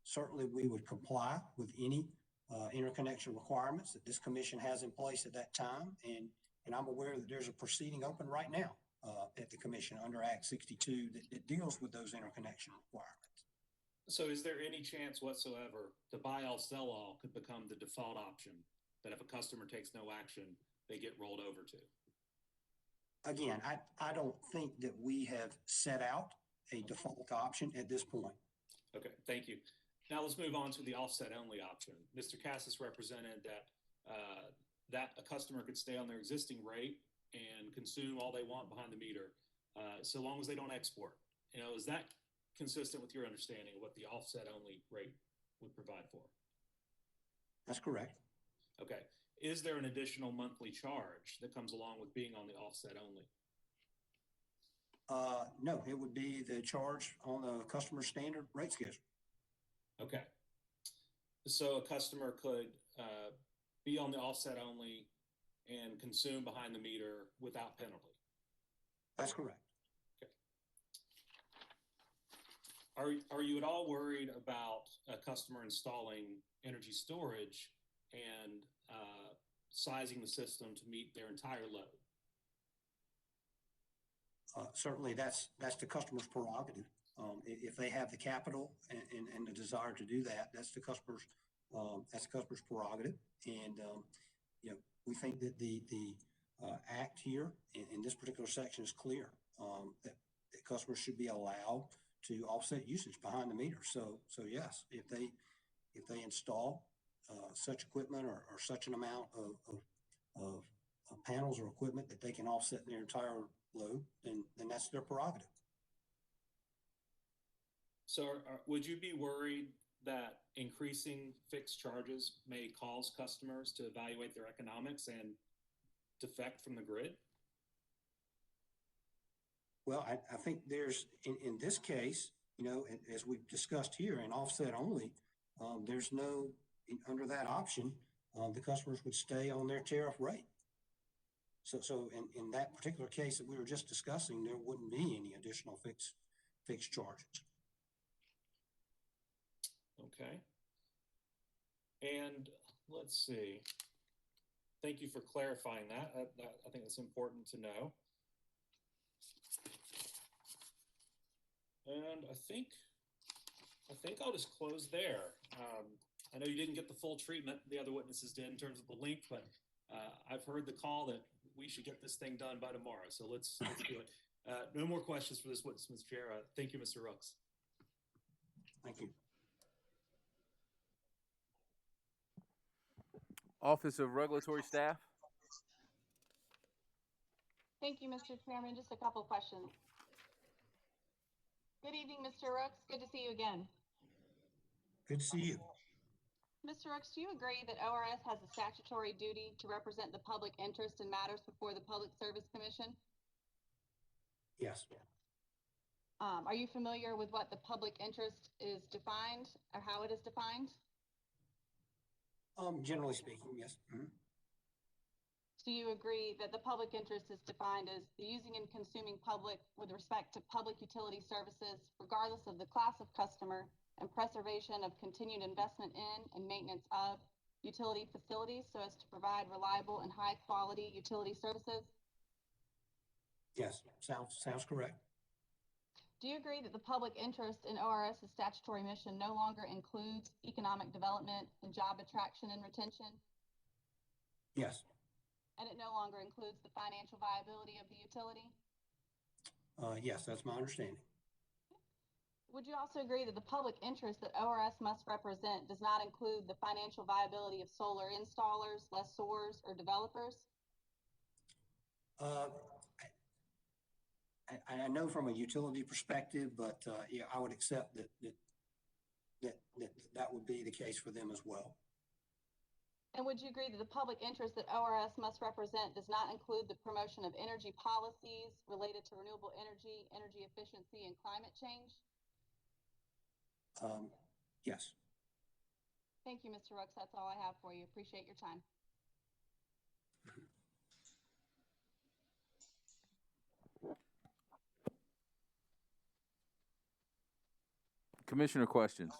certainly we would comply with any interconnection requirements that this commission has in place at that time. And I'm aware that there's a proceeding open right now at the commission under Act 62 that deals with those interconnection requirements. So is there any chance whatsoever the buy-all sell-all could become the default option, that if a customer takes no action, they get rolled over to? Again, I don't think that we have set out a default option at this point. Okay, thank you. Now let's move on to the offset only option. Mr. Cassis represented that a customer could stay on their existing rate and consume all they want behind the meter, so long as they don't export. Is that consistent with your understanding of what the offset only rate would provide for? That's correct. Okay. Is there an additional monthly charge that comes along with being on the offset only? No, it would be the charge on the customer standard rate schedule. Okay. So a customer could be on the offset only and consume behind the meter without penalty. That's correct. Okay. Are you at all worried about a customer installing energy storage and sizing the system to meet their entire load? Certainly, that's the customer's prerogative. If they have the capital and the desire to do that, that's the customer's prerogative. And we think that the act here in this particular section is clear, that customers should be allowed to offset usage behind the meter. So yes, if they install such equipment or such an amount of panels or equipment that they can offset their entire load, then that's their prerogative. So would you be worried that increasing fixed charges may cause customers to evaluate their economics and defect from the grid? Well, I think there's, in this case, as we've discussed here, in offset only, there's no, under that option, the customers would stay on their tariff rate. So in that particular case that we were just discussing, there wouldn't be any additional fixed charges. Okay. And let's see. Thank you for clarifying that. I think it's important to know. And I think I'll just close there. I know you didn't get the full treatment the other witnesses did in terms of the length, but I've heard the call that we should get this thing done by tomorrow. So let's do it. No more questions for this witness, Mr. Chair. Thank you, Mr. Rooks. Thank you. Office of Regulatory Staff. Thank you, Mr. Chairman. Just a couple questions. Good evening, Mr. Rooks. Good to see you again. Good to see you. Mr. Rooks, do you agree that ORS has a statutory duty to represent the public interest in matters before the Public Service Commission? Yes. Are you familiar with what the public interest is defined or how it is defined? Generally speaking, yes. Mm-hmm. Do you agree that the public interest is defined as the using and consuming public with respect to public utility services, regardless of the class of customer, and preservation of continued investment in and maintenance of utility facilities so as to provide reliable and high quality utility services? Yes, sounds correct. Do you agree that the public interest in ORS's statutory mission no longer includes economic development and job attraction and retention? Yes. And it no longer includes the financial viability of the utility? Yes, that's my understanding. Would you also agree that the public interest that ORS must represent does not include the financial viability of solar installers, lessors, or developers? I know from a utility perspective, but yeah, I would accept that would be the case for them as well. And would you agree that the public interest that ORS must represent does not include the promotion of energy policies related to renewable energy, energy efficiency, and climate change? Yes. Thank you, Mr. Rooks. That's all I have for you. Appreciate your time. Commissioner questions.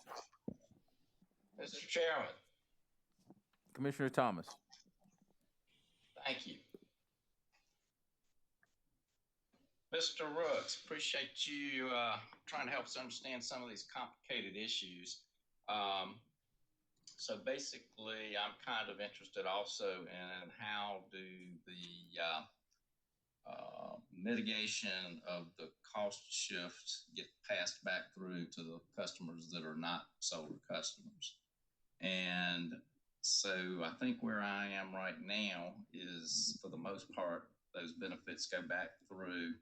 Mr. Chairman. Commissioner Thomas. Thank you. Mr. Rooks, appreciate you trying to help us understand some of these complicated issues. So basically, I'm kind of interested also in how do the mitigation of the cost shifts get passed back through to the customers that are not solar customers. And so I think where I am right now is, for the most part, those benefits go back through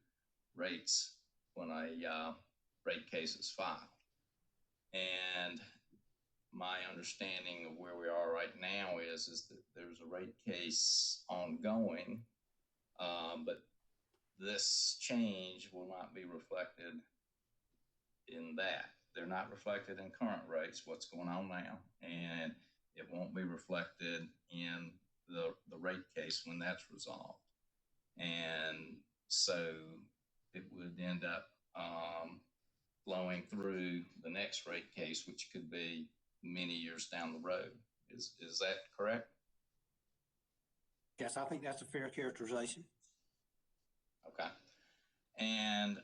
rates when a rate case is filed. And my understanding of where we are right now is that there's a rate case ongoing, but this change will not be reflected in that. They're not reflected in current rates, what's going on now, and it won't be reflected in the rate case when that's resolved. And so it would end up flowing through the next rate case, which could be many years down the road. Is that correct? Yes, I think that's a fair characterization. Okay. And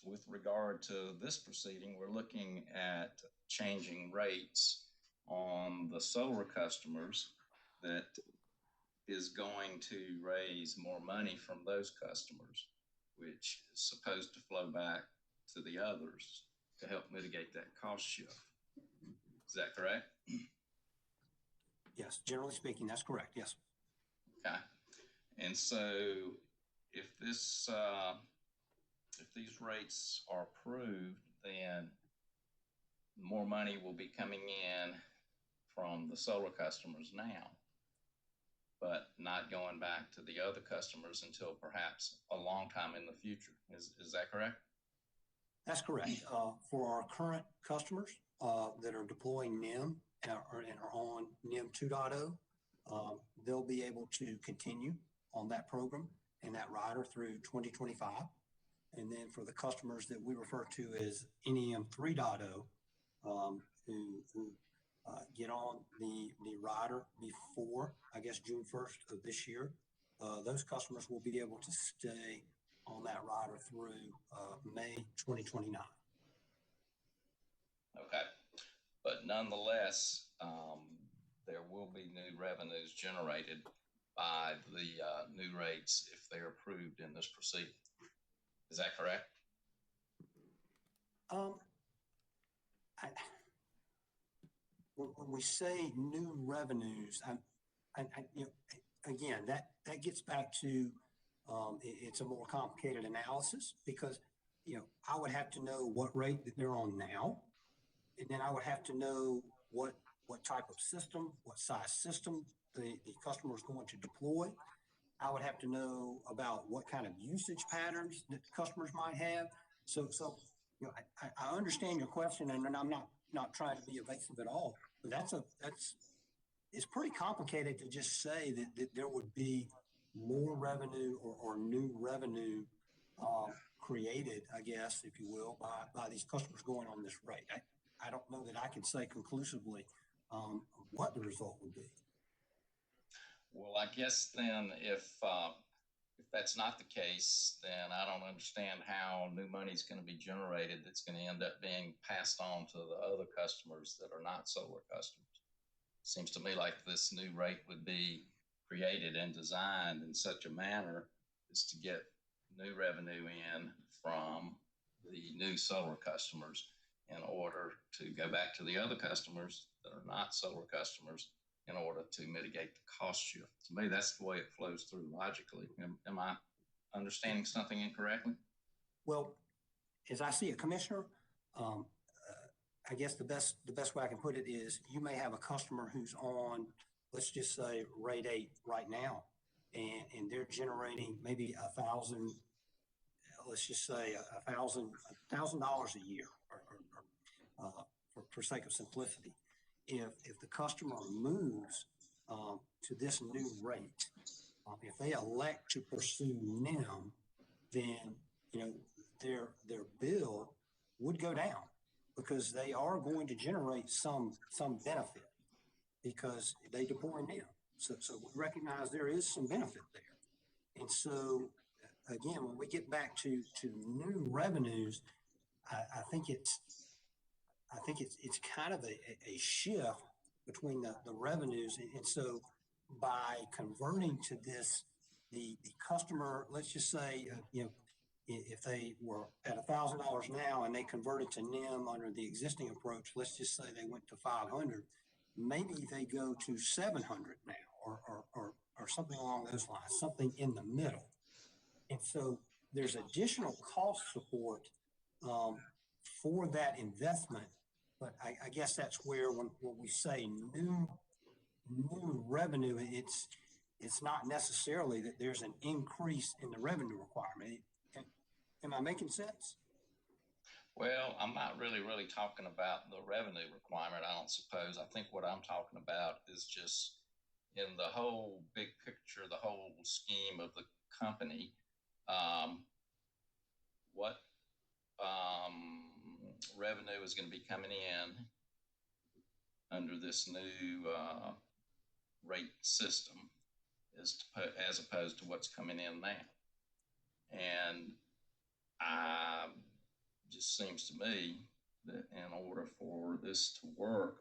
with regard to this proceeding, we're looking at changing rates on the solar customers that is going to raise more money from those customers, which is supposed to flow back to the others to help mitigate that cost shift. Is that correct? Yes, generally speaking, that's correct. Yes. Okay. And so if this, if these rates are approved, then more money will be coming in from the solar customers now, but not going back to the other customers until perhaps a long time in the future. Is that correct? That's correct. For our current customers that are deploying NEM and are on NEM 2.0, they'll be able to continue on that program and that rider through 2025. And then for the customers that we refer to as NEM 3.0, who get on the rider before, I guess, June 1st of this year, those customers will be able to stay on that rider through May 2029. Okay. But nonetheless, there will be new revenues generated by the new rates if they're approved in this proceeding. Is that correct? When we say new revenues, you know, again, that gets back to it's a more complicated analysis because, you know, I would have to know what rate that they're on now, and then I would have to know what type of system, what size system the customer is going to deploy. I would have to know about what kind of usage patterns that customers might have. So you know, I understand your question, and I'm not trying to be evasive at all. But it's pretty complicated to just say that there would be more revenue or new revenue created, I guess, if you will, by these customers going on this rate. I don't know that I can say conclusively what the result would be. Well, I guess then if that's not the case, then I don't understand how new money is going to be generated that's going to end up being passed on to the other customers that are not solar customers. Seems to me like this new rate would be created and designed in such a manner as to get new revenue in from the new solar customers in order to go back to the other customers that are not solar customers in order to mitigate the cost shift. To me, that's the way it flows through logically. Am I understanding something incorrectly? Well, as I see it, Commissioner, I guess the best way I can put it is you may have a customer who's on, let's just say, rate 8 right now, and they're generating maybe $1,000, let's just say $1,000 a year, for sake of simplicity. If the customer moves to this new rate, if they elect to pursue NEM, then you know their bill would go down because they are going to generate some benefit because they deploy NEM. So we recognize there is some benefit there. And so again, when we get back to new revenues, I think it's kind of a shift between the revenues. And so by converting to this the customer, let's just say, if they were at $1,000 now and they converted to NIM under the existing approach, let's just say they went to 500, maybe they go to 700 now or something along those lines, something in the middle. And so there's additional cost support for that investment. But I guess that's where when we say new revenue, it's not necessarily that there's an increase in the revenue requirement. Am I making sense? Well, I'm not really talking about the revenue requirement, I don't suppose. I think what I'm talking about is just in the whole big picture, the whole scheme of the company, what revenue is going to be coming in under this new rate system as opposed to what's coming in now. And just seems to me that in order for this to work,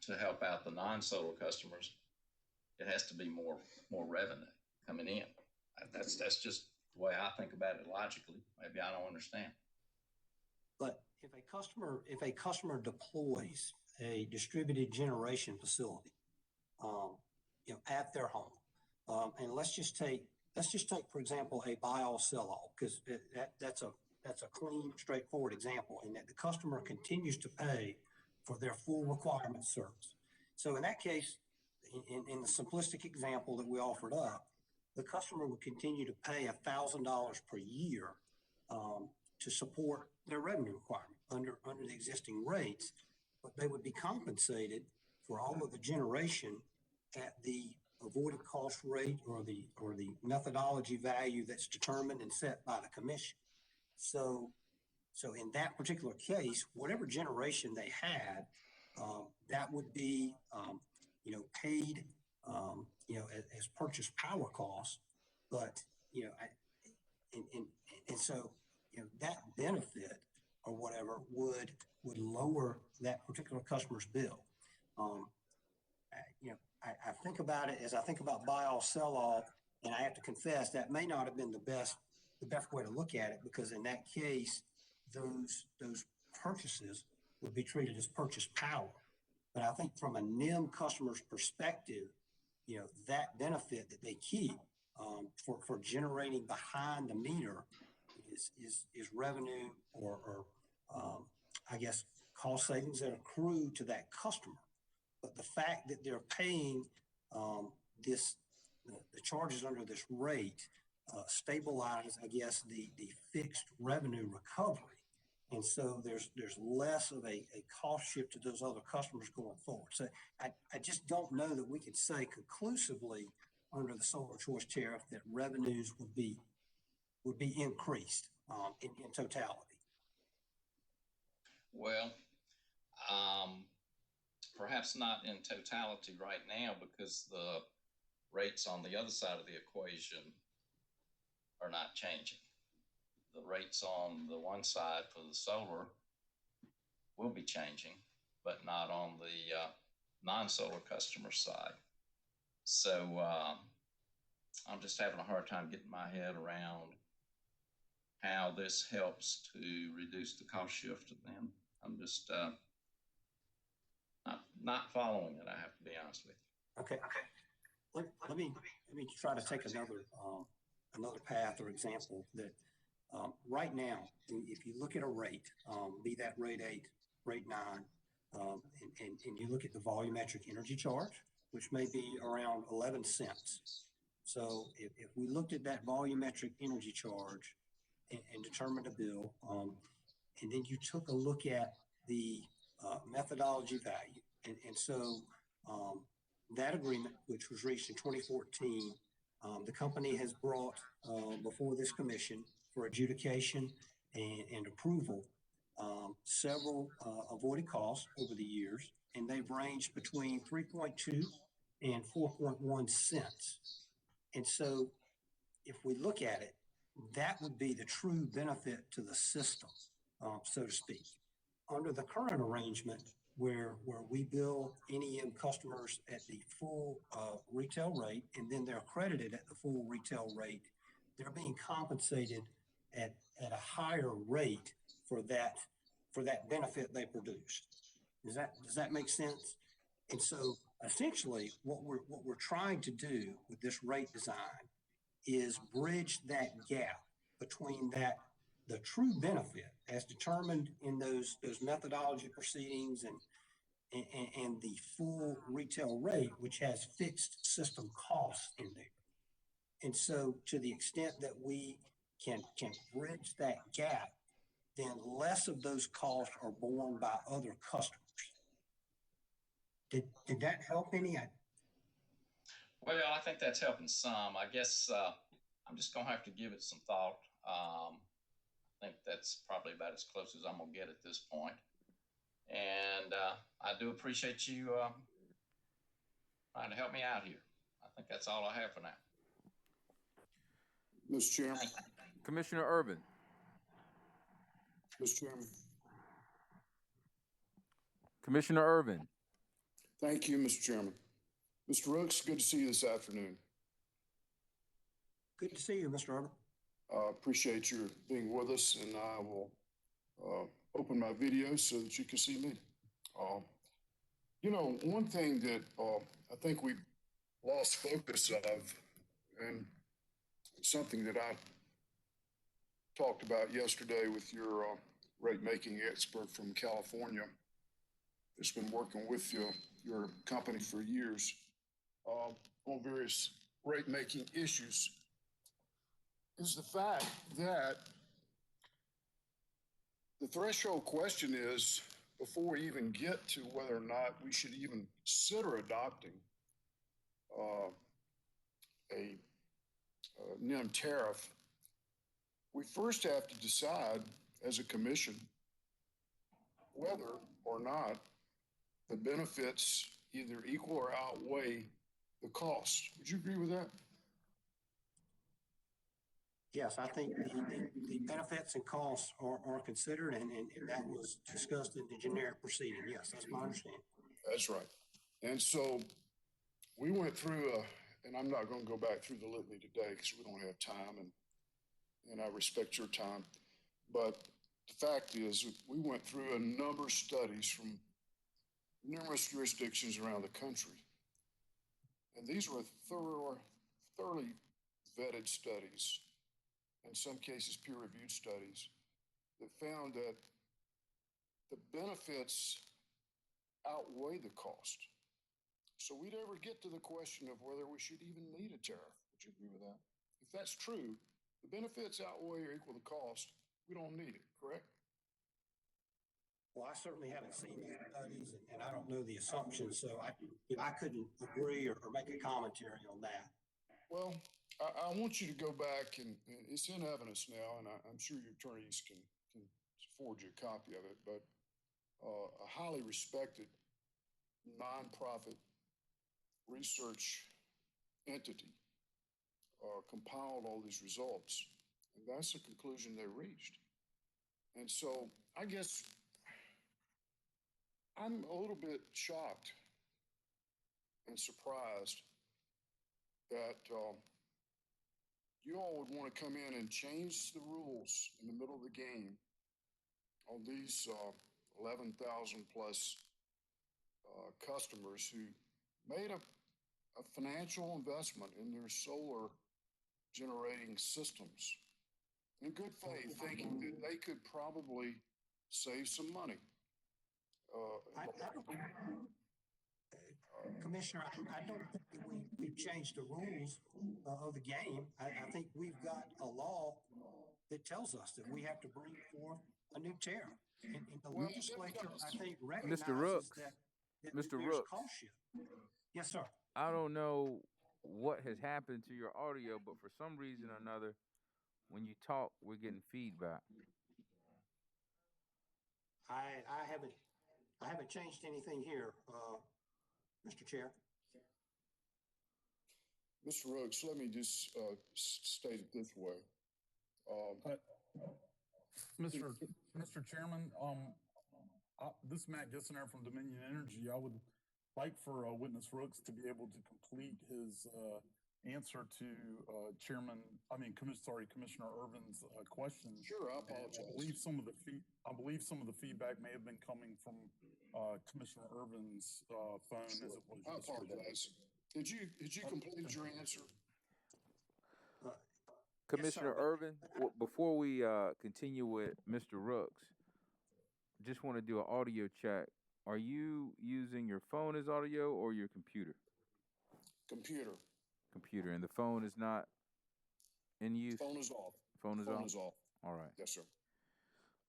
to help out the non-solar customers, it has to be more revenue coming in. That's just the way I think about it logically. Maybe I don't understand. But if a customer deploys a distributed generation facility, at their home, and let's just take, for example, a buy all sell all, because that's a clean, straightforward example, in that the customer continues to pay for their full requirement service. So in that case, in the simplistic example that we offered up, the customer would continue to pay $1,000 per year to support their revenue requirement under the existing rates, but they would be compensated for all of the generation at the avoided cost rate or the methodology value that's determined and set by the commission. So in that particular case, whatever generation they had, that would be paid as purchase power costs. But so that benefit or whatever would lower that particular customer's bill. I think about it as I think about buy all sell all, and I have to confess that may not have been the best way to look at it, because in that case, those purchases would be treated as purchase power. But I think from a NIM customer's perspective, that benefit that they keep for generating behind the meter is revenue or I guess cost savings that accrue to that customer. But the fact that they're paying the charges under this rate stabilize, I guess, the fixed revenue recovery. And so there's less of a cost shift to those other customers going forward. So I just don't know that we could say conclusively under the solar choice tariff that revenues would be increased in totality. Well, perhaps not in totality right now, because the rates on the other side of the equation are not changing. The rates on the one side for the solar will be changing, but not on the non-solar customer side. So I'm just having a hard time getting my head around how this helps to reduce the cost shift to them. I'm just not following it, I have to be honest with you. Okay. Let me try to take another path or example that right now, if you look at a rate, be that rate 8, rate 9, and you look at the volumetric energy charge, which may be around 11 cents. So if we looked at that volumetric energy charge and determined a bill, and then you took a look at the methodology value, and so that agreement, which was reached in 2014, the company has brought before this commission for adjudication and approval several avoided costs over the years, and they've ranged between 3.2 and 4.1 cents. And so if we look at it, that would be the true benefit to the system, so to speak. Under the current arrangement, where we bill NEM customers at the full retail rate, and then they're credited at the full retail rate. They're being compensated at a higher rate for that benefit they produced. Does that make sense? And so essentially what we're trying to do with this rate design is bridge that gap between the true benefit as determined in those methodology proceedings and the full retail rate, which has fixed system costs in there. And so to the extent that we can bridge that gap, then less of those costs are borne by other customers. Did that help any? Well, I think that's helping some. I guess I'm just going to have to give it some thought. I think that's probably about as close as I'm going to get at this point. And I do appreciate you trying to help me out here. I think that's all I have for now. Mr. Chairman. Commissioner Urban. Mr. Chairman. Commissioner Urban. Thank you, Mr. Chairman. Mr. Rooks, good to see you this afternoon. Good to see you, Mr. Urban. Appreciate your being with us, and I will open my video so that you can see me. You know, one thing that I think we lost focus of, and something that I talked about yesterday with your rate-making expert from California that's been working with your company for years on various rate-making issues, is the fact that the threshold question is, before we even get to whether or not we should even consider adopting a NEM tariff, we first have to decide as a commission whether or not the benefits either equal or outweigh the cost. Would you agree with that? Yes, I think the benefits and costs are considered, and that was discussed in the generic proceeding. Yes, that's my understanding. That's right. And so we went through and I'm not going to go back through the litany today because we don't have time, and I respect your time. But the fact is, we went through a number of studies from numerous jurisdictions around the country. And these were thoroughly vetted studies, in some cases peer-reviewed studies, that found that the benefits outweigh the cost. So we never get to the question of whether we should even need a tariff. Would you agree with that? If that's true, the benefits outweigh or equal the cost, we don't need it, correct? Well, I certainly haven't seen these studies, and I don't know the assumptions, so I couldn't agree or make a commentary on that. Well, I want you to go back, and it's in evidence now, and I'm sure your attorneys can forward you a copy of it, but a highly respected nonprofit research entity compiled all these results, and that's the conclusion they reached. And so I guess I'm a little bit shocked and surprised that you all would want to come in and change the rules in the middle of the game on these 11,000 plus customers who made a financial investment in their solar generating systems in good faith, thinking that they could probably save some money. Commissioner, I don't think that we've changed the rules of the game. I think we've got a law that tells us that we have to bring forth a new tariff. And the legislature, I think, recognizes Mr. Rooks, that Mr. there's Rooks. cost shift. Yes, sir. I don't know what has happened to your audio, but for some reason or another, when you talk, we're getting feedback. I haven't changed anything here, Mr. Chair. Mr. Rooks, let me just state it this way. Mr. Chairman, This is Matt Gissner from Dominion Energy. I would like for witness Rooks to be able to complete his answer to Commissioner Irvin's question. Sure, I And apologize. I believe some of the feedback may have been coming from Commissioner Irvin's phone as it was I yesterday. apologize. Did you complete your answer? Commissioner sir. Irvin, before we continue with Mr. Rooks, just want to do an audio check. Are you using your phone as audio or your computer? Computer. Computer, and the phone is not in use? Phone is off. Phone is Phone off? is off. All right. Yes, sir.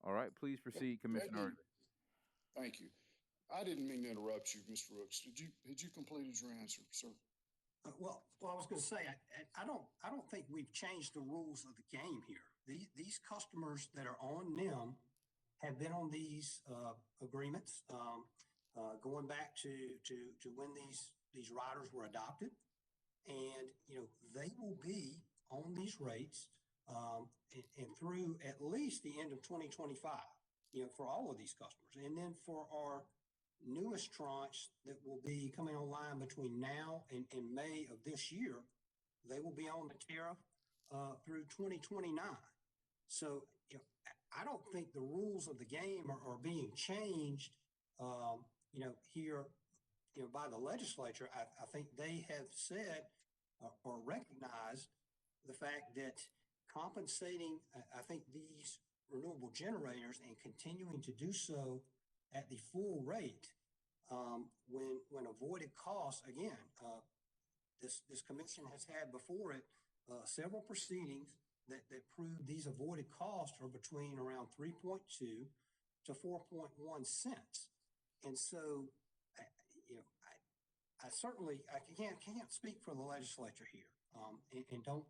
All right, please proceed, Commissioner Irvin. Thank you. I didn't mean to interrupt you, Mr. Rooks. Did you complete your answer, sir? Well, I was going to say, I don't think we've changed the rules of the game here. These customers that are on NIM have been on these agreements going back to when these riders were adopted, and they will be on these rates and through at least the end of 2025. For all of these customers, and then for our newest tranche that will be coming online between now and May of this year, they will be on the tariff through 2029. So, I don't think the rules of the game are being changed, here, by the legislature. I think they have said or recognized the fact that compensating, I think, these renewable generators and continuing to do so at the full rate, when avoided costs, again, this commission has had before it several proceedings that prove these avoided costs are between around 3.2 to 4.1 cents. And so, I certainly can't speak for the legislature here, and don't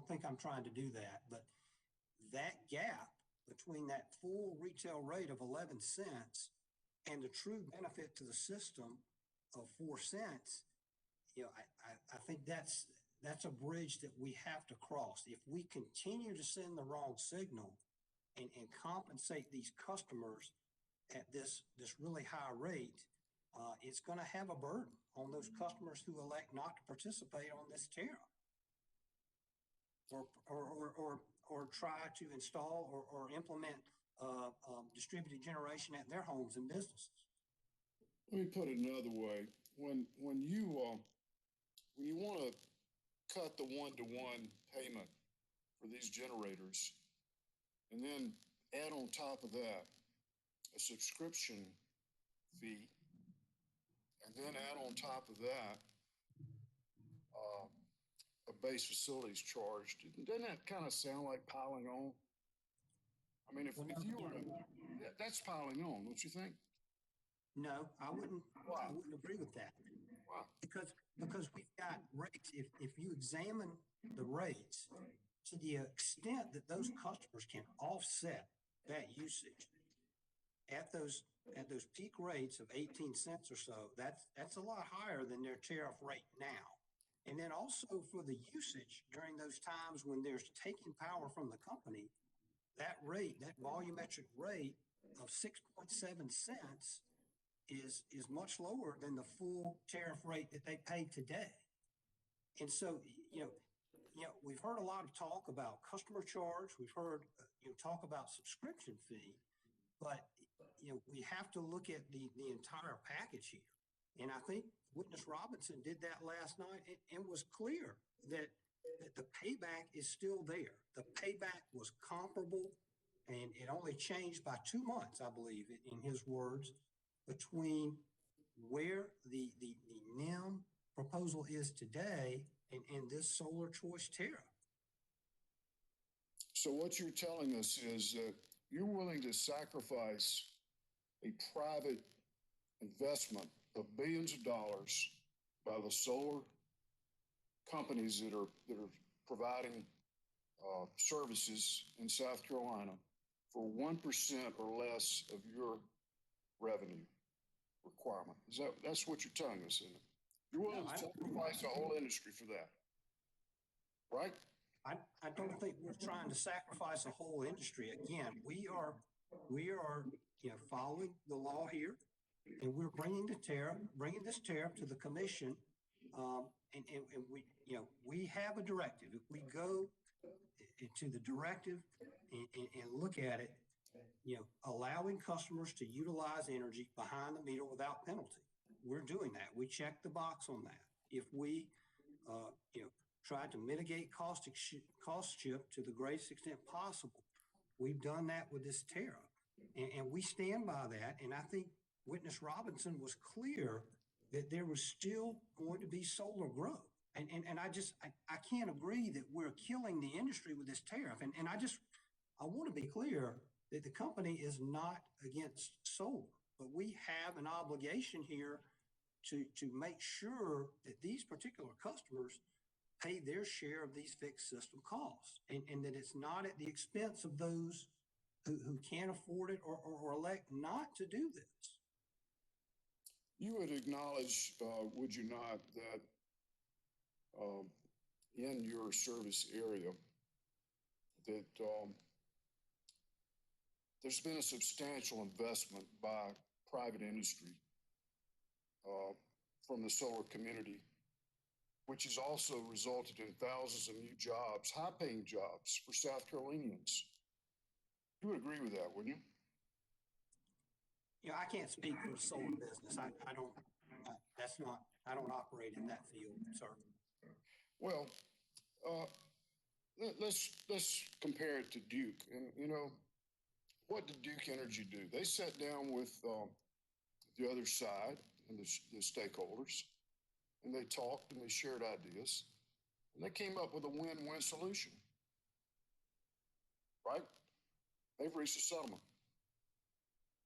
think I'm trying to do that, but that gap between that full retail rate of 11 cents and the true benefit to the system of 4 cents, I think that's a bridge that we have to cross. If we continue to send the wrong signal and compensate these customers at this really high rate, it's going to have a burden on those customers who elect not to participate on this tariff, or try to install or implement distributed generation at their homes and businesses. Let me put it another way. When you want to cut the one-to-one payment for these generators, and then add on top of that a subscription fee, and then add on top of that a base facilities charge, doesn't that kind of sound like piling on? I mean, if you were to, that's piling on, don't you think? No, I wouldn't. Why? I wouldn't agree with that. Why? Because we've got rates. If you examine the rates to the extent that those customers can offset that usage at those peak rates of 18 cents or so, that's a lot higher than their tariff rate now. And then also for the usage during those times when there's taking power from the company, that rate, that volumetric rate of 6.7 cents is much lower than the full tariff rate that they pay today. And so, we've heard a lot of talk about customer charge. We've heard talk about subscription fee, but we have to look at the entire package here. And I think Witness Robinson did that last night and was clear that the payback is still there. The payback was comparable, and it only changed by 2 months, I believe, in his words, between where the NIM proposal is today and this solar choice tariff. So what you're telling us is that you're willing to sacrifice a private investment of billions of dollars by the solar companies that are providing services in South Carolina for 1% or less of your revenue requirement. That's what you're telling us, isn't it? You're willing to sacrifice the whole industry for that, right? I don't think we're trying to sacrifice a whole industry. Again, we are We are, following the law here, and we're bringing this tariff to the commission. And we, we have a directive. If we go to the directive and look at it, allowing customers to utilize energy behind the meter without penalty. We're doing that. We check the box on that. If we, try to mitigate cost shift to the greatest extent possible, we've done that with this tariff. And we stand by that. And I think Witness Robinson was clear that there was still going to be solar growth. And I can't agree that we're killing the industry with this tariff. And I want to be clear that the company is not against solar, but we have an obligation here to make sure that these particular customers pay their share of these fixed system costs, and that it's not at the expense of those who can't afford it or elect not to do this. You would acknowledge, would you not, that in your service area, that there's been a substantial investment by private industry from the solar community, which has also resulted in thousands of new jobs, high-paying jobs for South Carolinians. You would agree with that, wouldn't you? I can't speak for the solar business. I don't operate in that field, sir. Well, let's compare it to Duke. And, what did Duke Energy do? They sat down with the other side and the stakeholders, and they talked and they shared ideas, and they came up with a win-win solution, right? They've reached a settlement.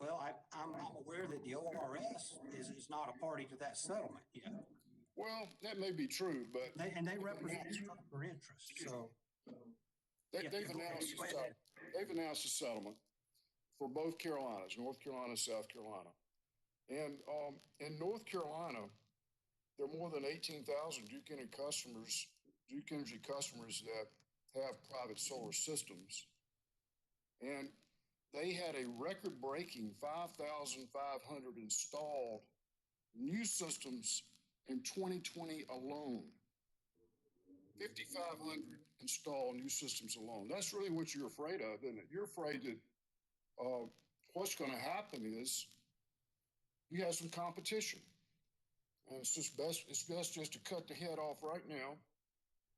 Well, I'm aware that the ORS is not a party to that settlement yet. Well, that may be true, but they represent customer interests. So they've announced a settlement for both Carolinas, North Carolina, South Carolina, and in North Carolina, there are more than 18,000 Duke Energy customers that have private solar systems, and they had a record-breaking 5,500 installed new systems in 2020 alone. 5,500 installed new systems alone. That's really what you're afraid of, isn't it? You're afraid that what's going to happen is you have some competition. And it's best just to cut the head off right now,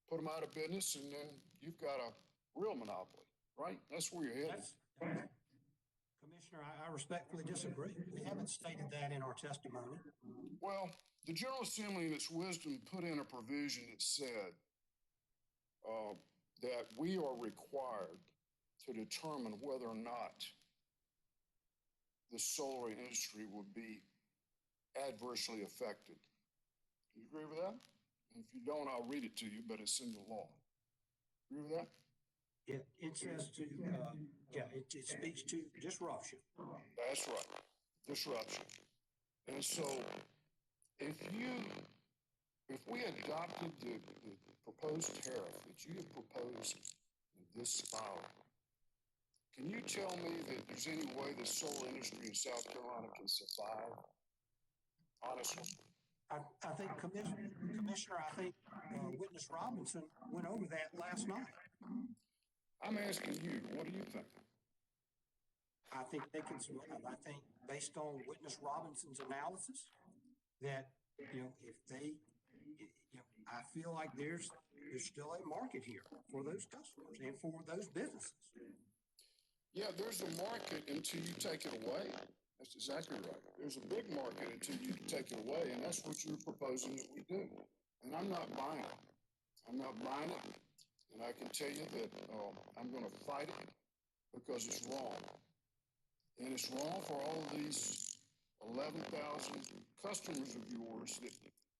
put them out of business, and then you've got a real monopoly, right? That's where you're headed. Commissioner, I respectfully disagree. We haven't stated that in our testimony. Well, the General Assembly in its wisdom put in a provision that said that we are required to determine whether or not the solar industry would be adversely affected. Do you agree with that? And if you don't, I'll read it to you, but it's in the law. Agree with that? It says to, it speaks to disruption. That's right, disruption. And so if we adopted the proposed tariff that you have proposed in this file, can you tell me that there's any way the solar industry in South Carolina can survive? Honestly. I think, Commissioner, Witness Robinson went over that last night. I'm asking you, what do you think? I think they can survive. I think based on Witness Robinson's analysis that, if they, I feel like there's still a market here for those customers and for those businesses. Yeah, there's a market until you take it away. That's exactly right. There's a big market until you take it away, and that's what you're proposing that we do. And I'm not buying it. I'm not buying it, and I can tell you that I'm going to fight it because it's wrong. And it's wrong for all of these 11,000 customers of yours that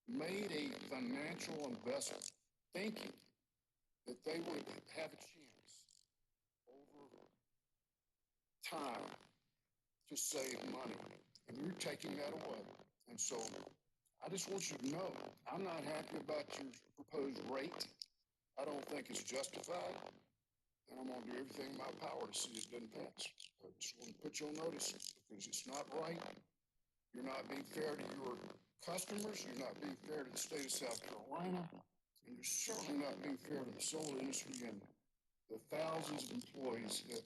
made a financial investment thinking that they would have a chance over time to save money, and you're taking that away. And so I just want you to know, I'm not happy about your proposed rate. I don't think it's justified, and I'm going to do everything in my power to see it doesn't pass. I just want to that you'll notice, because it's not right. You're not being fair to your customers, you're not being fair to the state of South Carolina, and you're certainly not being fair to the solar industry and the thousands of employees that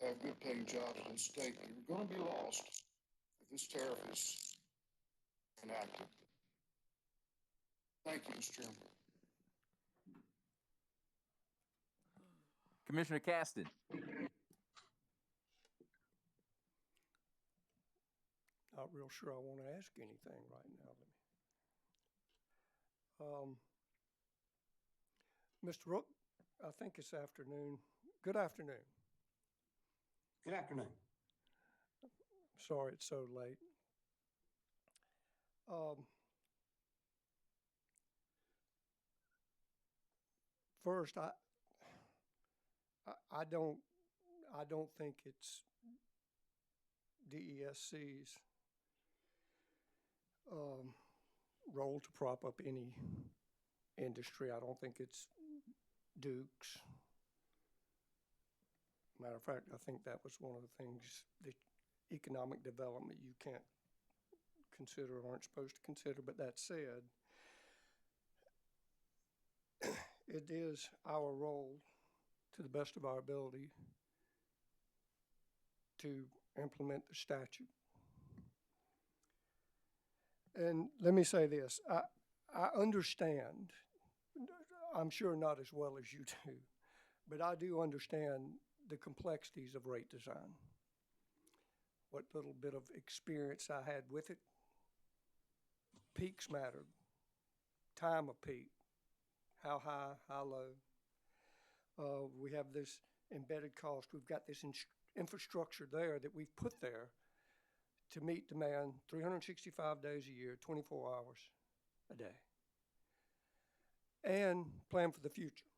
have good paying jobs in the state. You're gonna be lost if this tariff is enacted. Thank you, Mr. Chairman. Commissioner Caston. Not real sure I want to ask anything right now. Mr. Rook, I think it's afternoon. Good afternoon. Good afternoon. Sorry it's so late. First, I don't think it's DESC's role to prop up any industry. I don't think it's Duke's. Matter of fact, I think that was one of the things, the economic development you can't consider, aren't supposed to consider. But that said, it is our role, to the best of our ability, to implement the statute. And let me say this, I understand, I'm sure not as well as you do, but I do understand the complexities of rate design. What little bit of experience I had with it. Peaks mattered, time of peak, how high, how low. We have this embedded cost. We've got this infrastructure there that we've put there to meet demand 365 days a year, 24 hours a day, and plan for the future.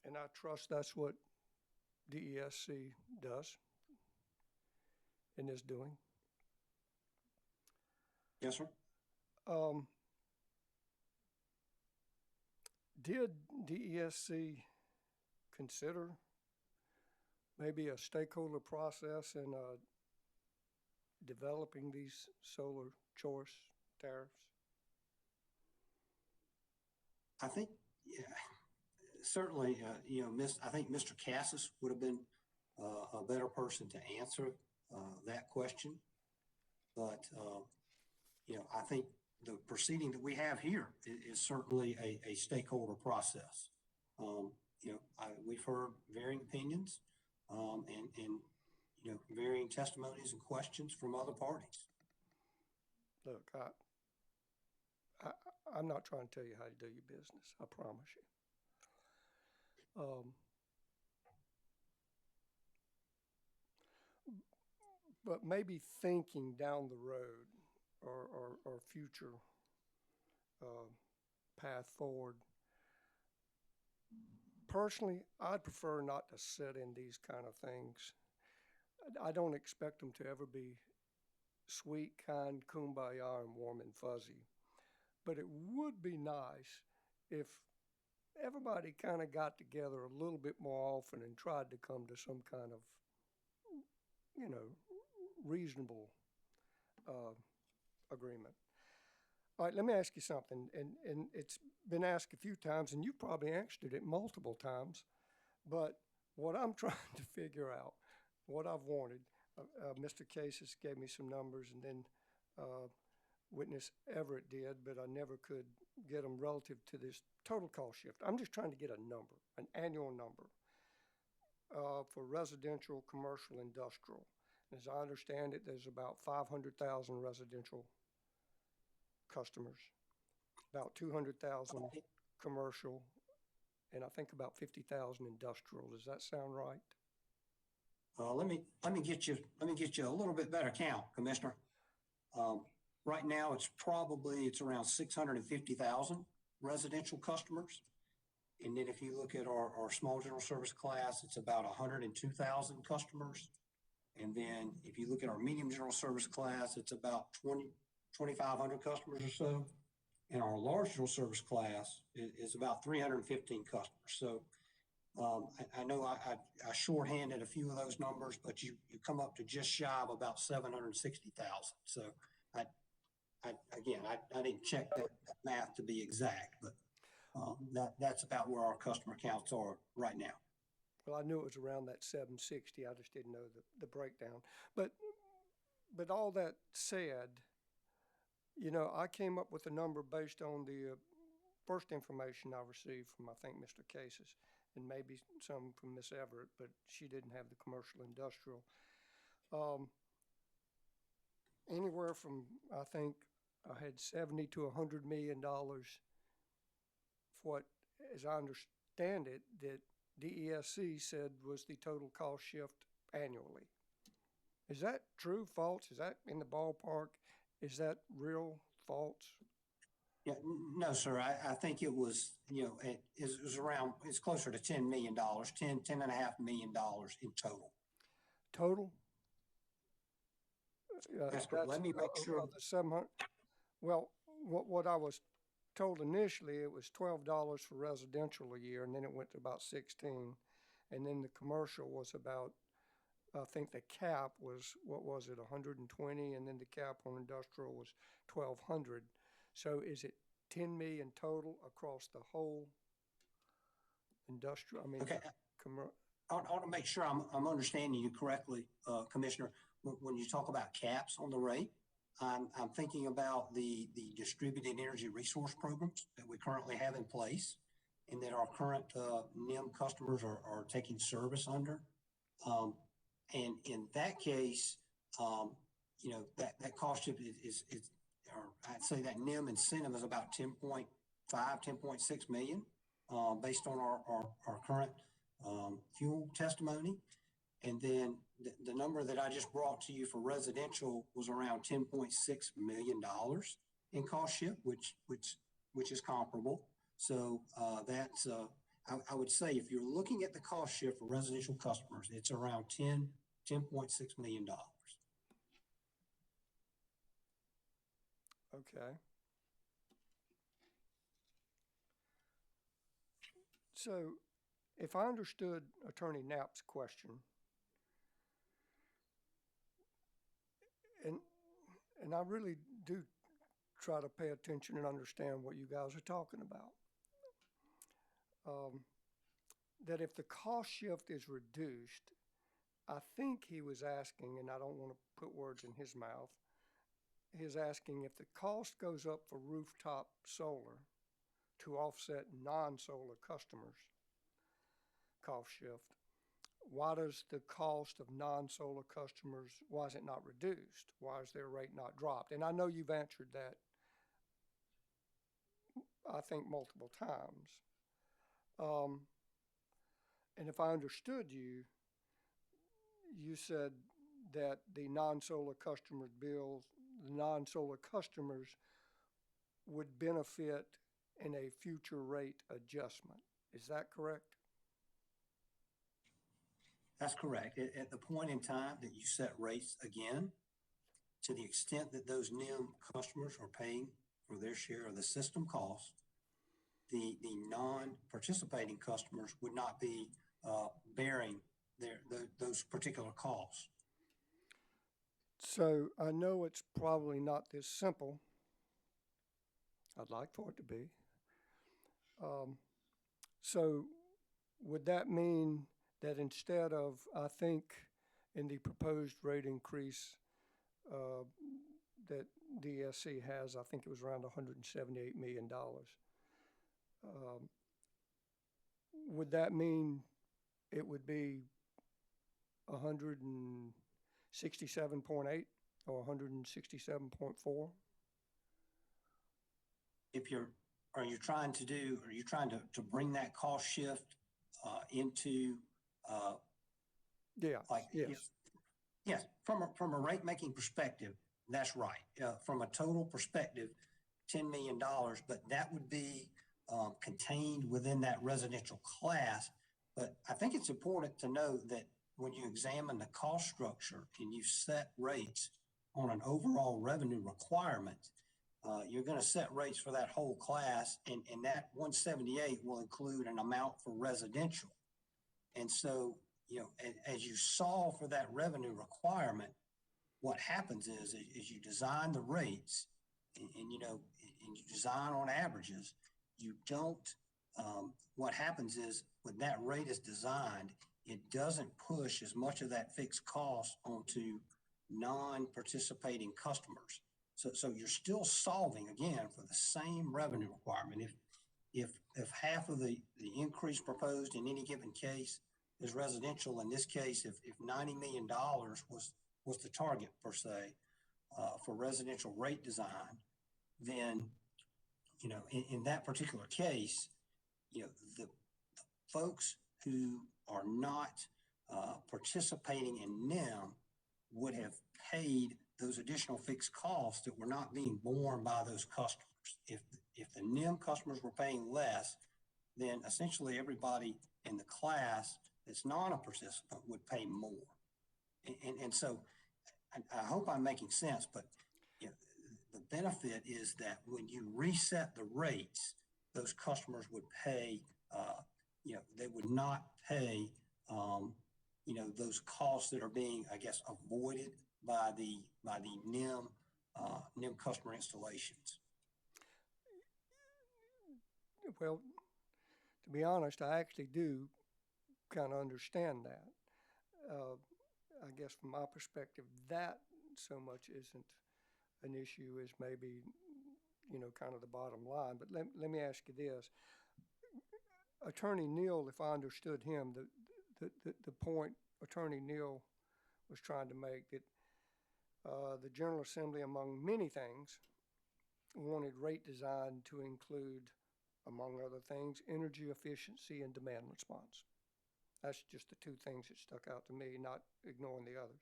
And I trust that's what DESC does and is doing. Yes, sir. Did DESC consider maybe a stakeholder process in developing these solar choice tariffs? I think, yeah, certainly, I think Mr. Cassis would have been a better person to answer that question. But, I think the proceeding that we have here is certainly a stakeholder process. We've heard varying opinions and varying testimonies and questions from other parties. Look, I'm not trying to tell you how to do your business. I promise you. But maybe thinking down the road or future path forward. Personally, I'd prefer not to sit in these kind of things. I don't expect them to ever be sweet, kind, kumbaya, and warm and fuzzy. But it would be nice if everybody kind of got together a little bit more often and tried to come to some kind of, reasonable agreement. All right, let me ask you something, and it's been asked a few times, and you've probably answered it multiple times, but what I'm trying to figure out, what I've wanted, Mr. Casey gave me some numbers, and then Witness Everett did, but I never could get them relative to this total cost shift. I'm just trying to get a number, an annual number for residential, commercial, industrial. As I understand it, there's about 500,000 residential customers, about 200,000 commercial, and I think about 50,000 industrial. Does that sound right? Let me get you a little bit better count, Commissioner. Right now, it's around 650,000 residential customers. And then if you look at our small general service class, it's about 102,000 customers. And then if you look at our medium general service class, it's about 2,500 customers or so. And our large general service class is about 315 customers. So I know I shorthanded a few of those numbers, but you come up to just shy of about 760,000. So I didn't check that math to be exact, but that's about where our customer counts are right now. Well, I knew it was around that 760. I just didn't know the breakdown. But all that said, you know, I came up with a number based on the first information I received from, I think, Mr. Cases, and maybe some from Miss Everett, but she didn't have the commercial industrial. Anywhere from, I think, I had 70 to $100 million for what, as I understand it, that DESC said was the total cost shift annually. Is that true, false? Is that in the ballpark? Is that real, false? Yeah, no, sir. I think it was, you know, it was around, it's closer to $10 million, $10.5 million in total. Total? That's correct. Let me make sure. Of the 700. Well, what I was told initially, it was $12 for residential a year, and then it went to about 16, and then the commercial was about, I think the cap was, what was it, 120, and then the cap on industrial was 1,200. So is it 10 million total across the whole industrial? I mean, okay. I want to make sure I'm understanding you correctly, Commissioner. When you talk about caps on the rate, I'm thinking about the distributed energy resource programs that we currently have in place and that our current NIM customers are taking service under. And in that case, you know, that cost is or I'd say that NIM incentive is about 10.5, 10.6 million, based on our current fuel testimony. And then the number that I just brought to you for residential was around $10.6 million in cost shift, which is comparable. So that's I would say if you're looking at the cost shift for residential customers, it's around $10.6 million. Okay. So if I understood Attorney Knapp's question, and I really do try to pay attention and understand what you guys are talking about, that if the cost shift is reduced, I think he was asking, and I don't want to put words in his mouth, he's asking if the cost goes up for rooftop solar to offset non-solar customers' cost shift, why does the cost of non-solar customers, why is it not reduced? Why is their rate not dropped? And I know you've answered that, I think, multiple times. And if I understood you, you said that the non-solar customers' bills, the non-solar customers would benefit in a future rate adjustment. Is that correct? That's correct. At the point in time that you set rates again, to the extent that those NIM customers are paying for their share of the system cost, the non-participating customers would not be bearing those particular costs. So I know it's probably not this simple. I'd like for it to be. So would that mean that instead of, I think, in the proposed rate increase that DSC has, I think it was around $178 million. Would that mean it would be 167.8 or 167.4? Are you trying to bring that cost shift into yes. Yes, from a rate making perspective, that's right. From a total perspective, $10 million, but that would be contained within that residential class. But I think it's important to note that when you examine the cost structure and you set rates on an overall revenue requirement, you're going to set rates for that whole class, and that 178 will include an amount for residential. And so, as you solve for that revenue requirement, what happens is you design the rates and you design on averages, you don't, what happens is when that rate is designed, it doesn't push as much of that fixed cost onto non-participating customers. So you're still solving again for the same revenue requirement. If half of the increase proposed in any given case is residential, in this case, if $90 million was the target per se for residential rate design, then in that particular case, the folks who are not participating in NIM would have paid those additional fixed costs that were not being borne by those customers. If the NIM customers were paying less, then essentially everybody in the class that's not a participant would pay more. And so I hope I'm making sense, but the benefit is that when you reset the rates, those customers would pay, they would not pay, those costs that are being, I guess, avoided by the NIM customer installations. Well, to be honest, I actually do kind of understand that. I guess from my perspective, that so much isn't an issue as maybe, kind of the bottom line. But let me ask you this. Attorney Neal, if I understood him, the point Attorney Neal was trying to make, that the General Assembly, among many things, wanted rate design to include, among other things, energy efficiency and demand response. That's just the two things that stuck out to me, not ignoring the others.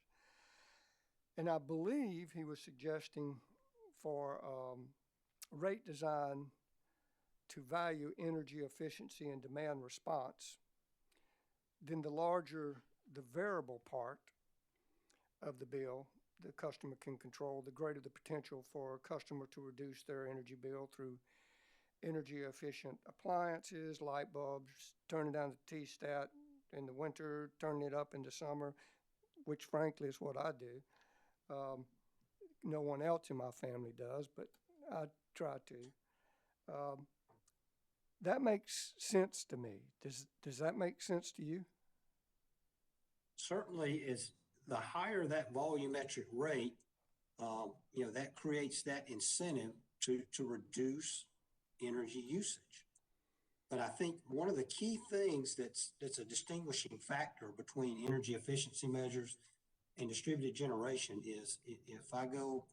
And I believe he was suggesting for rate design to value energy efficiency and demand response, then the larger the variable part of the bill the customer can control, the greater the potential for a customer to reduce their energy bill through energy efficient appliances, light bulbs, turning down the T-stat in the winter, turning it up in the summer, which frankly is what I do. No one else in my family does, but I try to. That makes sense to me. Does that make sense to you? Certainly, is the higher that volumetric rate, that creates that incentive to reduce energy usage. But I think one of the key things that's a distinguishing factor between energy efficiency measures and distributed generation is if I go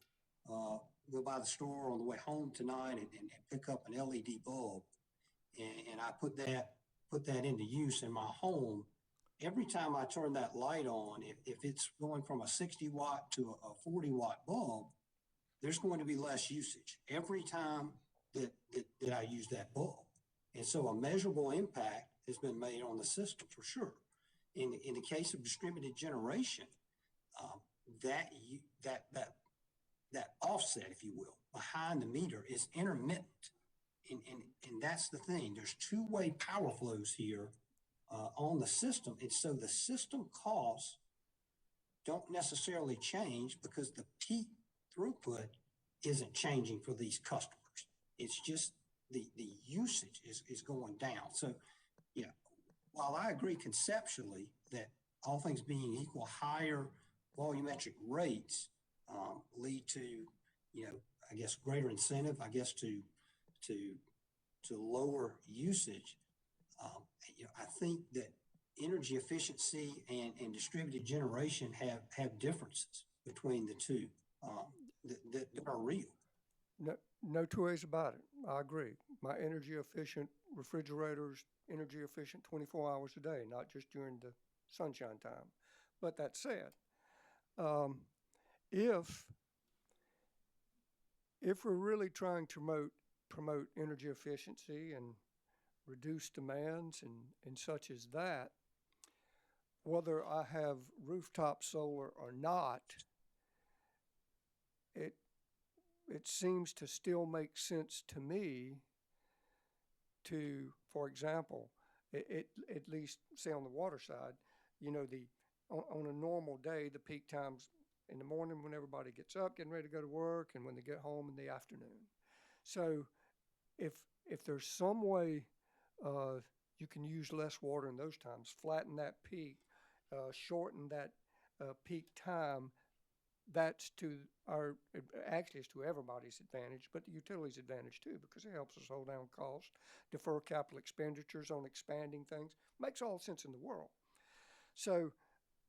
by the store on the way home tonight and pick up an LED bulb and I put that into use in my home, every time I turn that light on, if it's going from a 60 watt to a 40 watt bulb, there's going to be less usage every time that I use that bulb. And so a measurable impact has been made on the system for sure. In the case of distributed generation, that offset, if you will, behind the meter is intermittent. And that's the thing. There's two-way power flows here on the system. And so the system costs don't necessarily change because the peak throughput isn't changing for these customers. It's just the usage is going down. So, while I agree conceptually that all things being equal, higher volumetric rates lead to, I guess, greater incentive, I guess, to lower usage. I think that energy efficiency and distributed generation have differences between the two that are real. No two ways about it. I agree. My energy efficient refrigerators, energy efficient 24 hours a day, not just during the sunshine time. But that said, if we're really trying to promote energy efficiency and reduce demands and such as that, whether I have rooftop solar or not, it seems to still make sense to me to, for example, at least say on the water side, you know, on a normal day, the peak times in the morning when everybody gets up, getting ready to go to work, and when they get home in the afternoon. So if there's some way you can use less water in those times, flatten that peak, shorten that peak time, that's to our, actually it's to everybody's advantage, but the utility's advantage too, because it helps us hold down costs, defer capital expenditures on expanding things. Makes all sense in the world. So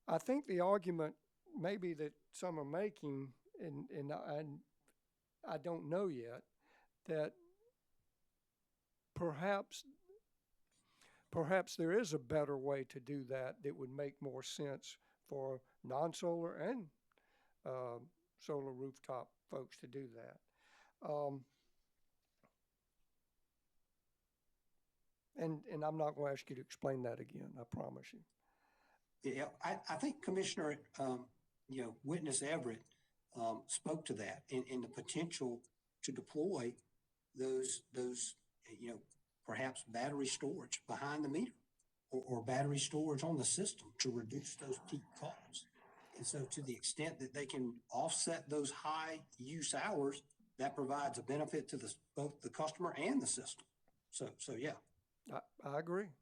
I think the argument maybe that some are making, and I don't know yet, that perhaps there is a better way to do that would make more sense for non-solar and solar rooftop folks to do that. And I'm not going to ask you to explain that again, I promise you. Yeah, I think Commissioner, Witness Everett spoke to that and the potential to deploy those perhaps battery storage behind the meter or battery storage on the system to reduce those peak costs. And so to the extent that they can offset those high use hours, that provides a benefit to both the customer and the system. So yeah. I agree.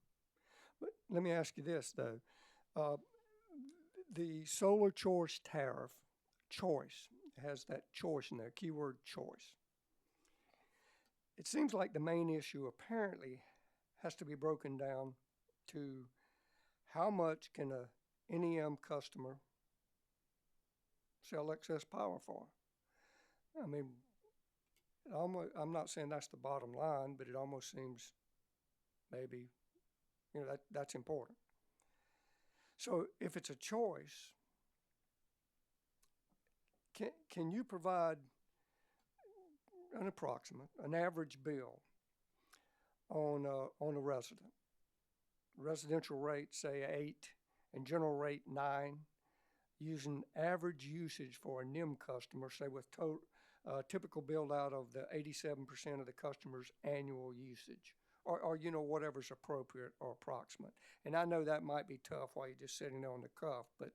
But let me ask you this though. The solar choice tariff, choice, has that choice in there, keyword choice. It seems like the main issue apparently has to be broken down to how much can a NEM customer sell excess power for. I mean, I'm not saying that's the bottom line, but it almost seems maybe, that's important. So if it's a choice, can you provide an approximate, an average bill on a resident? Residential rate, say 8, and general rate 9, using average usage for a NIM customer, say with typical build out of the 87% of the customer's annual usage, or whatever's appropriate or approximate. And I know that might be tough while you're just sitting there on the cuff, but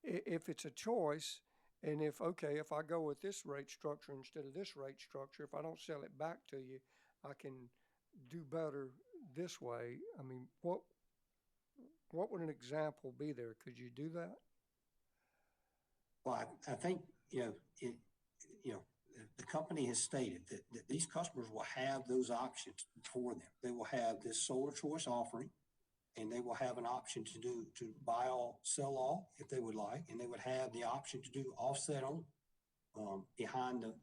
if it's a choice, and if I go with this rate structure instead of this rate structure, if I don't sell it back to you, I can do better this way. I mean, what would an example be there? Could you do that? Well, I think, the company has stated that these customers will have those options for them. They will have this solar choice offering, and they will have an option to buy all, sell all if they would like, and they would have the option to do offset on behind the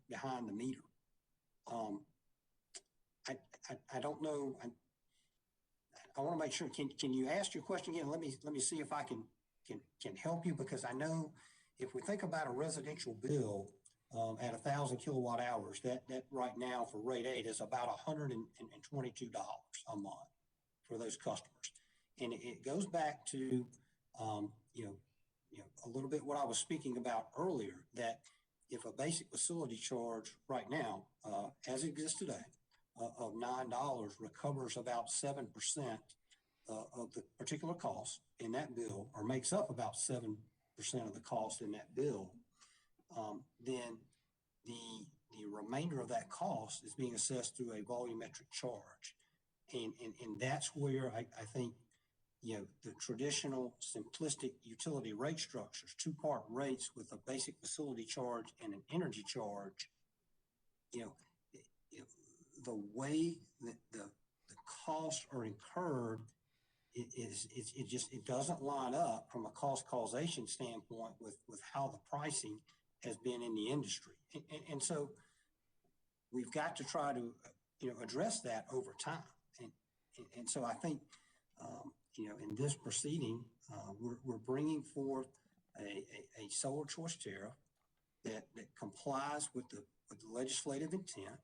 meter. I don't know. I want to make sure. Can you ask your question again? Let me see if I can help you, because I know if we think about a residential bill at 1,000 kilowatt hours, that right now for rate 8 is about $122 a month for those customers. And it goes back to, a little bit what I was speaking about earlier, that if a basic facility charge right now, as it exists today, of $9 recovers about 7% of the particular cost in that bill, or makes up about 7% of the cost in that bill, then the remainder of that cost is being assessed through a volumetric charge. And that's where I think, the traditional simplistic utility rate structures, 2-part rates with a basic facility charge and an energy charge, the way that the costs are incurred, it doesn't line up from a cost causation standpoint with how the pricing has been in the industry. And so we've got to try to, address that over time. And so I think, in this proceeding, we're bringing forth a solar choice tariff that complies with the legislative intent,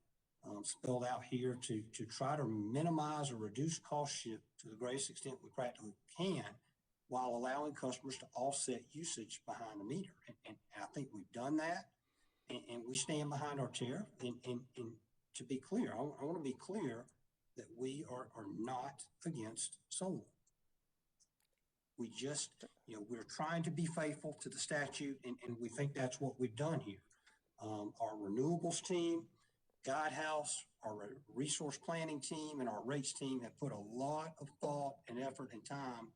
spelled out here to try to minimize or reduce cost shift to the greatest extent we practically can, while allowing customers to offset usage behind the meter. And I think we've done that, and we stand behind our tariff. And to be clear, I want to be clear that we are not against solar. We just, we're trying to be faithful to the statute, and we think that's what we've done here. Our renewables team, Guidehouse, our resource planning team, and our rates team have put a lot of thought and effort and time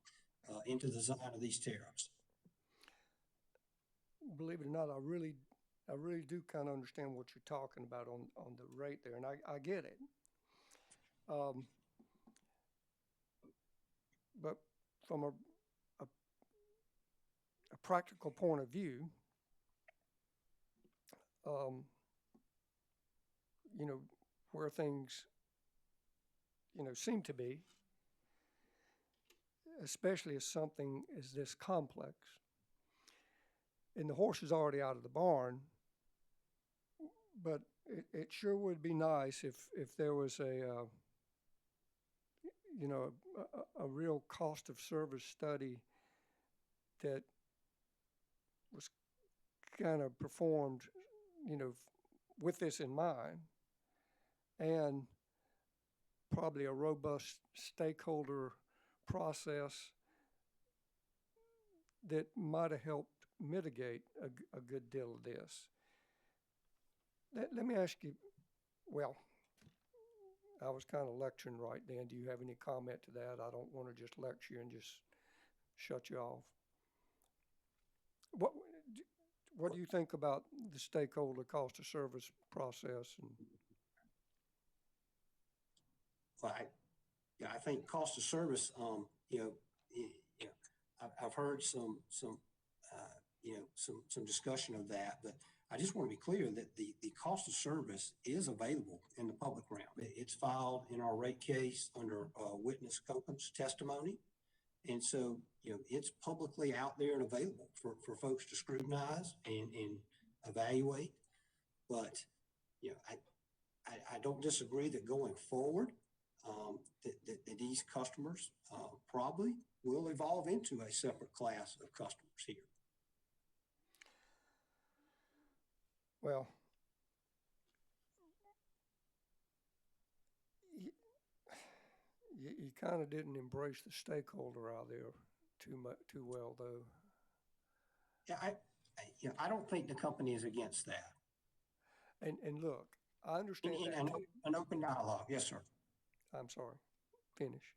into the design of these tariffs. Believe it or not, I really do kind of understand what you're talking about on the rate there, and I get it. But from a practical point of view, where things, seem to be, especially as something as this complex, and the horse is already out of the barn, but it sure would be nice if there was a real cost of service study that was kind of performed, with this in mind, and probably a robust stakeholder process that might have helped mitigate a good deal of this. Let me ask you, well, I was kind of lecturing right then. Do you have any comment to that? I don't want to just lecture you and just shut you off. What do you think about the stakeholder cost of service process? Well, I think cost of service. I've heard some discussion of that, but I just want to be clear that the cost of service is available in the public realm. It's filed in our rate case under witness Copham's testimony. And so, it's publicly out there and available for folks to scrutinize and evaluate. But, I don't disagree that going forward, that these customers probably will evolve into a separate class of customers here. Well, you kind of didn't embrace the stakeholder out there too well, though. Yeah, I don't think the company is against that. And look, I understand that an open dialogue. Yes, sir. I'm sorry. Finish.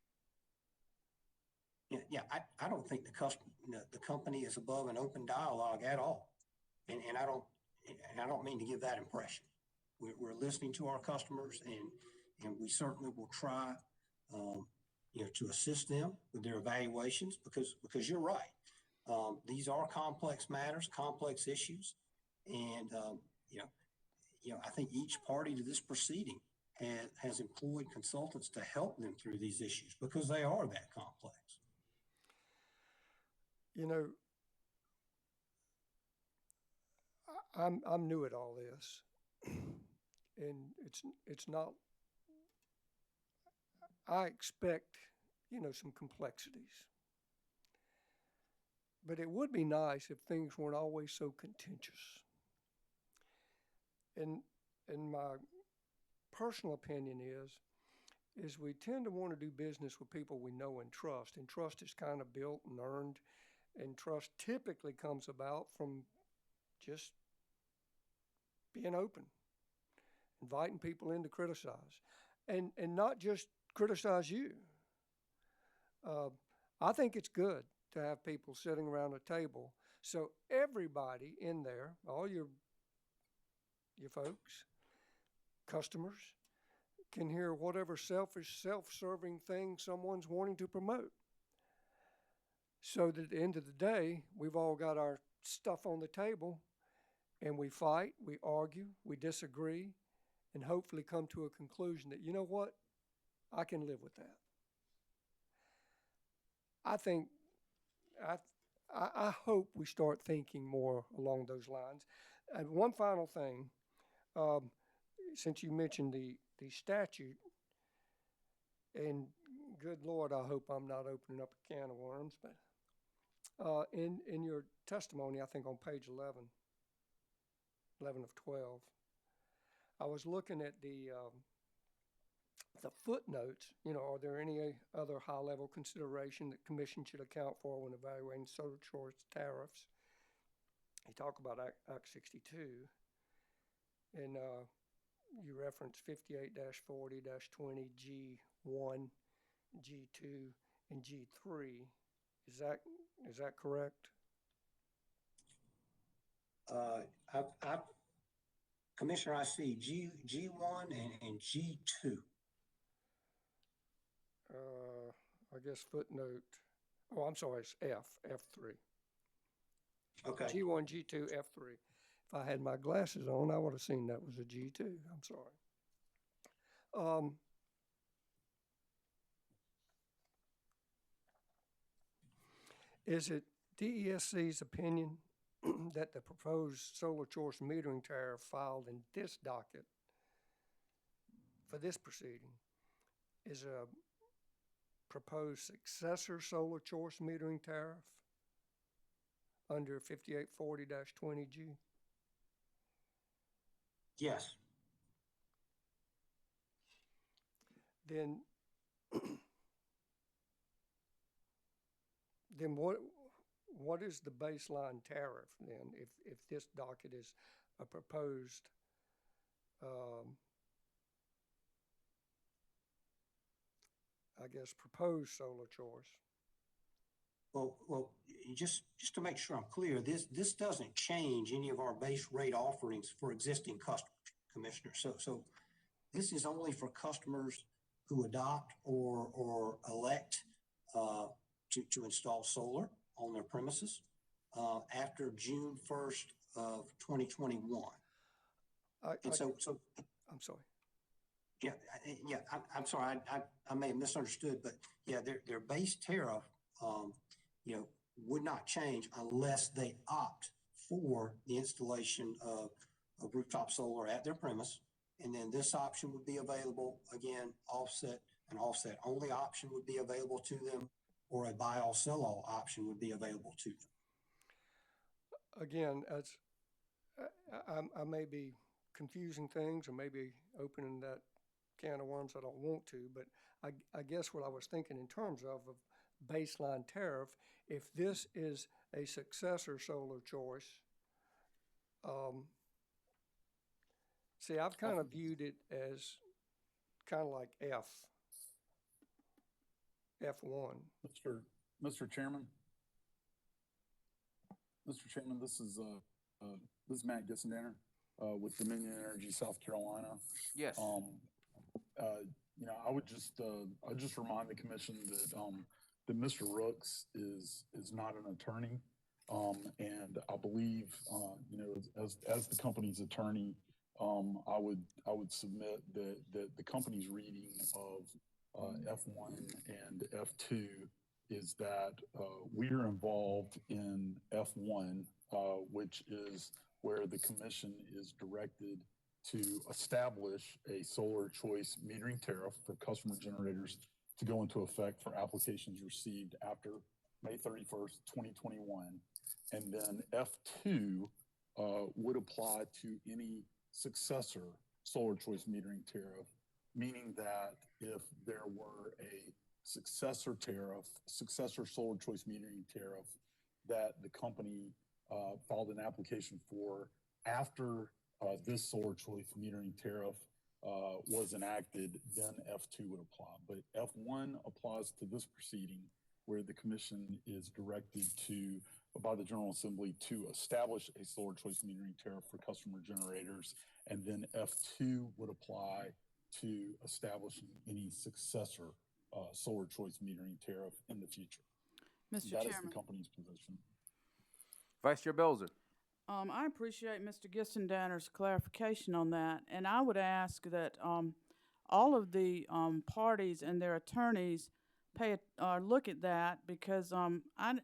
Yeah. I don't think the company is above an open dialogue at all, and I don't mean to give that impression. We're listening to our customers, and we certainly will try, to assist them with their evaluations because you're right. These are complex matters, complex issues, and I think each party to this proceeding has employed consultants to help them through these issues because they are that complex. I'm new at all this, and it's not. I expect some complexities, but it would be nice if things weren't always so contentious. And my personal opinion is we tend to want to do business with people we know and trust is kind of built and earned, and trust typically comes about from just being open, inviting people in to criticize, and not just criticize you. I think it's good to have people sitting around a table so everybody in there, all your folks, customers, can hear whatever selfish, self-serving thing someone's wanting to promote. So that at the end of the day, we've all got our stuff on the table, and we fight, we argue, we disagree, and hopefully come to a conclusion that, you know what, I can live with that. I think, I hope we start thinking more along those lines. And one final thing, since you mentioned the statute, and good Lord, I hope I'm not opening up a can of worms, but in your testimony, I think on page 11 of 12, I was looking at the the footnotes, you know, are there any other high-level consideration that commission should account for when evaluating solar choice tariffs? You talk about Act 62, and you reference 58-40-20 G1, G2, and G3. Is that correct? Commissioner, I see G1 and G2. I guess footnote, oh, I'm sorry, it's F3. Okay. G1, G2, F3. If I had my glasses on, I would have seen that was a G2. I'm sorry. Is it DESC's opinion that the proposed solar choice metering tariff filed in this docket for this proceeding is a proposed successor solar choice metering tariff under 5840-20G? Yes. Then what is the baseline tariff then if this docket is a proposed I guess proposed solar choice? Well, just to make sure I'm clear, this doesn't change any of our base rate offerings for existing customers, Commissioner. So this is only for customers who adopt or elect to install solar on their premises after June 1st of 2021. I'm sorry. Yeah, I'm sorry. I may have misunderstood, but yeah, their base tariff, would not change unless they opt for the installation of rooftop solar at their premise. And then this option would be available, again, offset only option would be available to them, or a buy all sell all option would be available to them. Again, as I may be confusing things or maybe opening that can of worms I don't want to, but I guess what I was thinking in terms of baseline tariff, if this is a successor solar choice, see, I've kind of viewed it as kind of like F1. Mr. Chairman, this is Matt Gissendanner with Dominion Energy, South Carolina. Yes. I would just remind the commission that Mr. Rooks is not an attorney, and I believe as the company's attorney, I would submit that the company's reading of F1 and F2 is that we are involved in F1, which is where the commission is directed to establish a solar choice metering tariff for customer generators to go into effect for applications received after May 31st, 2021. And then F2 would apply to any successor solar choice metering tariff, meaning that if there were a successor solar choice metering tariff that the company filed an application for after this solar choice metering tariff was enacted, then F2 would apply. But F1 applies to this proceeding where the commission is directed by the General Assembly to establish a solar choice metering tariff for customer generators. And then F2 would apply to establishing any successor solar choice metering tariff in the future. Mr. That Chairman. is the company's position. Vice Chair Belzer. I appreciate Mr. Gissendanner's clarification on that, and I would ask that all of the parties and their attorneys look at that, because I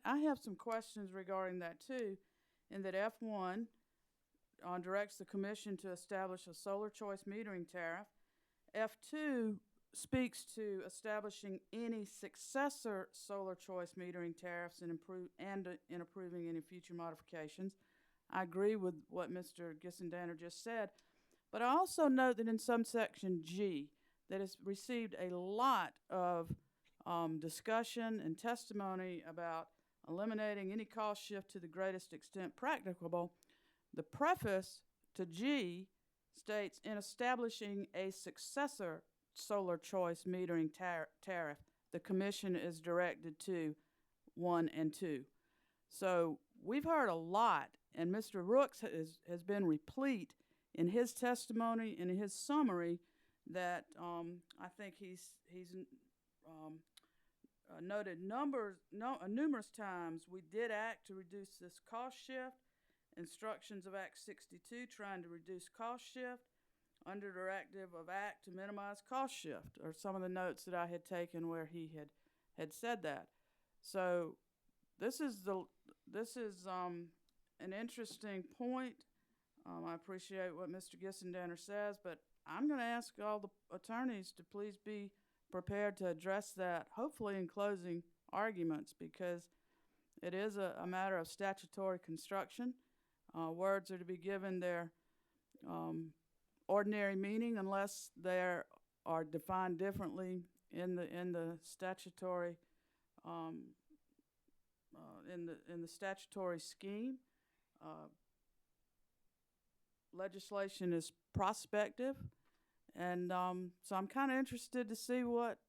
have some questions regarding that too, in that F1 directs the commission to establish a solar choice metering tariff. F2 speaks to establishing any successor solar choice metering tariffs and in approving any future modifications. I agree with what Mr. Gissendanner just said, but I also note that in subsection G, that has received a lot of discussion and testimony about eliminating any cost shift to the greatest extent practicable. The preface to G states, in establishing a successor solar choice metering tariff, the commission is directed to 1 and 2. So we've heard a lot, and Mr. Rooks has been replete in his testimony and in his summary that I think he's noted numerous times we did act to reduce this cost shift. Instructions of Act 62 trying to reduce cost shift. Under directive of Act to minimize cost shift, or some of the notes that I had taken where he had said that. So this is an interesting point. I appreciate what Mr. Gissendaner says, but I'm going to ask all the attorneys to please be prepared to address that, hopefully in closing arguments, because it is a matter of statutory construction. Words are to be given their ordinary meaning unless they are defined differently in the statutory in the statutory scheme. Legislation is prospective, and so I'm kind of interested to see what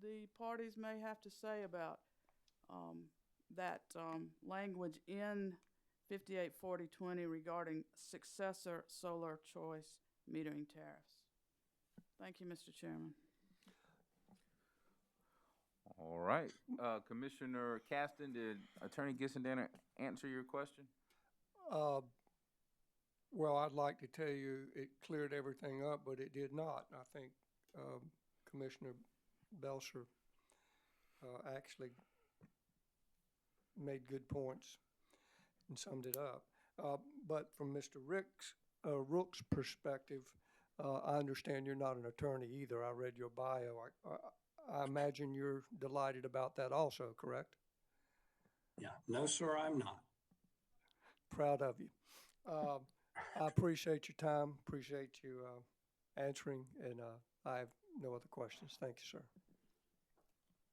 the parties may have to say about that language in 584020 regarding successor solar choice metering tariffs. Thank you, Mr. Chairman. All right. Commissioner Caston, did Attorney Gissendaner answer your question? Well, I'd like to tell you it cleared everything up, but it did not. I think Commissioner Belcher actually made good points and summed it up. But from Mr. Rook's perspective, I understand you're not an attorney either. I read your bio. I imagine you're delighted about that also, correct? Yeah. No, sir, I'm not. Proud of you. I appreciate your time, appreciate you answering, and I have no other questions. Thank you, sir.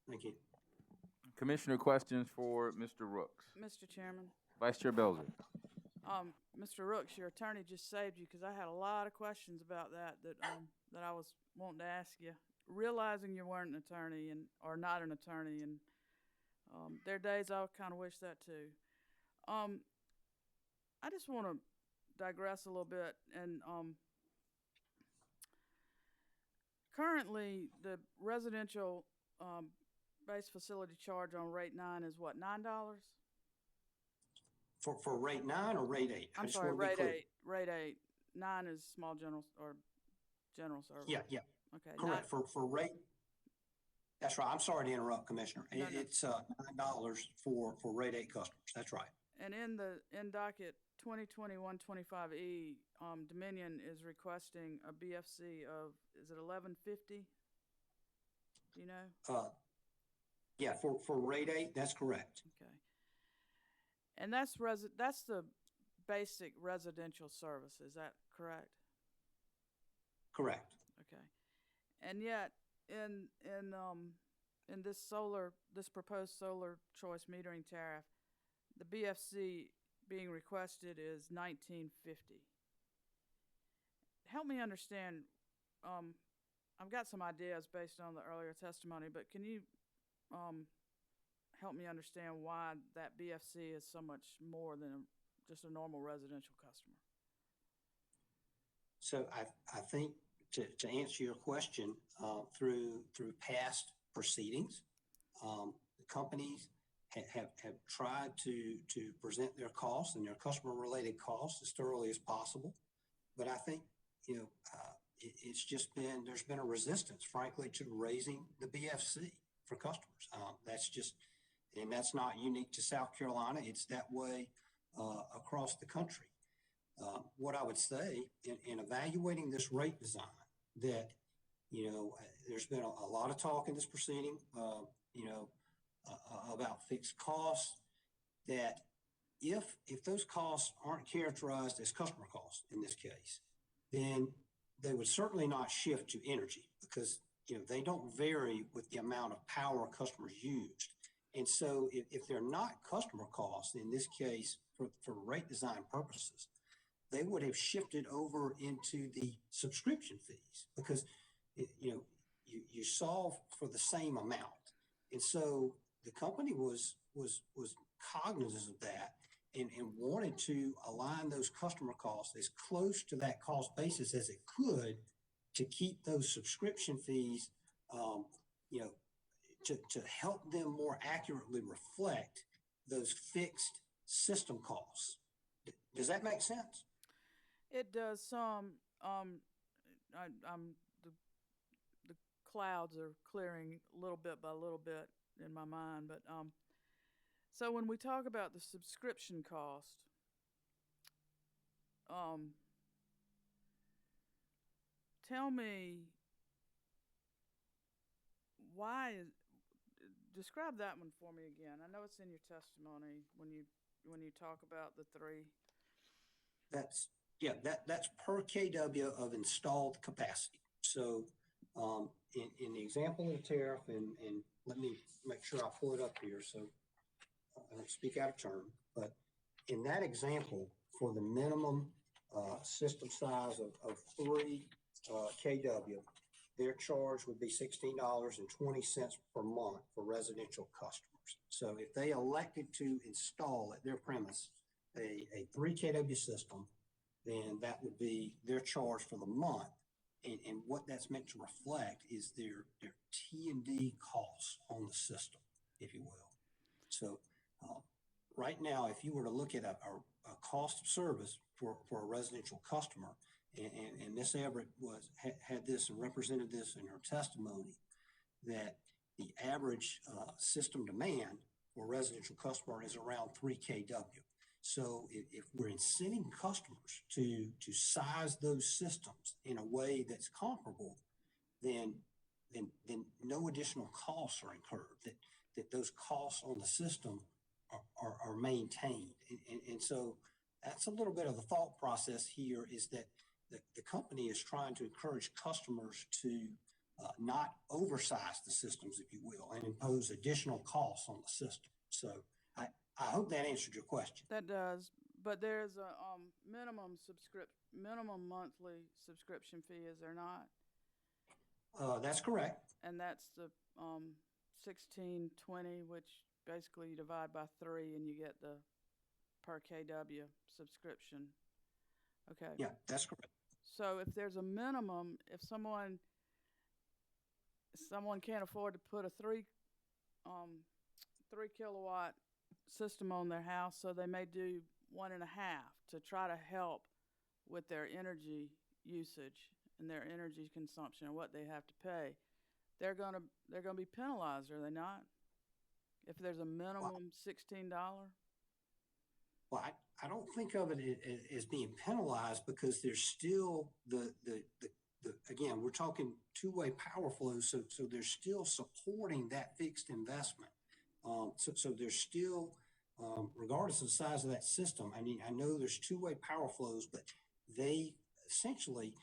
Thank you. Commissioner questions for Mr. Rooks. Mr. Chairman. Vice Chair Belzer. Mr. Rooks, your attorney just saved you because I had a lot of questions about that I was wanting to ask you. Realizing you weren't an attorney or not an attorney, and there are days I kind of wish that too. I just want to digress a little bit, and currently the residential base facility charge on rate 9 is what, $9? For rate 9 or rate 8? I'm sorry, rate 8. Rate 8. 9 is small general or general service. Yeah. Okay. Correct. For rate. That's right. I'm sorry to interrupt, Commissioner. No. It's $9 for rate 8 customers. That's right. And in docket 2021-25E, Dominion is requesting a BFC of, is it 1150? Do you know? Yeah, for rate 8, that's correct. Okay. And that's the basic residential service. Is that correct? Correct. Okay. And yet, in this proposed solar choice metering tariff, the BFC being requested is $19.50. Help me understand. I've got some ideas based on the earlier testimony, but can you help me understand why that BFC is so much more than just a normal residential customer? So I think to answer your question, through past proceedings, the companies have tried to present their costs and their customer related costs as thoroughly as possible. But I think, it's just there's been a resistance, frankly, to raising the BFC for customers. And that's not unique to South Carolina. It's that way across the country. What I would say in evaluating this rate design, that, there's been a lot of talk in this proceeding, about fixed costs, that if those costs aren't characterized as customer costs in this case, then they would certainly not shift to energy because, they don't vary with the amount of power customers used. And so if they're not customer costs, in this case, for rate design purposes, they would have shifted over into the subscription fees because, you solve for the same amount. And so the company was cognizant of that and wanted to align those customer costs as close to that cost basis as it could to keep those subscription fees, to help them more accurately reflect those fixed system costs. Does that make sense? It does some. The clouds are clearing little bit by little bit in my mind, but so when we talk about the subscription cost, tell me describe that one for me again. I know it's in your testimony when you talk about the three. That's per kW of installed capacity. So in the example of the tariff, and let me make sure I pull it up here so I don't speak out of turn, but in that example, for the minimum system size of 3 kW, their charge would be $16.20 per month for residential customers. So if they elected to install at their premise a 3 kW system, then that would be their charge for the month. And what that's meant to reflect is their T&D costs on the system, if you will. So right now, if you were to look at a cost of service for a residential customer, and Ms. Everett had this and represented this in her testimony, that the average system demand for a residential customer is around 3 kW. So if we're incenting customers to size those systems in a way that's comparable, then no additional costs are incurred, that those costs on the system are maintained. And so that's a little bit of the thought process here, is that the company is trying to encourage customers to not oversize the systems, if you will, and impose additional costs on the system. So I hope that answered your question. That does, but there's a minimum monthly subscription fee, is there not? That's correct. And that's the $16.20, which basically you divide by 3 and you get the per kW subscription. Okay. Yeah, that's correct. So if there's a minimum, if someone can't afford to put a 3 kilowatt system on their house, so they may do 1.5 to try to help with their energy usage and their energy consumption and what they have to pay. They're gonna be penalized, are they not? If there's a minimum $16. Well, I don't think of it as being penalized, because there's still the again, we're talking two-way power flows, so they're still supporting that fixed investment. So there's still, regardless of the size of that system, I mean, I know there's two-way power flows, but they essentially,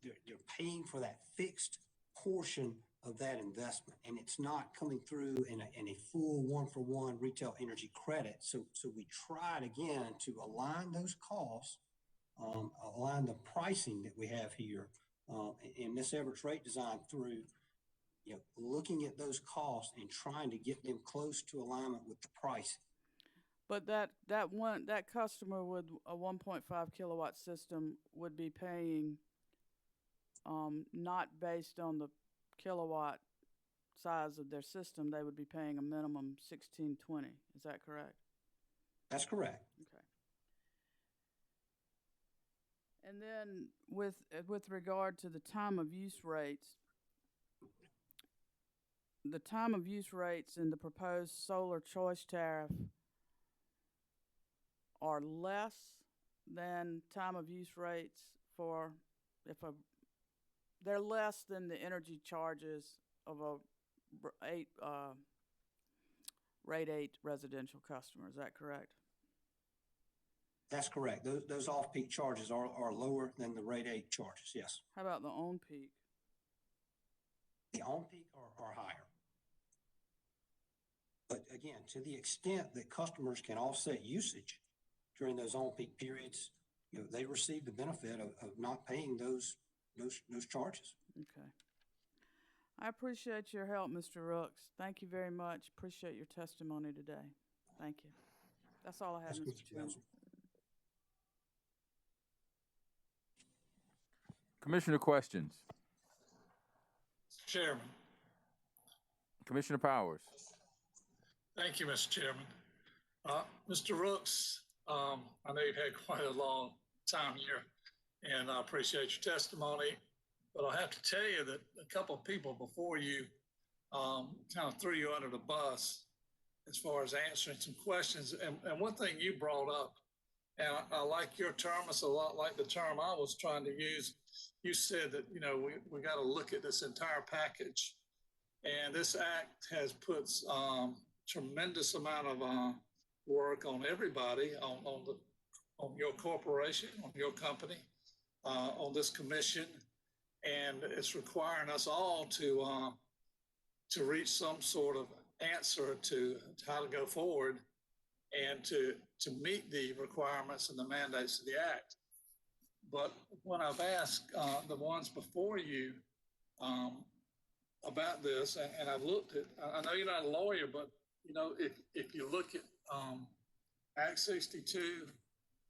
they're paying for that fixed portion of that investment, and it's not coming through in a full one-for-one retail energy credit. So we tried again to align those costs, align the pricing that we have here, in Ms. Everett's rate design through, looking at those costs and trying to get them close to alignment with the pricing. But that customer with a 1.5 kilowatt system would be paying, not based on the kilowatt size of their system, they would be paying a minimum $16.20. Is that correct? That's correct. Okay. And then with regard to the time of use rates, the time of use rates in the proposed solar choice tariff are less than time of use rates for they're less than the energy charges of a rate 8 residential customer. Is that correct? That's correct. Those off-peak charges are lower than the rate 8 charges, yes. How about the on-peak? The on-peak are higher. But again, to the extent that customers can offset usage during those on-peak periods, they receive the benefit of not paying those charges. Okay. I appreciate your help, Mr. Rooks. Thank you very much. Appreciate your testimony today. Thank you. That's all I have, Yes, Mr. Chairman. Commissioner questions. Chairman. Commissioner Powers. Thank you, Mr. Chairman. Mr. Rooks, I know you've had quite a long time here, and I appreciate your testimony, but I'll have to tell you that a couple of people before you kind of threw you under the bus as far as answering some questions. And one thing you brought up, and I like your term, it's a lot like the term I was trying to use. You said that, we got to look at this entire package. And this act has put tremendous amount of work on everybody, on your corporation, on your company, on this commission, and it's requiring us all to reach some sort of answer to how to go forward and to meet the requirements and the mandates of the act. But when I've asked the ones before you about this, and I've looked at, I know you're not a lawyer, but if you look at Act 62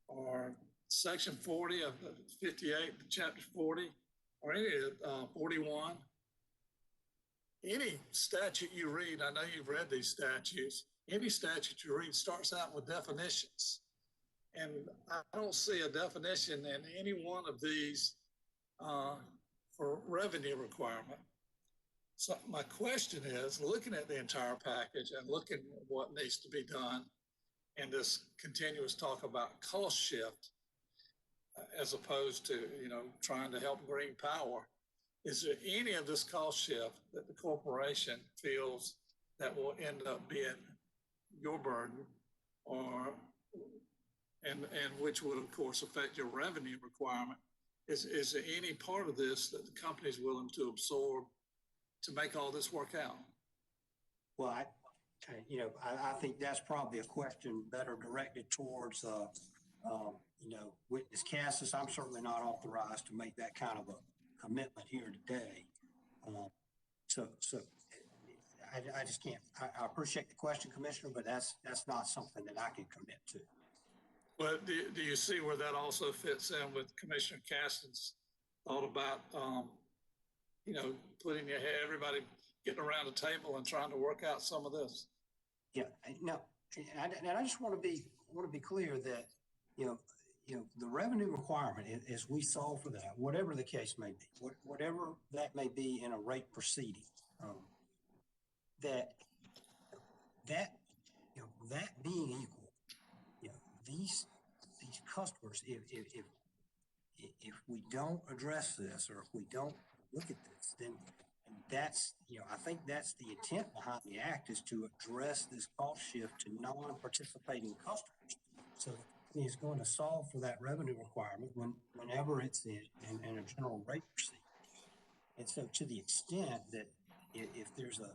or Section 40 of 58, Chapter 40, or any of 41, any statute you read, I know you've read these statutes, any statute you read starts out with definitions. And I don't see a definition in any one of these for revenue requirement. So my question is, looking at the entire package and looking at what needs to be done and this continuous talk about cost shift, as opposed to, trying to help green power, is there any of this cost shift that the corporation feels that will end up being your burden, and which would of course affect your revenue requirement? Is there any part of this that the company is willing to absorb to make all this work out? Well, I think that's probably a question better directed towards, witness Cassis. I'm certainly not authorized to make that kind of a commitment here today. So I just can't. I appreciate the question, Commissioner, but that's not something that I can commit to. Well, do you see where that also fits in with Commissioner Caston's thought about, putting everybody getting around the table and trying to work out some of this? Yeah, no, and I just want to be clear that, the revenue requirement, as we solve for that, whatever the case may be, whatever that may be in a rate proceeding, that being equal, these customers, if we don't address this, or if we don't look at this, then that's, I think that's the intent behind the act, is to address this cost shift to non-participating customers. So it's going to solve for that revenue requirement whenever it's in a general rate proceeding. And so to the extent that if there's a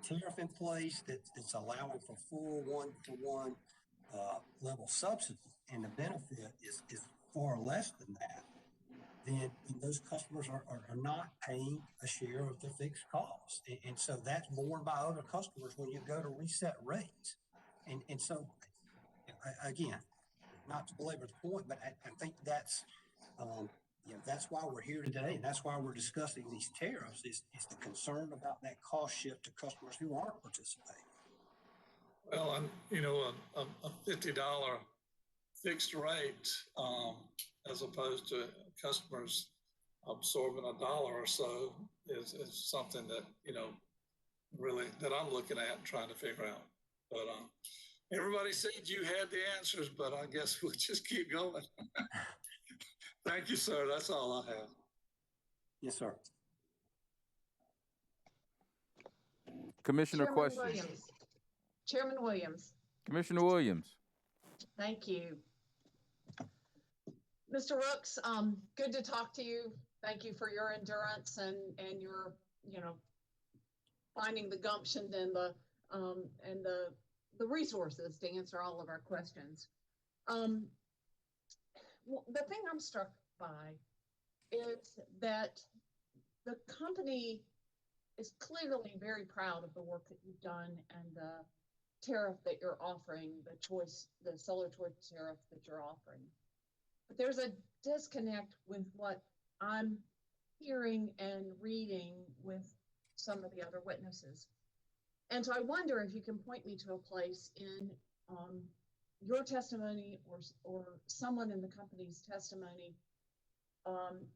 tariff in place that's allowing for full one-for-one level subsidy, and the benefit is far less than that, then those customers are not paying a share of the fixed costs. And so that's borne by other customers when you go to reset rates. And so, again, not to belabor the point, but I think that's, that's why we're here today, and that's why we're discussing these tariffs, is the concern about that cost shift to customers who aren't participating. Well, a $50 fixed rate, as opposed to customers absorbing $1 or so, is something that, really, that I'm looking at and trying to figure out. But everybody said you had the answers, but I guess we'll just keep going. Thank you, sir. That's all I have. Yes, sir. Commissioner Chairman questions. Williams. Chairman Williams. Commissioner Williams. Thank you. Mr. Rooks, good to talk to you. Thank you for your endurance and your, finding the gumption and the resources to answer all of our questions. Well, the thing I'm struck by is that the company is clearly very proud of the work that you've done and the tariff that you're offering, the solar choice tariff that you're offering. But there's a disconnect with what I'm hearing and reading with some of the other witnesses. And so I wonder if you can point me to a place in your testimony or someone in the company's testimony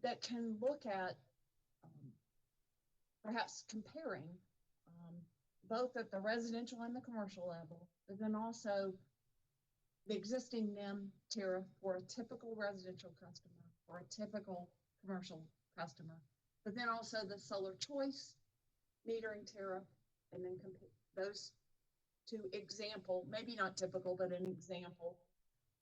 that can look at perhaps comparing both at the residential and the commercial level, but then also the existing NEM tariff for a typical residential customer or a typical commercial customer, but then also the solar choice metering tariff, and then compare those two example, maybe not typical, but an example.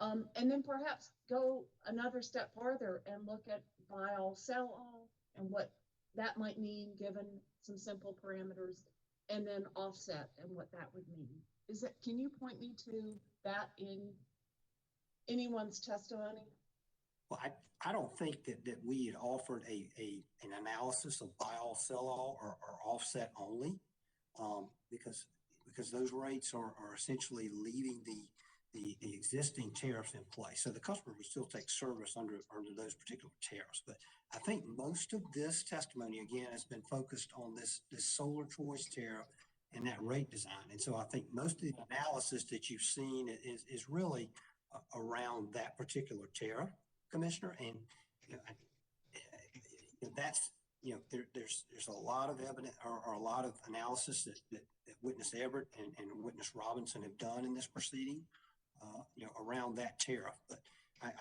And then perhaps go another step farther and look at buy all, sell all, and what that might mean given some simple parameters, and then offset and what that would mean. Can you point me to that in anyone's testimony? Well, I don't think that we had offered an analysis of buy all, sell all, or offset only, because those rates are essentially leaving the existing tariffs in place. So the customer would still take service under those particular tariffs. But I think most of this testimony, again, has been focused on this solar choice tariff and that rate design. And so I think most of the analysis that you've seen is really around that particular tariff, Commissioner. And that's, there's a lot of evidence or a lot of analysis that Witness Everett and Witness Robinson have done in this proceeding, around that tariff. But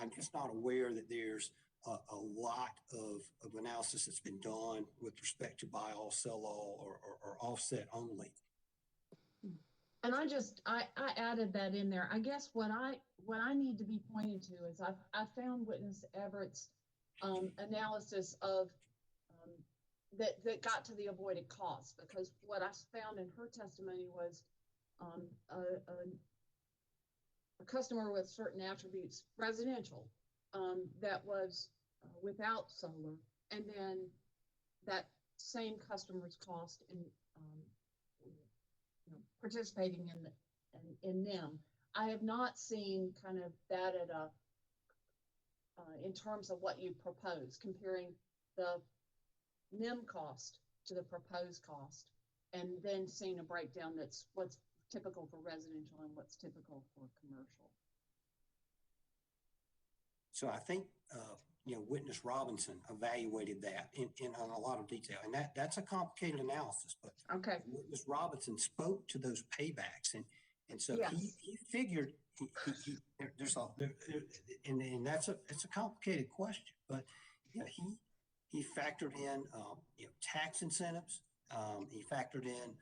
I'm just not aware that there's a lot of analysis that's been done with respect to buy all, sell all, or offset only. And I added that in there. I guess what I need to be pointed to is I found Witness Everett's analysis of that got to the avoided costs, because what I found in her testimony was a customer with certain attributes, residential, that was without solar, and then that same customer's cost in participating in NEM. I have not seen kind of that at in terms of what you propose, comparing the NEM cost to the proposed cost, and then seeing a breakdown that's what's typical for residential and what's typical for commercial. So I think, Witness Robinson evaluated that in a lot of detail, and that's a complicated analysis, but okay. Witness Robinson spoke to those paybacks, and so yes. he figured and it's a complicated question, but he factored in tax incentives, he factored in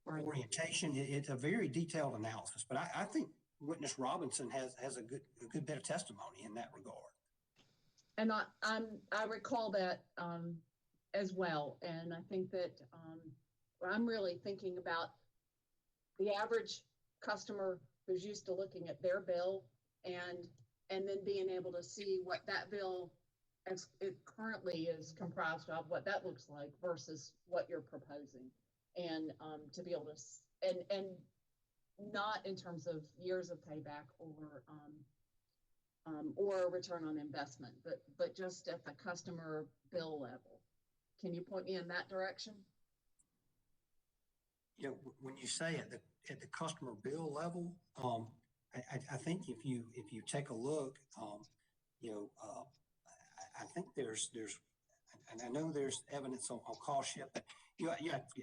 orientation. It's a very detailed analysis, but I think Witness Robinson has a good bit of testimony in that regard. And I recall that as well, and I think that I'm really thinking about the average customer who's used to looking at their bill and then being able to see what that bill as it currently is comprised of, what that looks like versus what you're proposing, and to be able to and not in terms of years of payback or return on investment, but just at the customer bill level. Can you point me in that direction? When you say at the customer bill level, I think if you take a look, I think there's and I know there's evidence on cost shift, but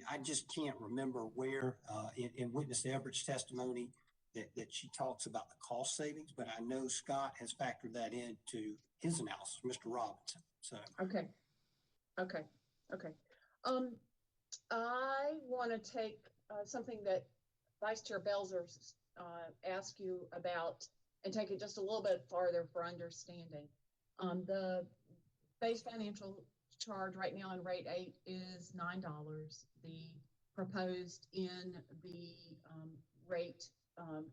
I just can't remember where in Witness Everett's testimony that she talks about the cost savings, but I know Scott has factored that into his analysis, Mr. Robinson. So okay. I want to take something that Vice Chair Belzer asked you about and take it just a little bit farther for understanding. The base financial charge right now in rate 8 is $9. The proposed in the rate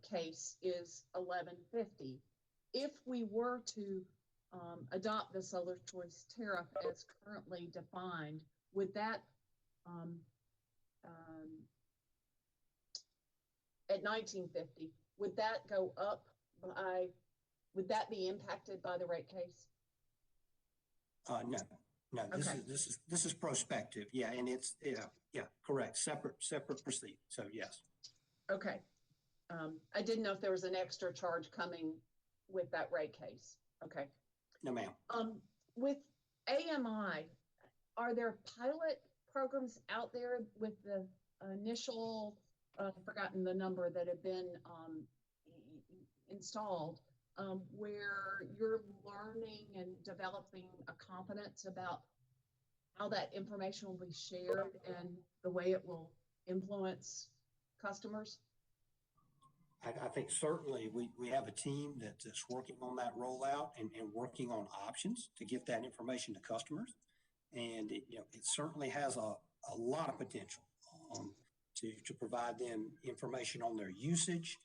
case is $11.50. If we were to adopt the solar choice tariff as currently defined, would that at $19.50, would that go up by? Would that be impacted by the rate case? No. Okay. This is prospective. Yeah, and it's correct. Separate proceed. So yes. Okay. I didn't know if there was an extra charge coming with that rate case. Okay. No, ma'am. With AMI, are there pilot programs out there with the initial, forgotten the number that have been installed, where you're learning and developing a confidence about how that information will be shared and the way it will influence customers? I think certainly we have a team that's working on that rollout and working on options to get that information to customers. And it certainly has a lot of potential to provide them information on their usage.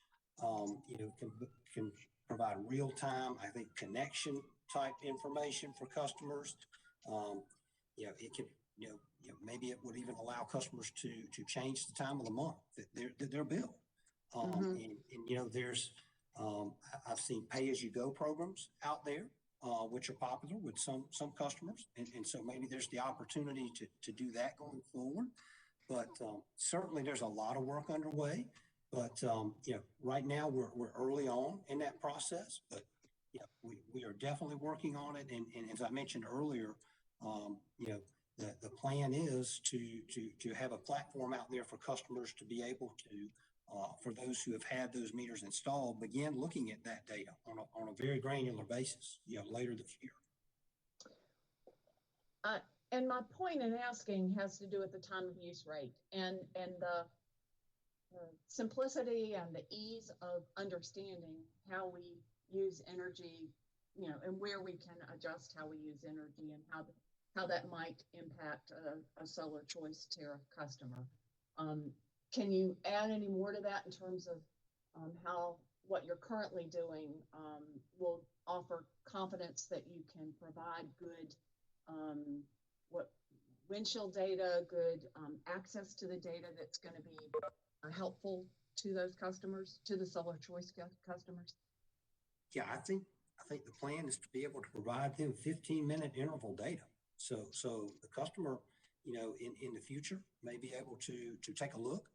Can provide real time, I think, connection type information for customers. It could, maybe it would even allow customers to change the time of the month that their bill. And there's, I've seen pay-as-you-go programs out there, which are popular with some customers. And so maybe there's the opportunity to do that going forward. But certainly there's a lot of work underway. But, right now we're early on in that process. But, we are definitely working on it. And as I mentioned earlier, the plan is to have a platform out there for customers to be able to, for those who have had those meters installed, begin looking at that data on a very granular basis, later this year. And my point in asking has to do with the time of use rate and the simplicity and the ease of understanding how we use energy, and where we can adjust how we use energy and how that might impact a solar choice tariff customer. Can you add any more to that in terms of how what you're currently doing will offer confidence that you can provide good windshield data, good access to the data that's going to be helpful to those customers, to the solar choice customers? Yeah, I think the plan is to be able to provide them 15-minute interval data. So the customer, in the future may be able to take a look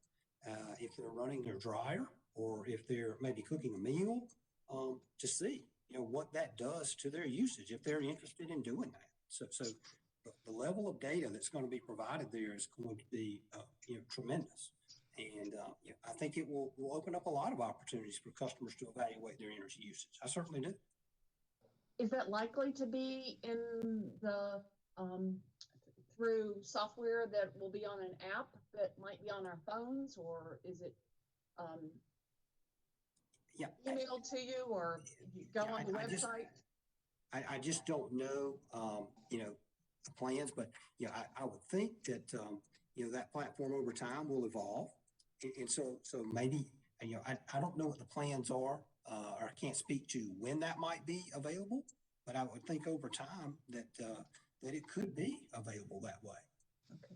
if they're running their dryer or if they're maybe cooking a meal, to see, what that does to their usage if they're interested in doing that. So the level of data that's going to be provided there is going to be, tremendous. And I think it will open up a lot of opportunities for customers to evaluate their energy usage. I certainly do. Is that likely to be in the through software that will be on an app that might be on our phones, or is it emailed to you, or you go on the website? I just don't know, the plans, but I would think that that platform over time will evolve, and so maybe I don't know what the plans are, or I can't speak to when that might be available, but I would think over time that it could be available that way. Okay.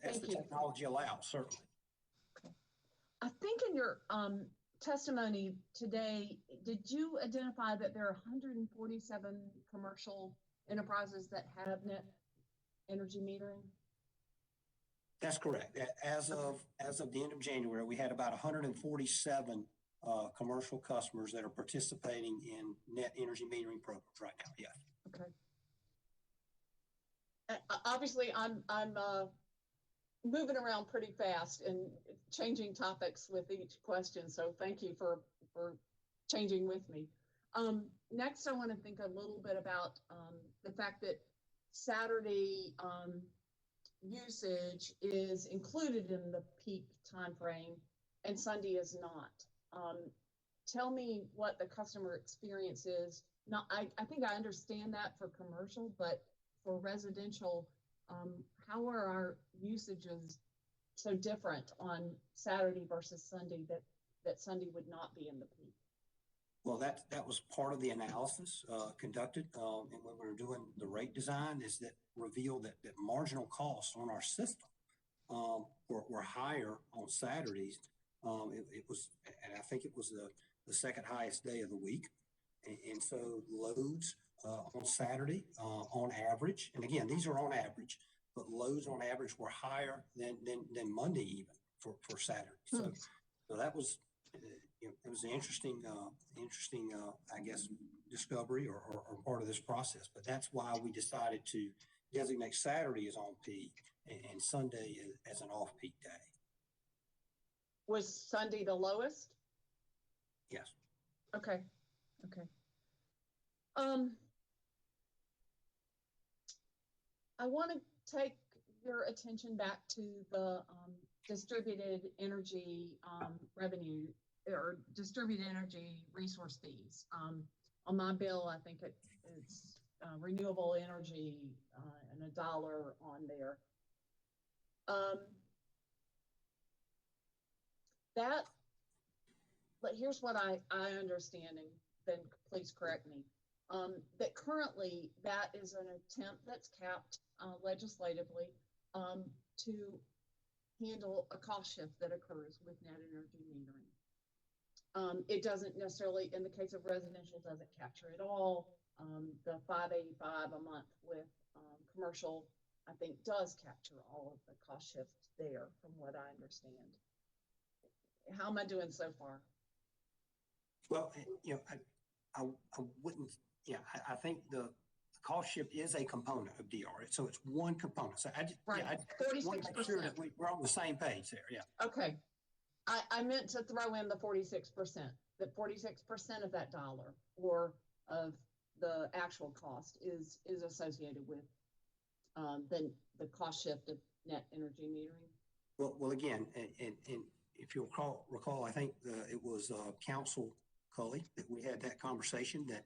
As the technology allows, certainly. Okay. I think in your testimony today, did you identify that there are 147 commercial enterprises that have net energy metering? That's correct. As of the end of January, we had about 147 commercial customers that are participating in net energy metering programs right now. Yeah. Okay. Obviously, I'm moving around pretty fast and changing topics with each question. So thank you for changing with me. Next, I want to think a little bit about the fact that Saturday usage is included in the peak time frame and Sunday is not. tell me what the customer experience is. Now, I think I understand that for commercial, but for residential, how are our usages so different on Saturday versus Sunday that Sunday would not be in the peak? Well, that was part of the analysis conducted, and when we were doing the rate design, is that revealed that marginal costs on our system were higher on Saturdays. It was, and I think it was the second highest day of the week, and so loads on Saturday on average, and again, these are on average, but loads on average were higher than Monday even for Saturday. So that was. It was an interesting, I guess, discovery or part of this process. But that's why we decided to designate Saturday as on peak and Sunday as an off-peak day. Was Sunday the lowest? Yes. Okay. Okay. I want to take your attention back to the distributed energy revenue or distributed energy resource fees. On my bill, I think it's renewable energy and $1 on there. But here's what I understand, and then please correct me. That currently that is an attempt that's capped legislatively to handle a cost shift that occurs with net energy metering. It doesn't necessarily, in the case of residential, doesn't capture it all. The $585 a month with commercial, I think, does capture all of the cost shift there, from what I understand. How am I doing so far? Well, I wouldn't. Yeah, I think the cost shift is a component of DR, so it's one component. So I just, right. I want to make sure that we're on the same page there. Yeah. Okay. I meant to throw in the 46%. That 46% of that dollar or of the actual cost is associated with the cost shift of net energy metering. Well, again, and if you'll recall, I think it was Council Cully that we had that conversation that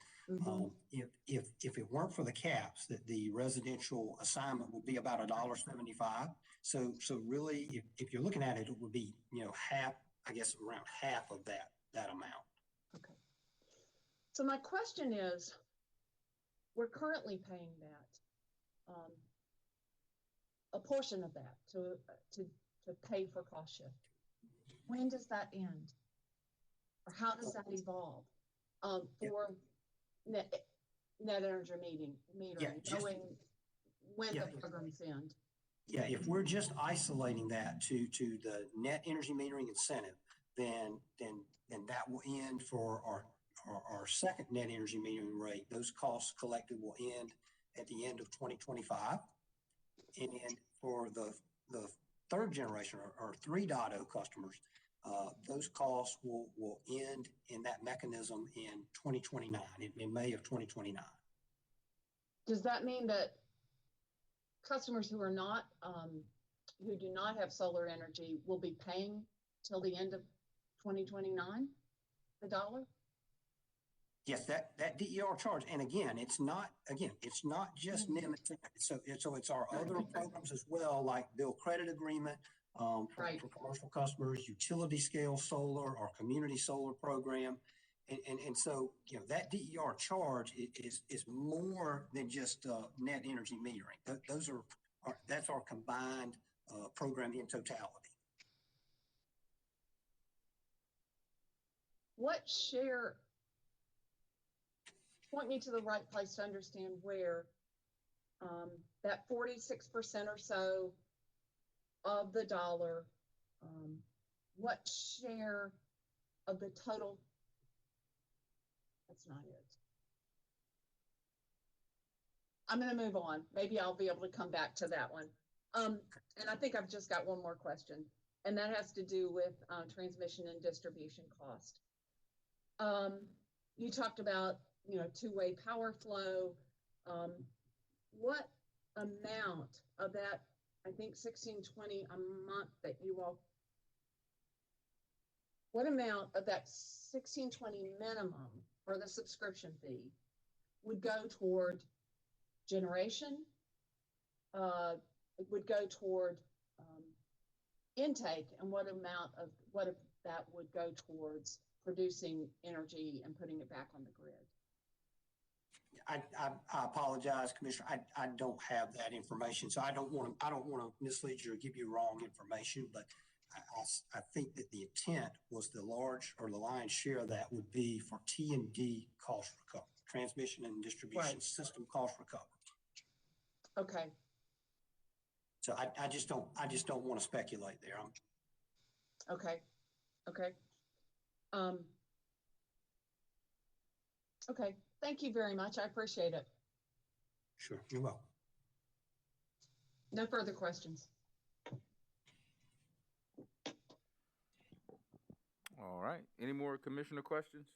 if it weren't for the caps, that the residential assignment would be about $1.75. So really, if you're looking at it, it would be half, I guess around half of that amount. Okay. So my question is, we're currently paying that a portion of that to pay for cost shift. When does that end? Or how does that evolve for net energy metering, knowing when the programs end? Yeah, if we're just isolating that to the net energy metering incentive, then that will end for our second net energy metering rate. Those costs collected will end at the end of 2025, and for the third generation or 3.0 customers, those costs will end in that mechanism in 2029, in May of 2029. Does that mean that customers who are not, who do not have solar energy will be paying till the end of 2029, the dollar? Yes, that DER charge, and again, it's not just NIM. So it's our other programs as well, like bill credit agreement for commercial customers, utility scale solar, our community solar program, and so that DER charge is more than just net energy metering. That's our combined program in totality. What share? Point me to the right place to understand where that 46% or so of the dollar, what share of the total? That's not it. I'm going to move on. Maybe I'll be able to come back to that one. And I think I've just got one more question, and that has to do with transmission and distribution cost. You talked about two-way power flow. What amount of that, I think $16.20 a month that you all what amount of that 1620 minimum for the subscription fee would go toward generation? It would go toward intake, and what if that would go towards producing energy and putting it back on the grid? I apologize, Commissioner. I don't have that information, so I don't want to mislead you or give you wrong information. But I think that the intent was the lion's share of that would be for T&D cost recovery, transmission and distribution system cost recovery. Okay. So I just don't want to speculate there. Okay. Okay. Okay. Thank you very much. I appreciate it. Sure. You're welcome. No further questions. All right. Any more commissioner questions?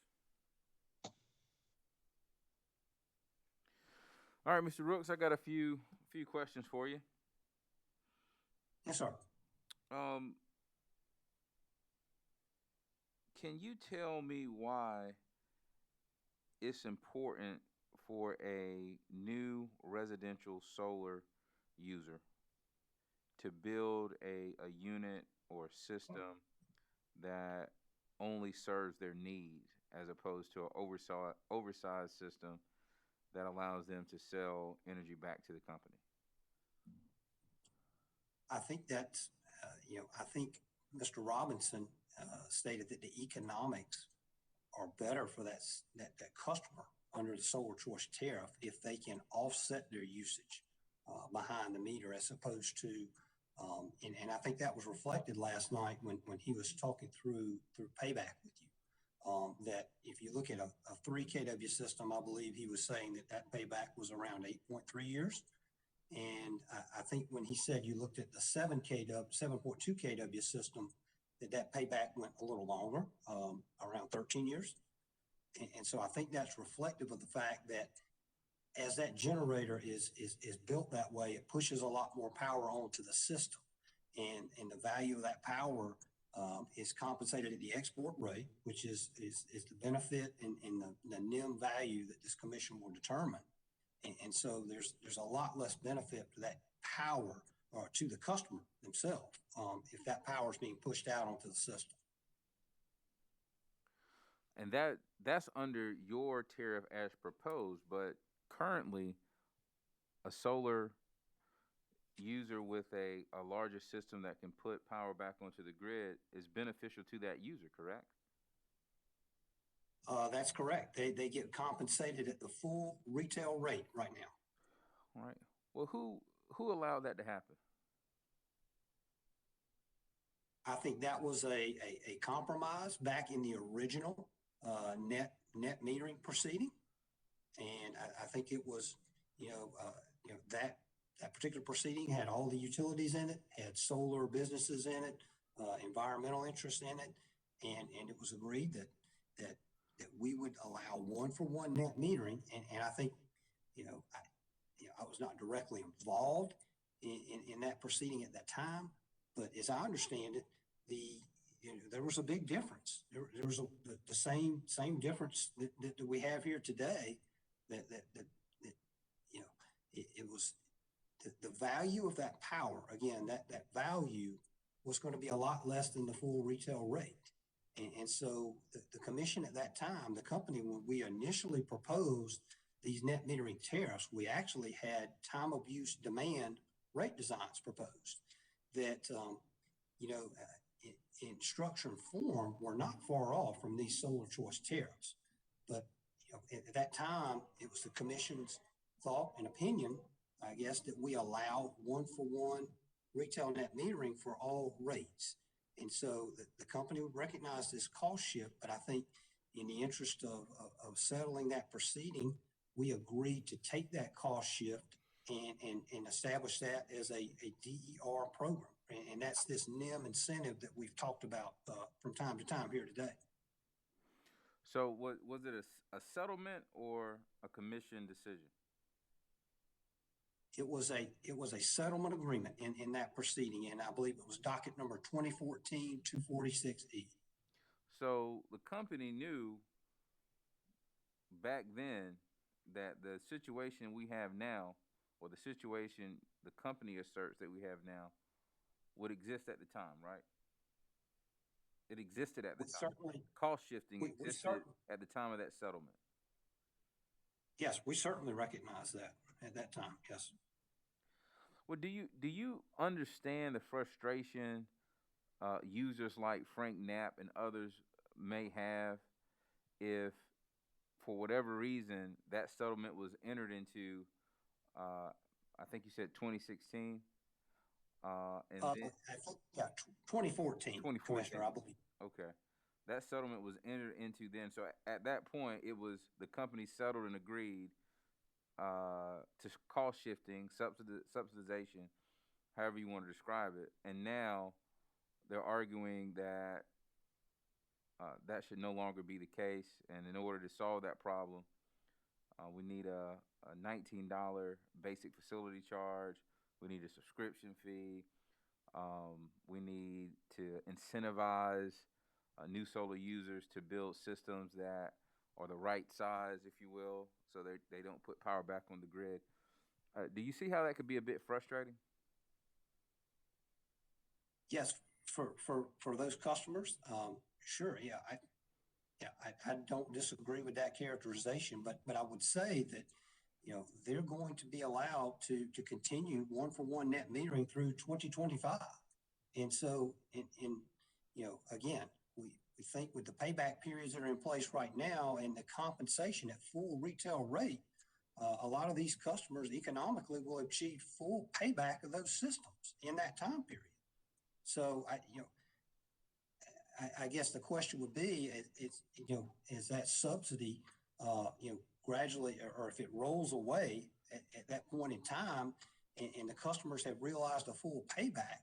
All right, Mr. Rooks, I got a few questions for you. Yes, sir. Can you tell me why it's important for a new residential solar user to build a unit or system that only serves their needs as opposed to an oversized system that allows them to sell energy back to the company? I think that's, I think Mr. Robinson stated that the economics are better for that customer under the solar choice tariff if they can offset their usage behind the meter, as opposed to, and I think that was reflected last night when he was talking through payback with you. That if you look at a 3 kW system, I believe he was saying that payback was around 8.3 years. And I think when he said you looked at the 7.2 kW system, that payback went a little longer, around 13 years. And so I think that's reflective of the fact that as that generator is built that way, it pushes a lot more power onto the system. And the value of that power is compensated at the export rate, which is the benefit and the NIM value that this commission will determine. And so there's a lot less benefit to that power or to the customer themselves if that power is being pushed out onto the system. And that's under your tariff as proposed, but currently a solar user with a larger system that can put power back onto the grid is beneficial to that user, correct? That's correct. They get compensated at the full retail rate right now. All right. Well, who allowed that to happen? I think that was a compromise back in the original net metering proceeding, and I think it was that particular proceeding had all the utilities in it, had solar businesses in it, environmental interests in it, and it was agreed that we would allow 1-for-1 net metering, and I think I was not directly involved in that proceeding at that time, but as I understand it, there was a big difference. There was the same difference that we have here today. That it was the value of that power. Again, that value was going to be a lot less than the full retail rate. And so the commission at that time, the company, when we initially proposed these net metering tariffs, we actually had time of use demand rate designs proposed that, in structure and form were not far off from these solar choice tariffs. But at that time, it was the commission's thought and opinion, I guess, that we allow 1-for-1 retail net metering for all rates. And so the company would recognize this cost shift, but I think in the interest of settling that proceeding, we agreed to take that cost shift and establish that as a DER program. And that's this NIM incentive that we've talked about from time to time here today. So was it a settlement or a commission decision? It was a settlement agreement in that proceeding, and I believe it was docket number 2014-246E. So the company knew back then that the situation we have now, or the situation the company asserts that we have now, would exist at the time, right? It existed at the We time. certainly, Cost shifting we existed certainly, at the time of that settlement. yes, we certainly recognize that at that time, yes. Well, do you understand the frustration users like Frank Knapp and others may have if, for whatever reason, that settlement was entered into? I think you said 2016, and then I think, yeah, 2014, 2014. Commissioner, I believe. Okay, that settlement was entered into then. So at that point, it was the company settled and agreed to cost shifting, subsidization, however you want to describe it. And now they're arguing that that should no longer be the case. And in order to solve that problem, we need a $19 basic facility charge. We need a subscription fee. We need to incentivize new solar users to build systems that are the right size, if you will, so they don't put power back on the grid. Do you see how that could be a bit frustrating? Yes, for those customers, sure, yeah, I don't disagree with that characterization, but I would say that, they're going to be allowed to continue one-for-one net metering through 2025. And so, again, we think with the payback periods that are in place right now and the compensation at full retail rate, a lot of these customers economically will achieve full payback of those systems in that time period. So I guess the question would be, is that subsidy, gradually, or if it rolls away at that point in time, and the customers have realized a full payback,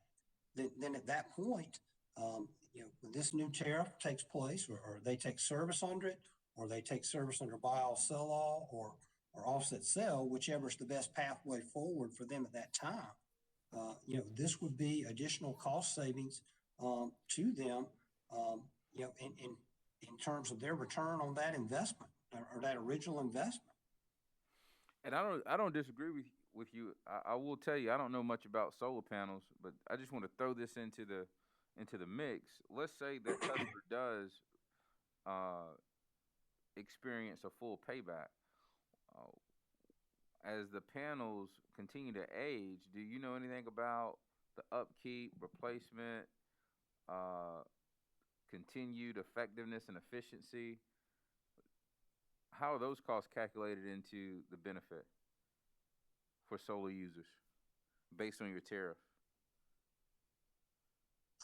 then at that point, when this new tariff takes place, or they take service under it, or they take service under buy all, sell all, or offset sell, whichever is the best pathway forward for them at that time. This would be additional cost savings to them, in terms of their return on that investment, or that original investment. And I don't disagree with you. I will tell you, I don't know much about solar panels, but I just want to throw this into the mix. Let's say that customer does experience a full payback. As the panels continue to age, do you know anything about the upkeep, replacement, continued effectiveness and efficiency? How are those costs calculated into the benefit for solar users based on your tariff?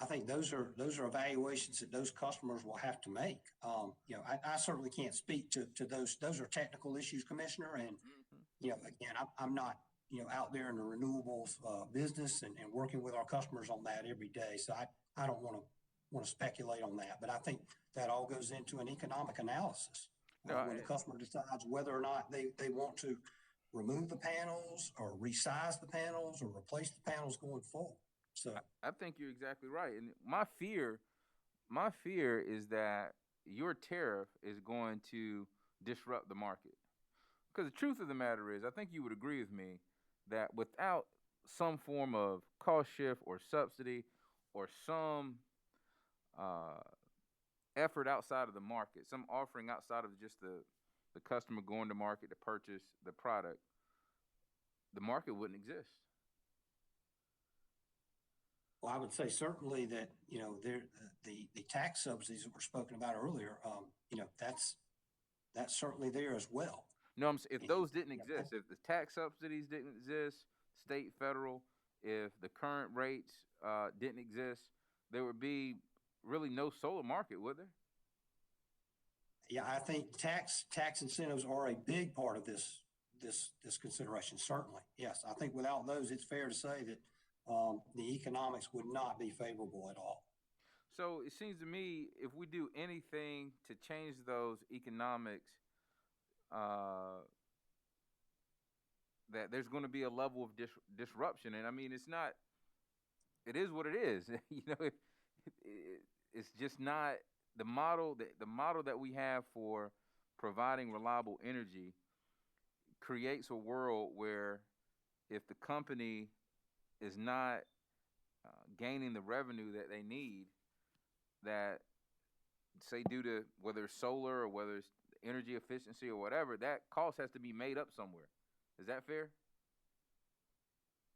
I think those are evaluations that those customers will have to make. I certainly can't speak to those. Those are technical issues, Commissioner. And, again, I'm not, out there in the renewables business and working with our customers on that every day. So I don't want to speculate on that, but I think that all goes into an economic analysis. When the customer decides whether or not they want to remove the panels, or resize the panels, or replace the panels going forward. So I think you're exactly right. And my fear is that your tariff is going to disrupt the market. Because the truth of the matter is, I think you would agree with me that without some form of cost shift or subsidy, or some effort outside of the market, some offering outside of just the customer going to market to purchase the product, the market wouldn't exist. Well, I would say certainly that, the tax subsidies that were spoken about earlier, that's certainly there as well. No, if those didn't exist, if the tax subsidies didn't exist, state, federal, if the current rates didn't exist, there would be really no solar market, would there? Yeah, I think tax incentives are a big part of this consideration. Certainly, yes. I think without those, it's fair to say that the economics would not be favorable at all. So it seems to me, if we do anything to change those economics, that there's going to be a level of disruption. And I mean, it is what it is. It's just not the model that we have for providing reliable energy creates a world where if the company is not gaining the revenue that they need, that say due to whether it's solar or whether it's energy efficiency or whatever, that cost has to be made up somewhere. Is that fair?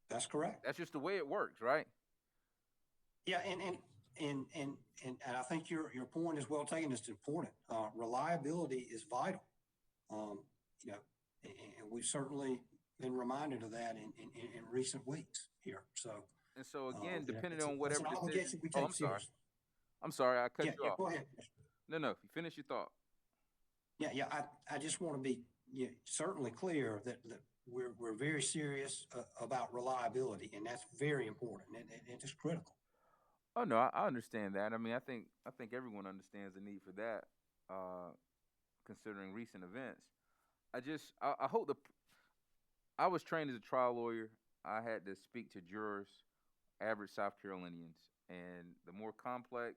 That's correct. That's just the way it works, right? Yeah, and I think your point is well taken. It's important. Reliability is vital. You know, and we've certainly been reminded of that in recent weeks here. So, and so again, you know, depending it's on whatever an decision. obligation we Oh, take I'm sorry. seriously. I'm sorry, I cut Yeah, you off. go ahead. No, you finish your thought. Yeah. I just want to be certainly clear that we're very serious about reliability, and that's very important, and it's critical. Oh no, I understand that. I mean, I think everyone understands the need for that, considering recent events. I hope I was trained as a trial lawyer. I had to speak to jurors, average South Carolinians, and the more complex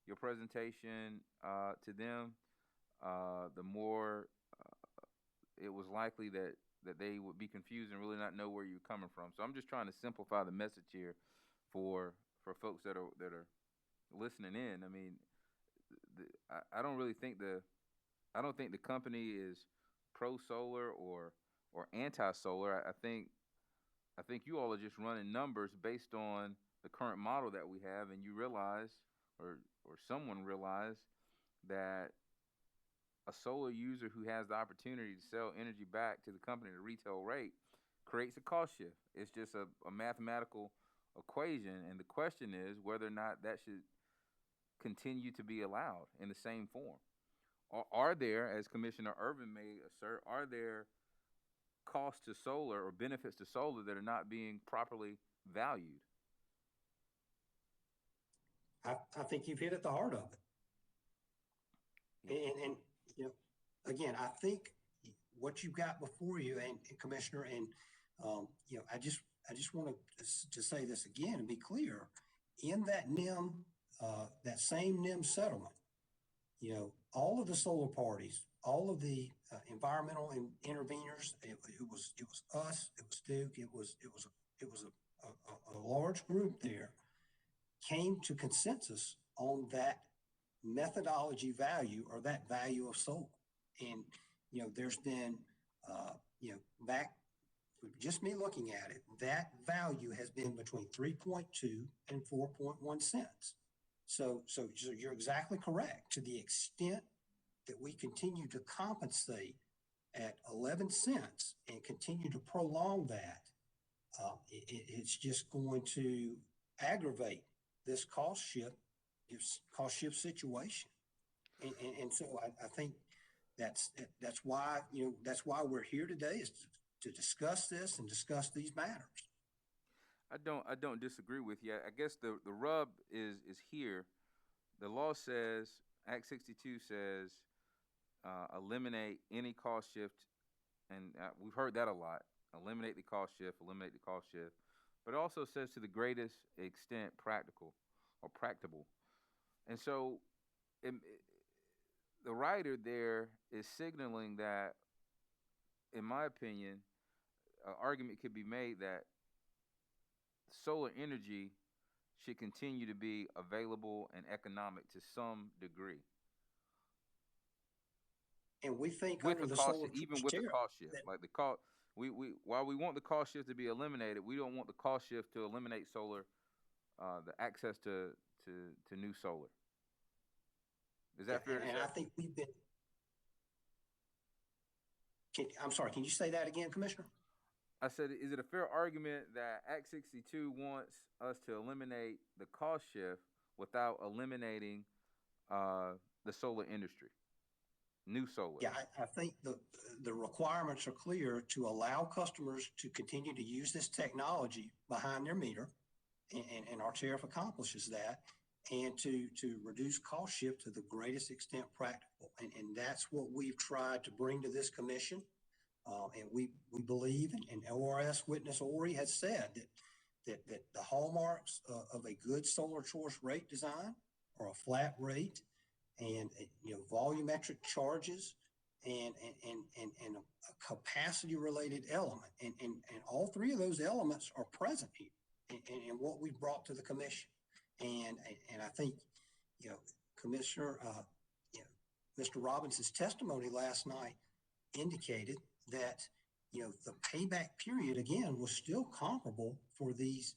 your presentation to them, the more it was likely that they would be confused and really not know where you're coming from. So I'm just trying to simplify the message here for folks that are listening in. I mean, I don't really think I don't think the company is pro solar or anti solar. I think you all are just running numbers based on the current model that we have, and you realize, or someone realized, that a solar user who has the opportunity to sell energy back to the company at a retail rate creates a cost shift. It's just a mathematical equation, and the question is whether or not that should continue to be allowed in the same form. Are there, as Commissioner Irvin may assert, are there costs to solar or benefits to solar that are not being properly valued? I think you've hit at the heart of it. And you know, again, I think what you've got before you, and Commissioner, and you know, I just want to say this again and be clear. In that NIM, that same NIM settlement, you know, all of the solar parties, all of the environmental interveners, it was us, it was Duke, it was a large group there, came to consensus on that methodology value, or that value of solar. And you know, there's been you know, back, just me looking at it, that value has been between 3.2 and 4.1 cents. So you're exactly correct. To the extent that we continue to compensate at 11 cents and continue to prolong that, it's just going to aggravate this cost shift situation. And so I think that's why, you know, that's why we're here today, is to discuss this and discuss these matters. I don't disagree with you. I guess the rub is here. The law says, Act 62 says, eliminate any cost shift, and we've heard that a lot. Eliminate the cost shift. But it also says to the greatest extent practical or practicable. And so the writer there is signaling that, in my opinion, an argument could be made that solar energy should continue to be available and economic to some degree. And we think with under the the cost, solar even with the tariff, cost shift, like the cost, we while we want the cost shift to be eliminated, we don't want the cost shift to eliminate solar, the access to new solar. Is that fair to say? And I think we've been. I'm sorry. Can you say that again, Commissioner? I said, is it a fair argument that Act 62 wants us to eliminate the cost shift without eliminating the solar industry, new solar? Yeah, I think the requirements are clear to allow customers to continue to use this technology behind their meter, and our tariff accomplishes that, and to reduce cost shift to the greatest extent practical. And that's what we've tried to bring to this commission. And we believe, and ORS witness Ori has said that the hallmarks of a good solar choice rate design are a flat rate, and volumetric charges and a capacity related element. And all three of those elements are present here in what we brought to the commission. And I think, Commissioner, Mr. Robinson's testimony last night indicated that, the payback period again was still comparable for these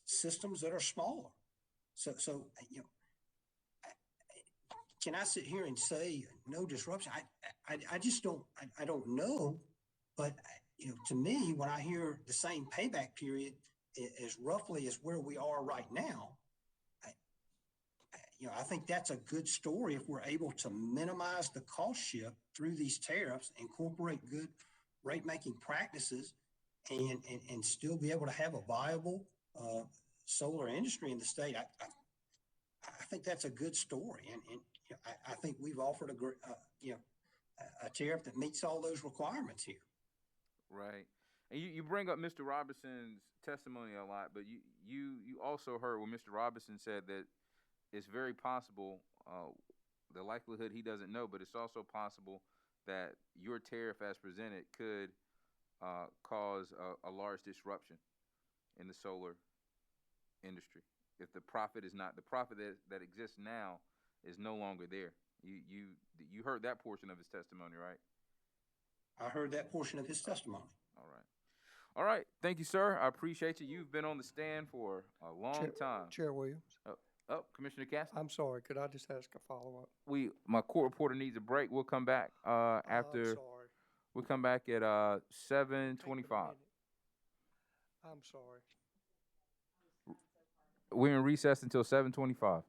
systems that are smaller. So, can I sit here and say no disruption? I just don't, I don't know. But, to me, when I hear the same payback period as roughly as where we are right now, I think that's a good story if we're able to minimize the cost shift through these tariffs, incorporate good rate making practices, and still be able to have a viable solar industry in the state. I think that's a good story, and I think we've offered a tariff that meets all those requirements here. Right. And you bring up Mr. Robinson's testimony a lot, but you also heard what Mr. Robinson said, that it's very possible, the likelihood he doesn't know, but it's also possible that your tariff as presented could cause a large disruption in the solar industry. If the profit that exists now is no longer there. You heard that portion of his testimony, right? I heard that portion of his testimony. All right. Thank you, sir. I appreciate you. You've been on the stand for a long time. Chair Williams. Commissioner Cass. I'm sorry. Could I just ask a follow-up? My court reporter needs a break. We'll come back after. I'm sorry. We'll come back at 7:25. I'm sorry. We're in recess until 7:25.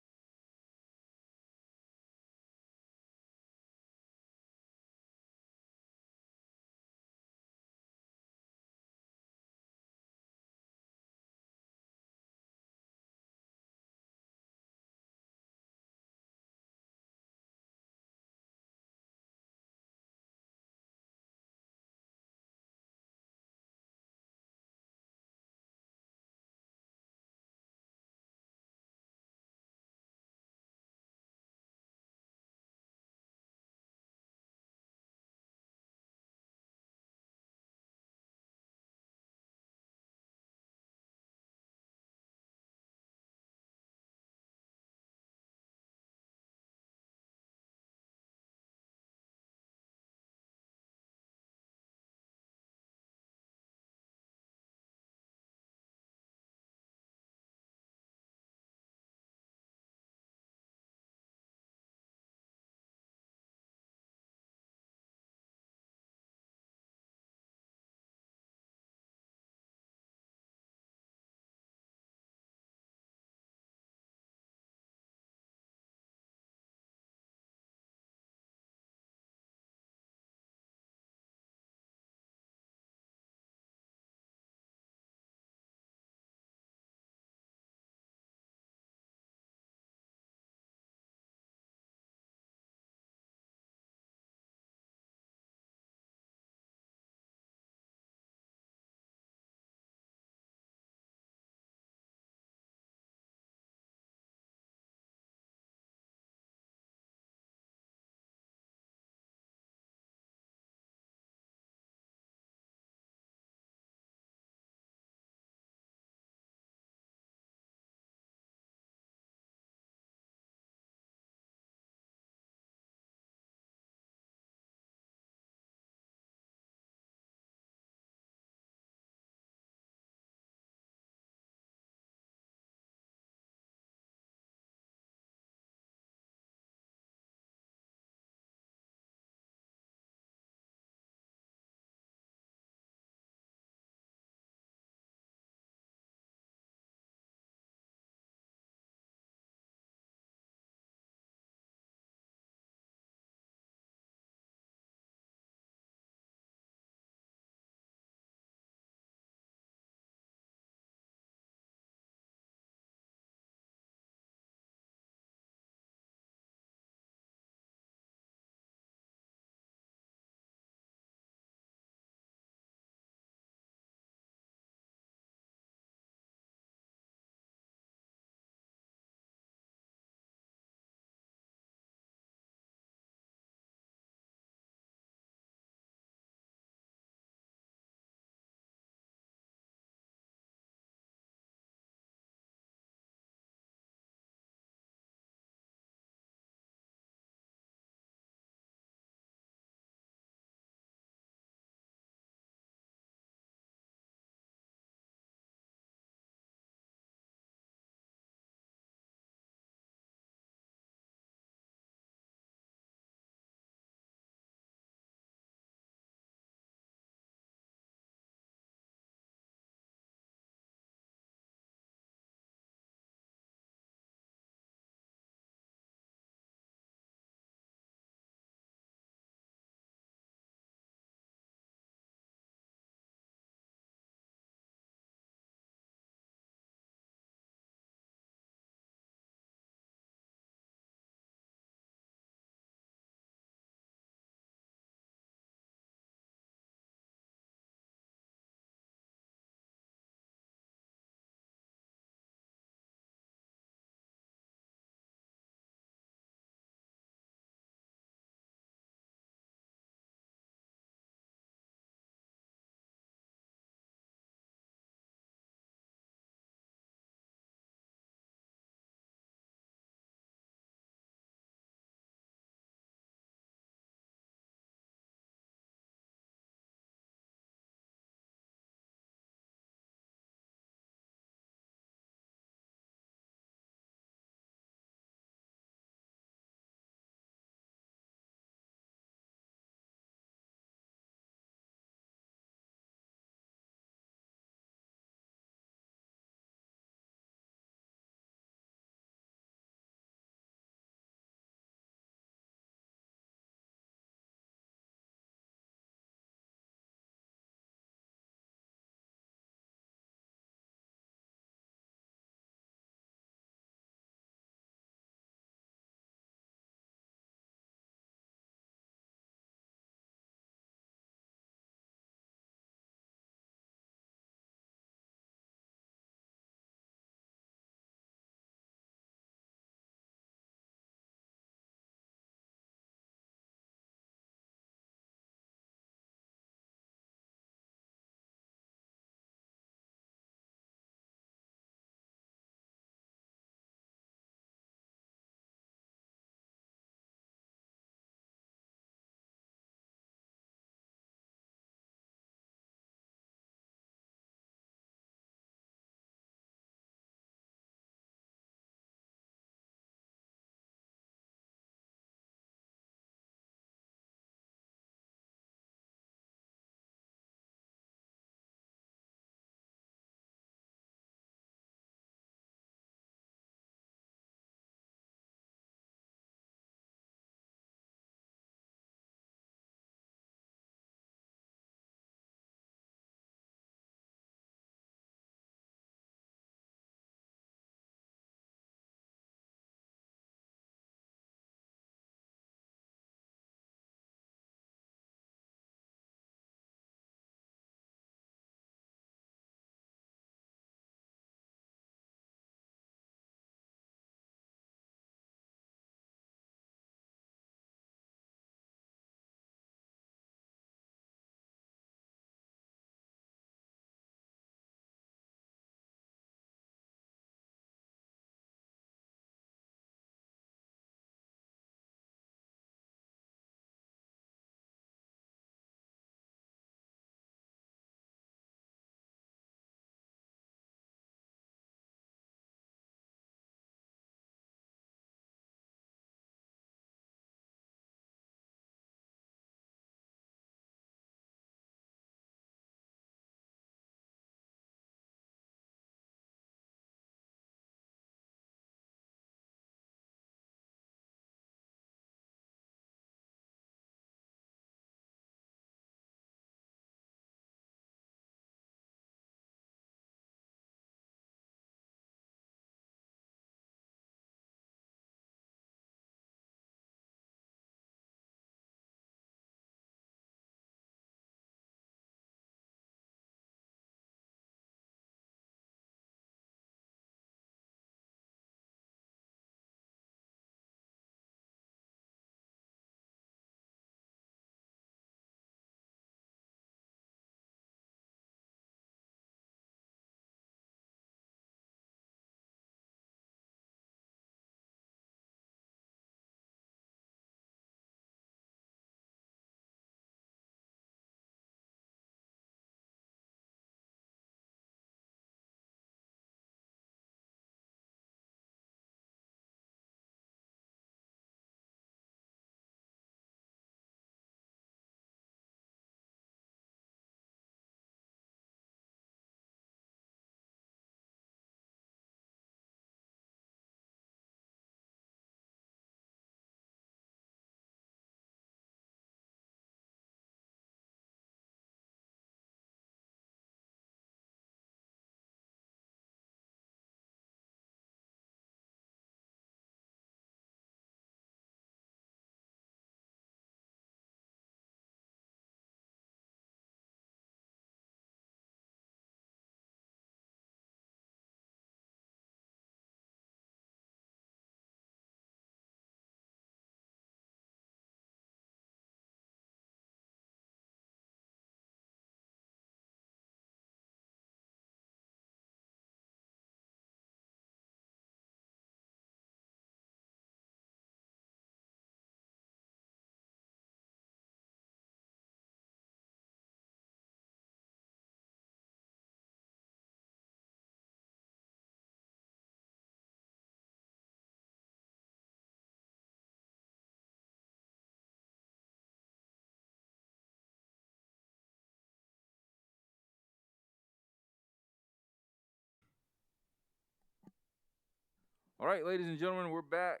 All right, ladies and gentlemen, we're back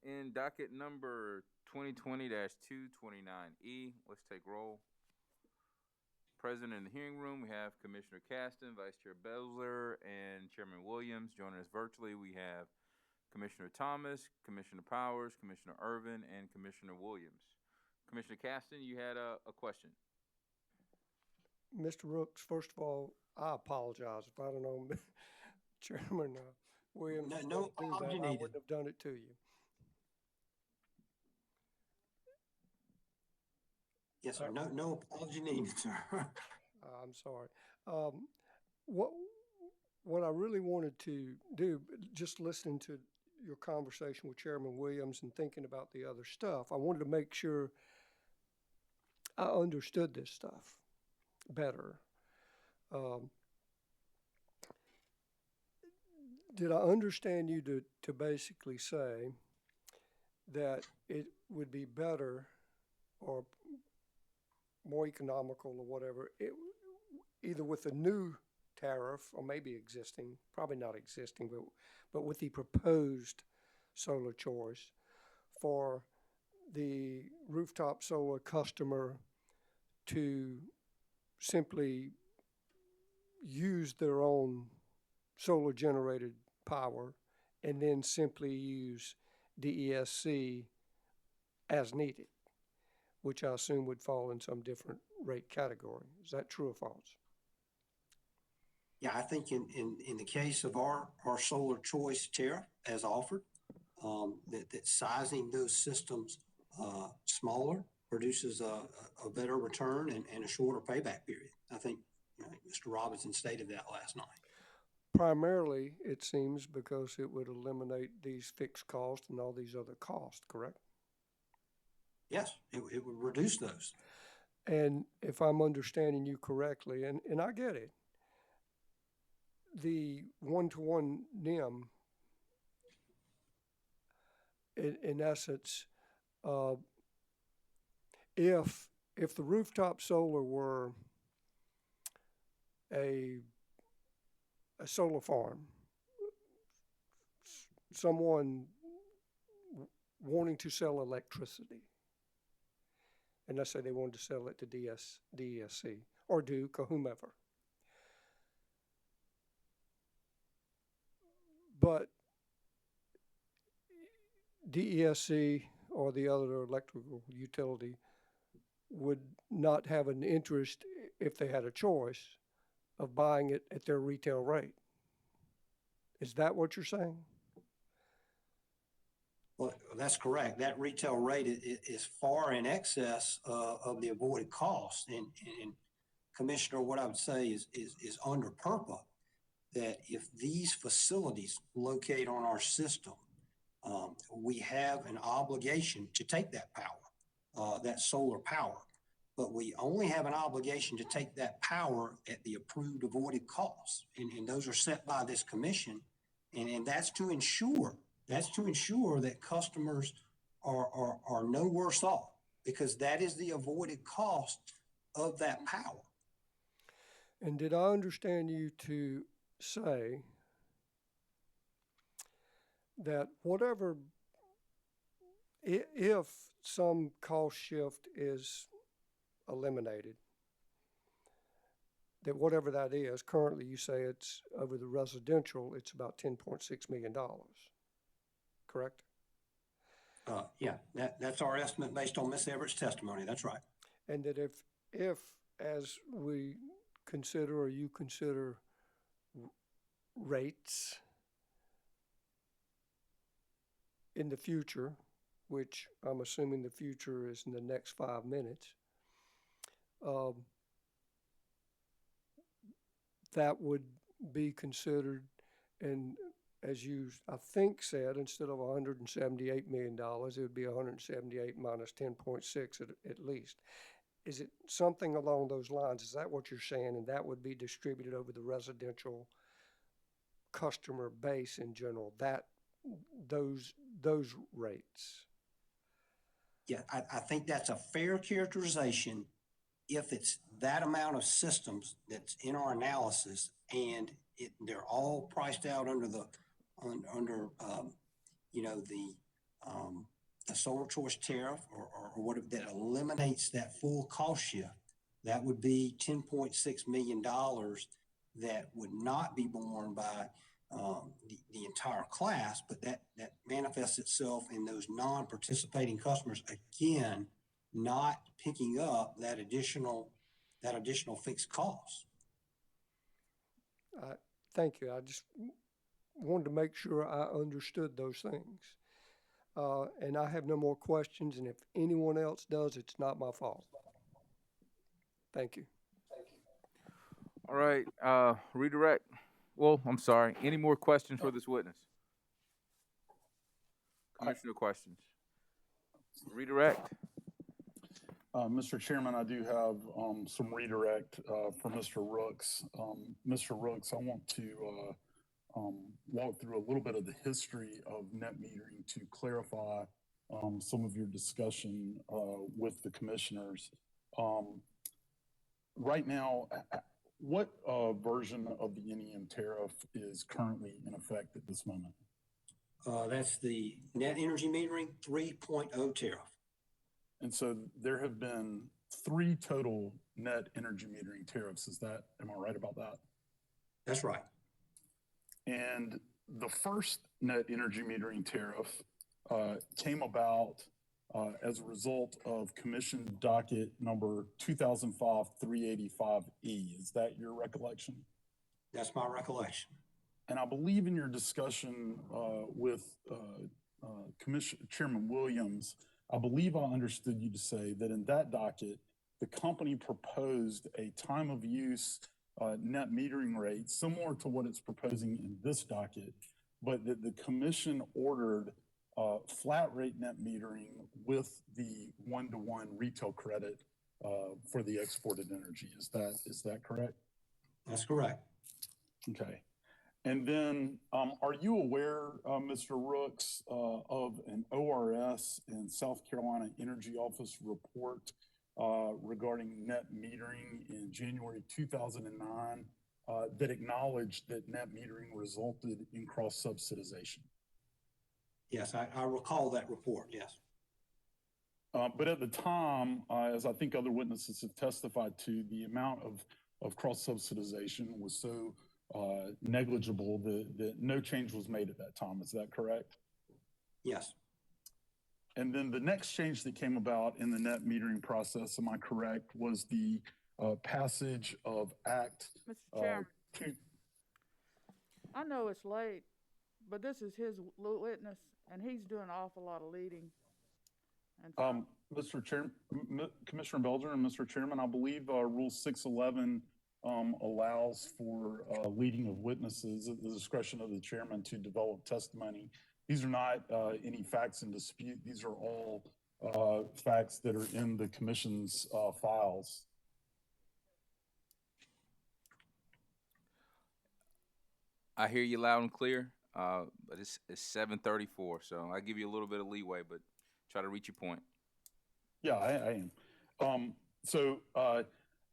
in docket number 2020-229E. Let's take roll. Present in the hearing room, we have Commissioner Caston, Vice Chair Belzer, and Chairman Williams. Joining us virtually, we have Commissioner Thomas, Commissioner Powers, Commissioner Irvin, and Commissioner Williams. Commissioner Caston, you had a question. Mr. Rooks, first of all, I apologize if I'd have known Chairman Williams. No do apology that, I needed. wouldn't have done it to you. Yes, sir. No apology needed, sir. I'm sorry. What I really wanted to do, just listening to your conversation with Chairman Williams and thinking about the other stuff, I wanted to make sure I understood this stuff better. Did I understand you to basically say that it would be better or more economical or whatever, either with a new tariff or maybe existing, probably not existing, but with the proposed solar choice for the rooftop solar customer to simply use their own solar generated power and then simply use DESC as needed, which I assume would fall in some different rate category. Is that true or false? Yeah, I think in the case of our solar choice tariff as offered, that sizing those systems smaller produces a better return and a shorter payback period. I think Mr. Robinson stated that last night. Primarily, it seems because it would eliminate these fixed costs and all these other costs, correct? Yes, it would reduce those. And if I'm understanding you correctly, and I get it, the one-to-one NIM, in essence, if the rooftop solar were a solar farm, someone wanting to sell electricity, and let's say they wanted to sell it to DESC or Duke or whomever. But DESC or the other electrical utility would not have an interest, if they had a choice, of buying it at their retail rate. Is that what you're saying? Well, that's correct. That retail rate is far in excess of the avoided cost. And Commissioner, what I would say is under PURPA, that if these facilities locate on our system, we have an obligation to take that power, that solar power. But we only have an obligation to take that power at the approved avoided costs. And those are set by this commission. And that's to ensure that customers are no worse off, because that is the avoided cost of that power. And did I understand you to say that whatever, if some cost shift is eliminated, that whatever that is, currently you say it's over the residential, it's about $10.6 million, correct? Yeah, that's our estimate based on Ms. Everett's testimony. That's right. And that if as we consider, or you consider rates in the future, which I'm assuming the future is in the next 5 minutes, that would be considered, and as you, I think, said, instead of $178 million, it would be 178 minus 10.6 at least. Is it something along those lines? Is that what you're saying? And that would be distributed over the residential customer base in general, that those rates? Yeah, I think that's a fair characterization if it's that amount of systems that's in our analysis and they're all priced out under the under, you know, the solar choice tariff or what that eliminates that full cost shift, that would be $10.6 million that would not be borne by the entire class, but that manifests itself in those non-participating customers, again, not picking up that additional fixed cost. Thank you. I just wanted to make sure I understood those things. And I have no more questions, and if anyone else does, it's not my fault. Thank you. All right, redirect. Well, I'm sorry. Any more questions for this witness? Commissioner questions. Redirect. Mr. Chairman, I do have some redirect for Mr. Rooks. Mr. Rooks, I want to walk through a little bit of the history of net metering to clarify some of your discussion with the commissioners. Right now, what version of the NEM tariff is currently in effect at this moment? That's the net energy metering 3.0 tariff. And so there have been 3 total net energy metering tariffs. Am I right about that? That's right. And the first net energy metering tariff came about as a result of Commission Docket number 2005-385E. Is that your recollection? That's my recollection. And I believe in your discussion with Chairman Williams, I believe I understood you to say that in that docket, the company proposed a time of use net metering rate similar to what it's proposing in this docket, but that the commission ordered flat rate net metering with the 1-to-1 retail credit for the exported energy. Is that correct? That's correct. Okay. And then, are you aware, Mr. Rooks, of an ORS and South Carolina Energy Office report regarding net metering in January 2009 that acknowledged that net metering resulted in cross-subsidization? Yes, I recall that report, yes. But at the time, as I think other witnesses have testified to, the amount of cross-subsidization was so negligible that no change was made at that time. Is that correct? Yes. And then the next change that came about in the net metering process, am I correct, was the passage of Act. Mr. Chairman, I know it's late, but this is his witness, and he's doing an awful lot of leading. And so, Mr. Chairman, Commissioner Belger and Mr. Chairman, I believe Rule 611 allows for leading of witnesses at the discretion of the chairman to develop testimony. These are not any facts in dispute. These are all facts that are in the commission's files. I hear you loud and clear, but it's 7:34, so I give you a little bit of leeway, but try to reach your point. Yeah, I am.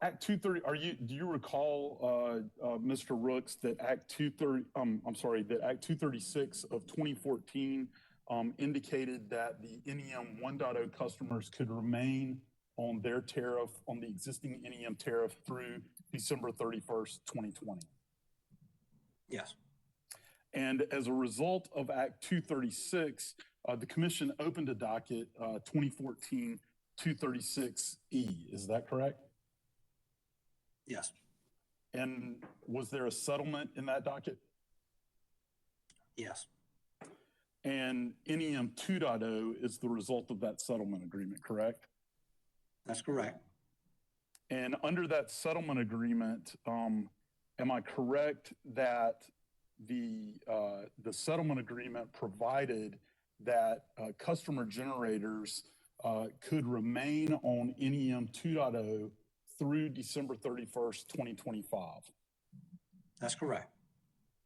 Act 230. Do you recall, Mr. Rooks, that Act 236 of 2014 indicated that the NEM 1.0 customers could remain on their tariff, on the existing NEM tariff through December 31st, 2020? Yes. And as a result of Act 236, the commission opened a docket 2014-236E. Is that correct? Yes. And was there a settlement in that docket? Yes. And NEM 2.0 is the result of that settlement agreement, correct? That's correct. And under that settlement agreement, am I correct that the settlement agreement provided that customer generators could remain on NEM 2.0 through December 31st, 2025? That's correct.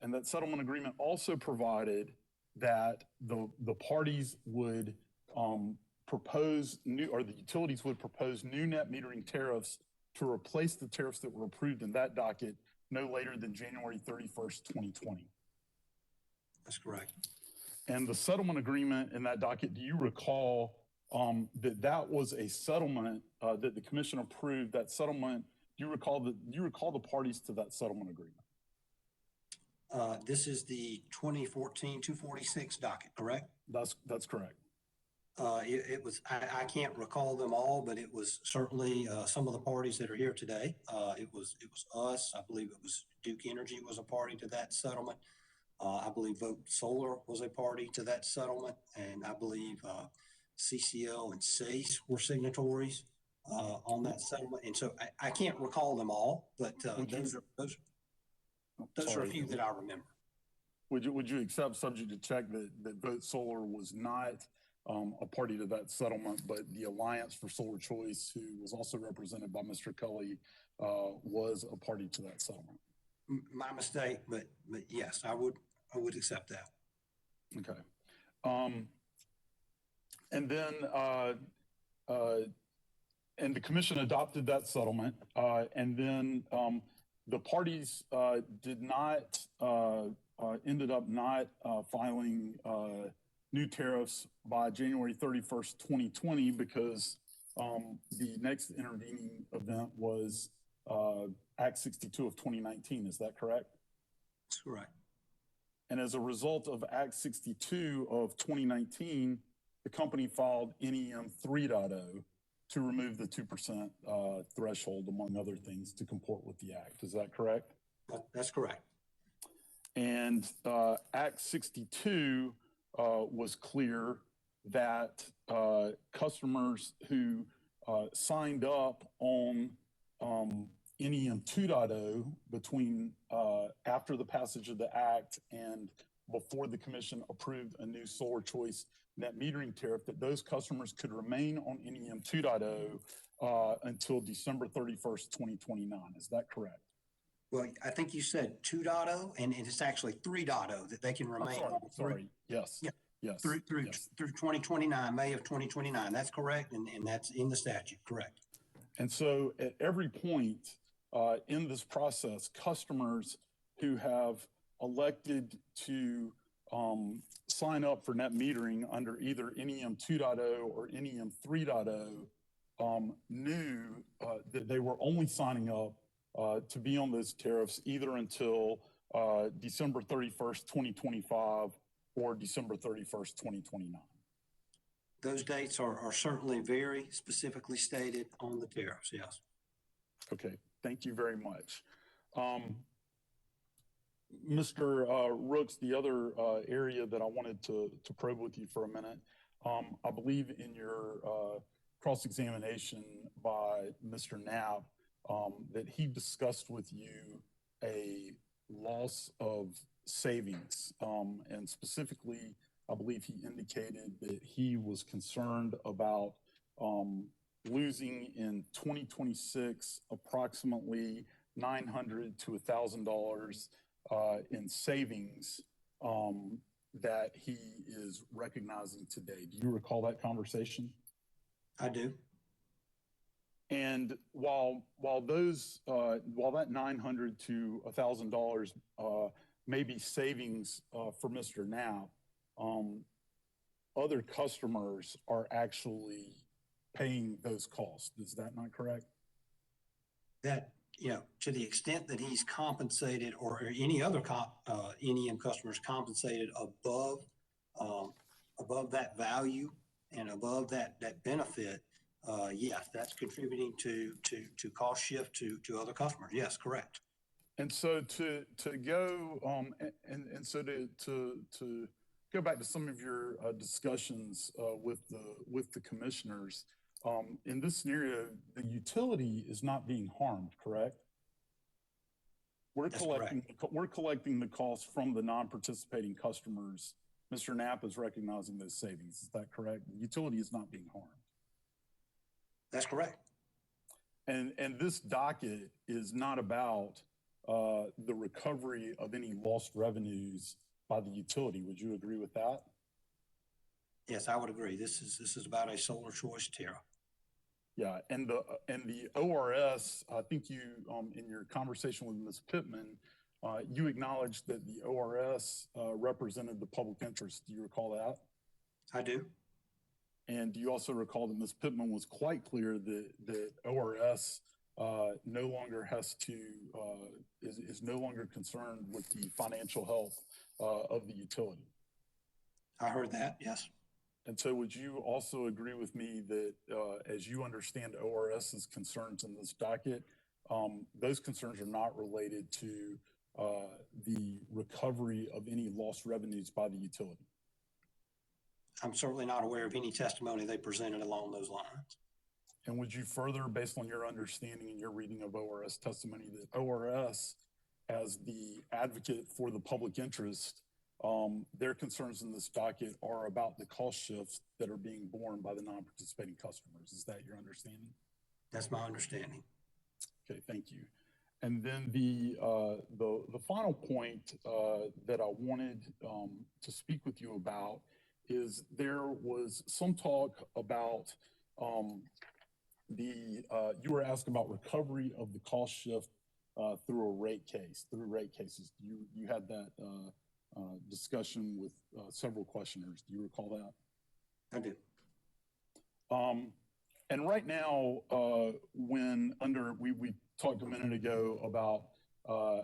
And that settlement agreement also provided that the parties would propose new, or the utilities would propose new net metering tariffs to replace the tariffs that were approved in that docket no later than January 31st, 2020. That's correct. And the settlement agreement in that docket, do you recall that was a settlement that the commission approved? That settlement, do you recall the parties to that settlement agreement? This is the 2014-246 docket, correct? That's correct. It was, I can't recall them all, but it was certainly some of the parties that are here today. It was us. I believe it was Duke Energy was a party to that settlement. I believe Vote Solar was a party to that settlement, and I believe CCL and SACE were signatories on that settlement. And so I can't recall them all, but those are a few that I remember. Would you accept, subject to check, that Vote Solar was not a party to that settlement, but the Alliance for Solar Choice, who was also represented by Mr. Cully, was a party to that settlement? My mistake, but yes, I would accept that. Okay. And then and the commission adopted that settlement, and then the parties ended up not filing new tariffs by January 31st, 2020, because the next intervening event was Act 62 of 2019. Is that correct? That's correct. And as a result of Act 62 of 2019, the company filed NEM 3.0 to remove the 2% threshold, among other things, to comport with the Act. Is that correct? That's correct. And Act 62 was clear that customers who signed up on NEM 2.0 between after the passage of the Act and before the commission approved a new solar choice net metering tariff, that those customers could remain on NEM 2.0 until December 31st, 2029. Is that correct? Well, I think you said 2.0, and it's actually 3.0 that they can remain on. Sorry. Yes. Yeah. Yes. Through 2029, May of 2029. That's correct, and that's in the statute. Correct. And so at every point in this process, customers who have elected to sign up for net metering under either NEM 2.0 or NEM 3.0 knew that they were only signing up to be on those tariffs either until December 31st, 2025 or December 31st, 2029. Those dates are certainly very specifically stated on the tariffs, yes. Okay, thank you very much. Mr. Rooks, the other area that I wanted to probe with you for a minute, I believe in your cross-examination by Mr. Knapp that he discussed with you a loss of savings, and specifically, I believe he indicated that he was concerned about losing in 2026 approximately $900 to $1,000 in savings that he is recognizing today. Do you recall that conversation? I do. And while that $900 to $1,000 may be savings for Mr. Knapp, other customers are actually paying those costs. Is that not correct? That, to the extent that he's compensated or any other NEM customers compensated above that value and above that benefit, yes, that's contributing to cost shift to other customers. Yes, correct. And so to go to go back to some of your discussions with the commissioners, in this scenario, the utility is not being harmed, correct? We're collecting the costs from the non-participating customers. Mr. Knapp is recognizing those savings. Is that correct? The utility is not being harmed. That's correct. And this docket is not about the recovery of any lost revenues by the utility. Would you agree with that? Yes, I would agree. This is about a solar choice tariff. Yeah, and the ORS, I think you in your conversation with Ms. Pittman You acknowledged that the ORS represented the public interest. Do you recall that? I do. And do you also recall that Ms. Pittman was quite clear that ORS no longer has to, is no longer concerned with the financial health of the utility? I heard that, yes. And so would you also agree with me that as you understand ORS's concerns in this docket, those concerns are not related to the recovery of any lost revenues by the utility? I'm certainly not aware of any testimony they presented along those lines. And would you further, based on your understanding and your reading of ORS testimony, that ORS, as the advocate for the public interest, their concerns in this docket are about the cost shifts that are being borne by the non-participating customers? Is that your understanding? That's my understanding. Okay, thank you. And then the final point that I wanted to speak with you about is there was some talk about you were asked about recovery of the cost shift through a rate case, through rate cases. You had that discussion with several questioners. Do you recall that? I do. And right now, when we talked a minute ago about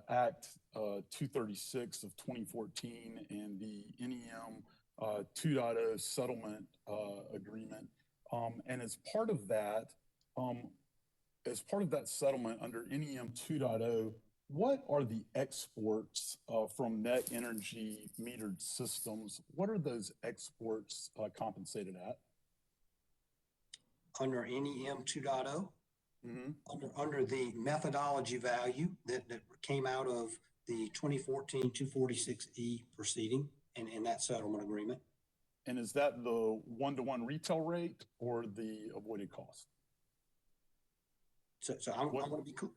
Act 236 of 2014 and the NEM 2.0 settlement agreement, and as part of that settlement under NEM 2.0, what are the exports from net energy metered systems? What are those exports compensated at? Under NEM 2.0, under the methodology value that came out of the 2014 246E proceeding and that settlement agreement. And is that the one-to-one retail rate or the avoided cost? So I'm going to be cool.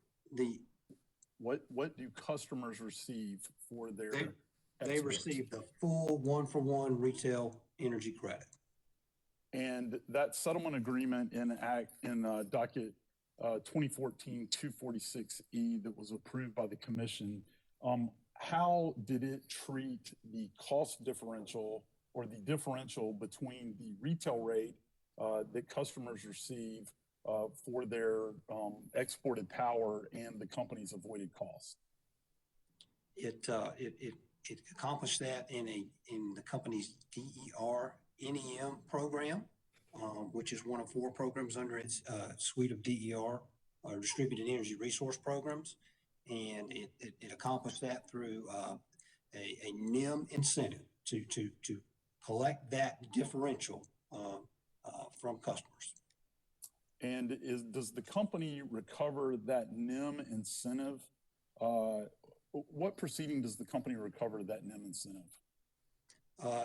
What do customers receive for their? They receive the full one-for-one retail energy credit. And that settlement agreement in Docket 2014-246E that was approved by the commission, how did it treat the cost differential or the differential between the retail rate that customers receive for their exported power and the company's avoided costs? It accomplished that in the company's DER NEM program, which is one of 4 programs under its suite of DER, distributed energy resource programs, and it accomplished that through a NEM incentive to collect that differential from customers. And does the company recover that NEM incentive? What proceeding does the company recover that NEM incentive?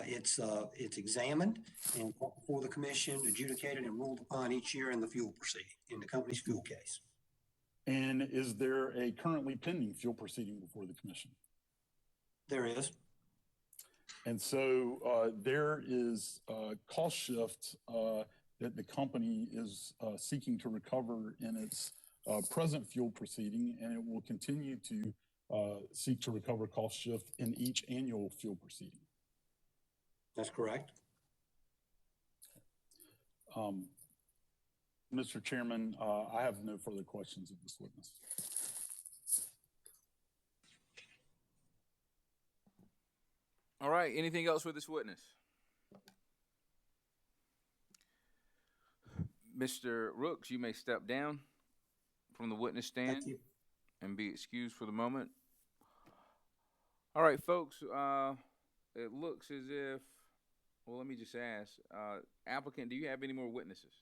It's examined and before the commission, adjudicated and ruled upon each year in the fuel proceeding, in the company's fuel case. And is there a currently pending fuel proceeding before the commission? There is. And so there is cost shift that the company is seeking to recover in its present fuel proceeding, and it will continue to seek to recover cost shift in each annual fuel proceeding. That's correct. Mr. Chairman, I have no further questions of this witness. All right, anything else with this witness? Mr. Rooks, you may step down from the witness stand and be excused for the moment. All right, folks, it looks as if, well, let me just ask, applicant, do you have any more witnesses?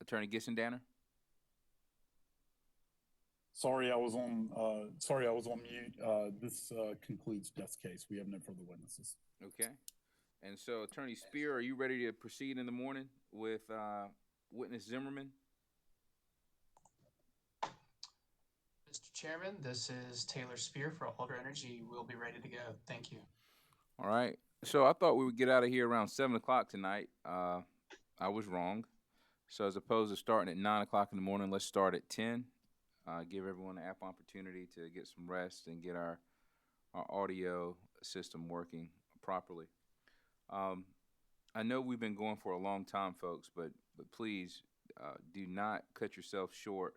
Attorney Gissendanner? Sorry, I was on mute. This concludes Death's case. We have no further witnesses. Okay. And so, Attorney Spear, are you ready to proceed in the morning with witness Zimmerman? Mr. Chairman, this is Taylor Spear for Alder Energy. We'll be ready to go. Thank you. All right. So I thought we would get out of here around 7 o'clock tonight. I I was wrong. So as opposed to starting at 9 o'clock in the morning, let's start at 10. Give everyone an ample opportunity to get some rest and get our audio system working properly. I know we've been going for a long time, folks, but please do not cut yourself short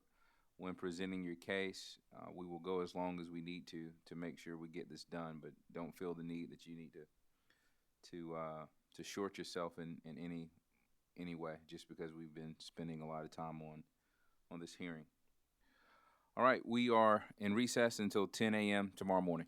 when presenting your case. We will go as long as we need to make sure we get this done, but don't feel the need that you need to short yourself in any way just because we've been spending a lot of time on this hearing. All right, we are in recess until 10 a.m. tomorrow morning.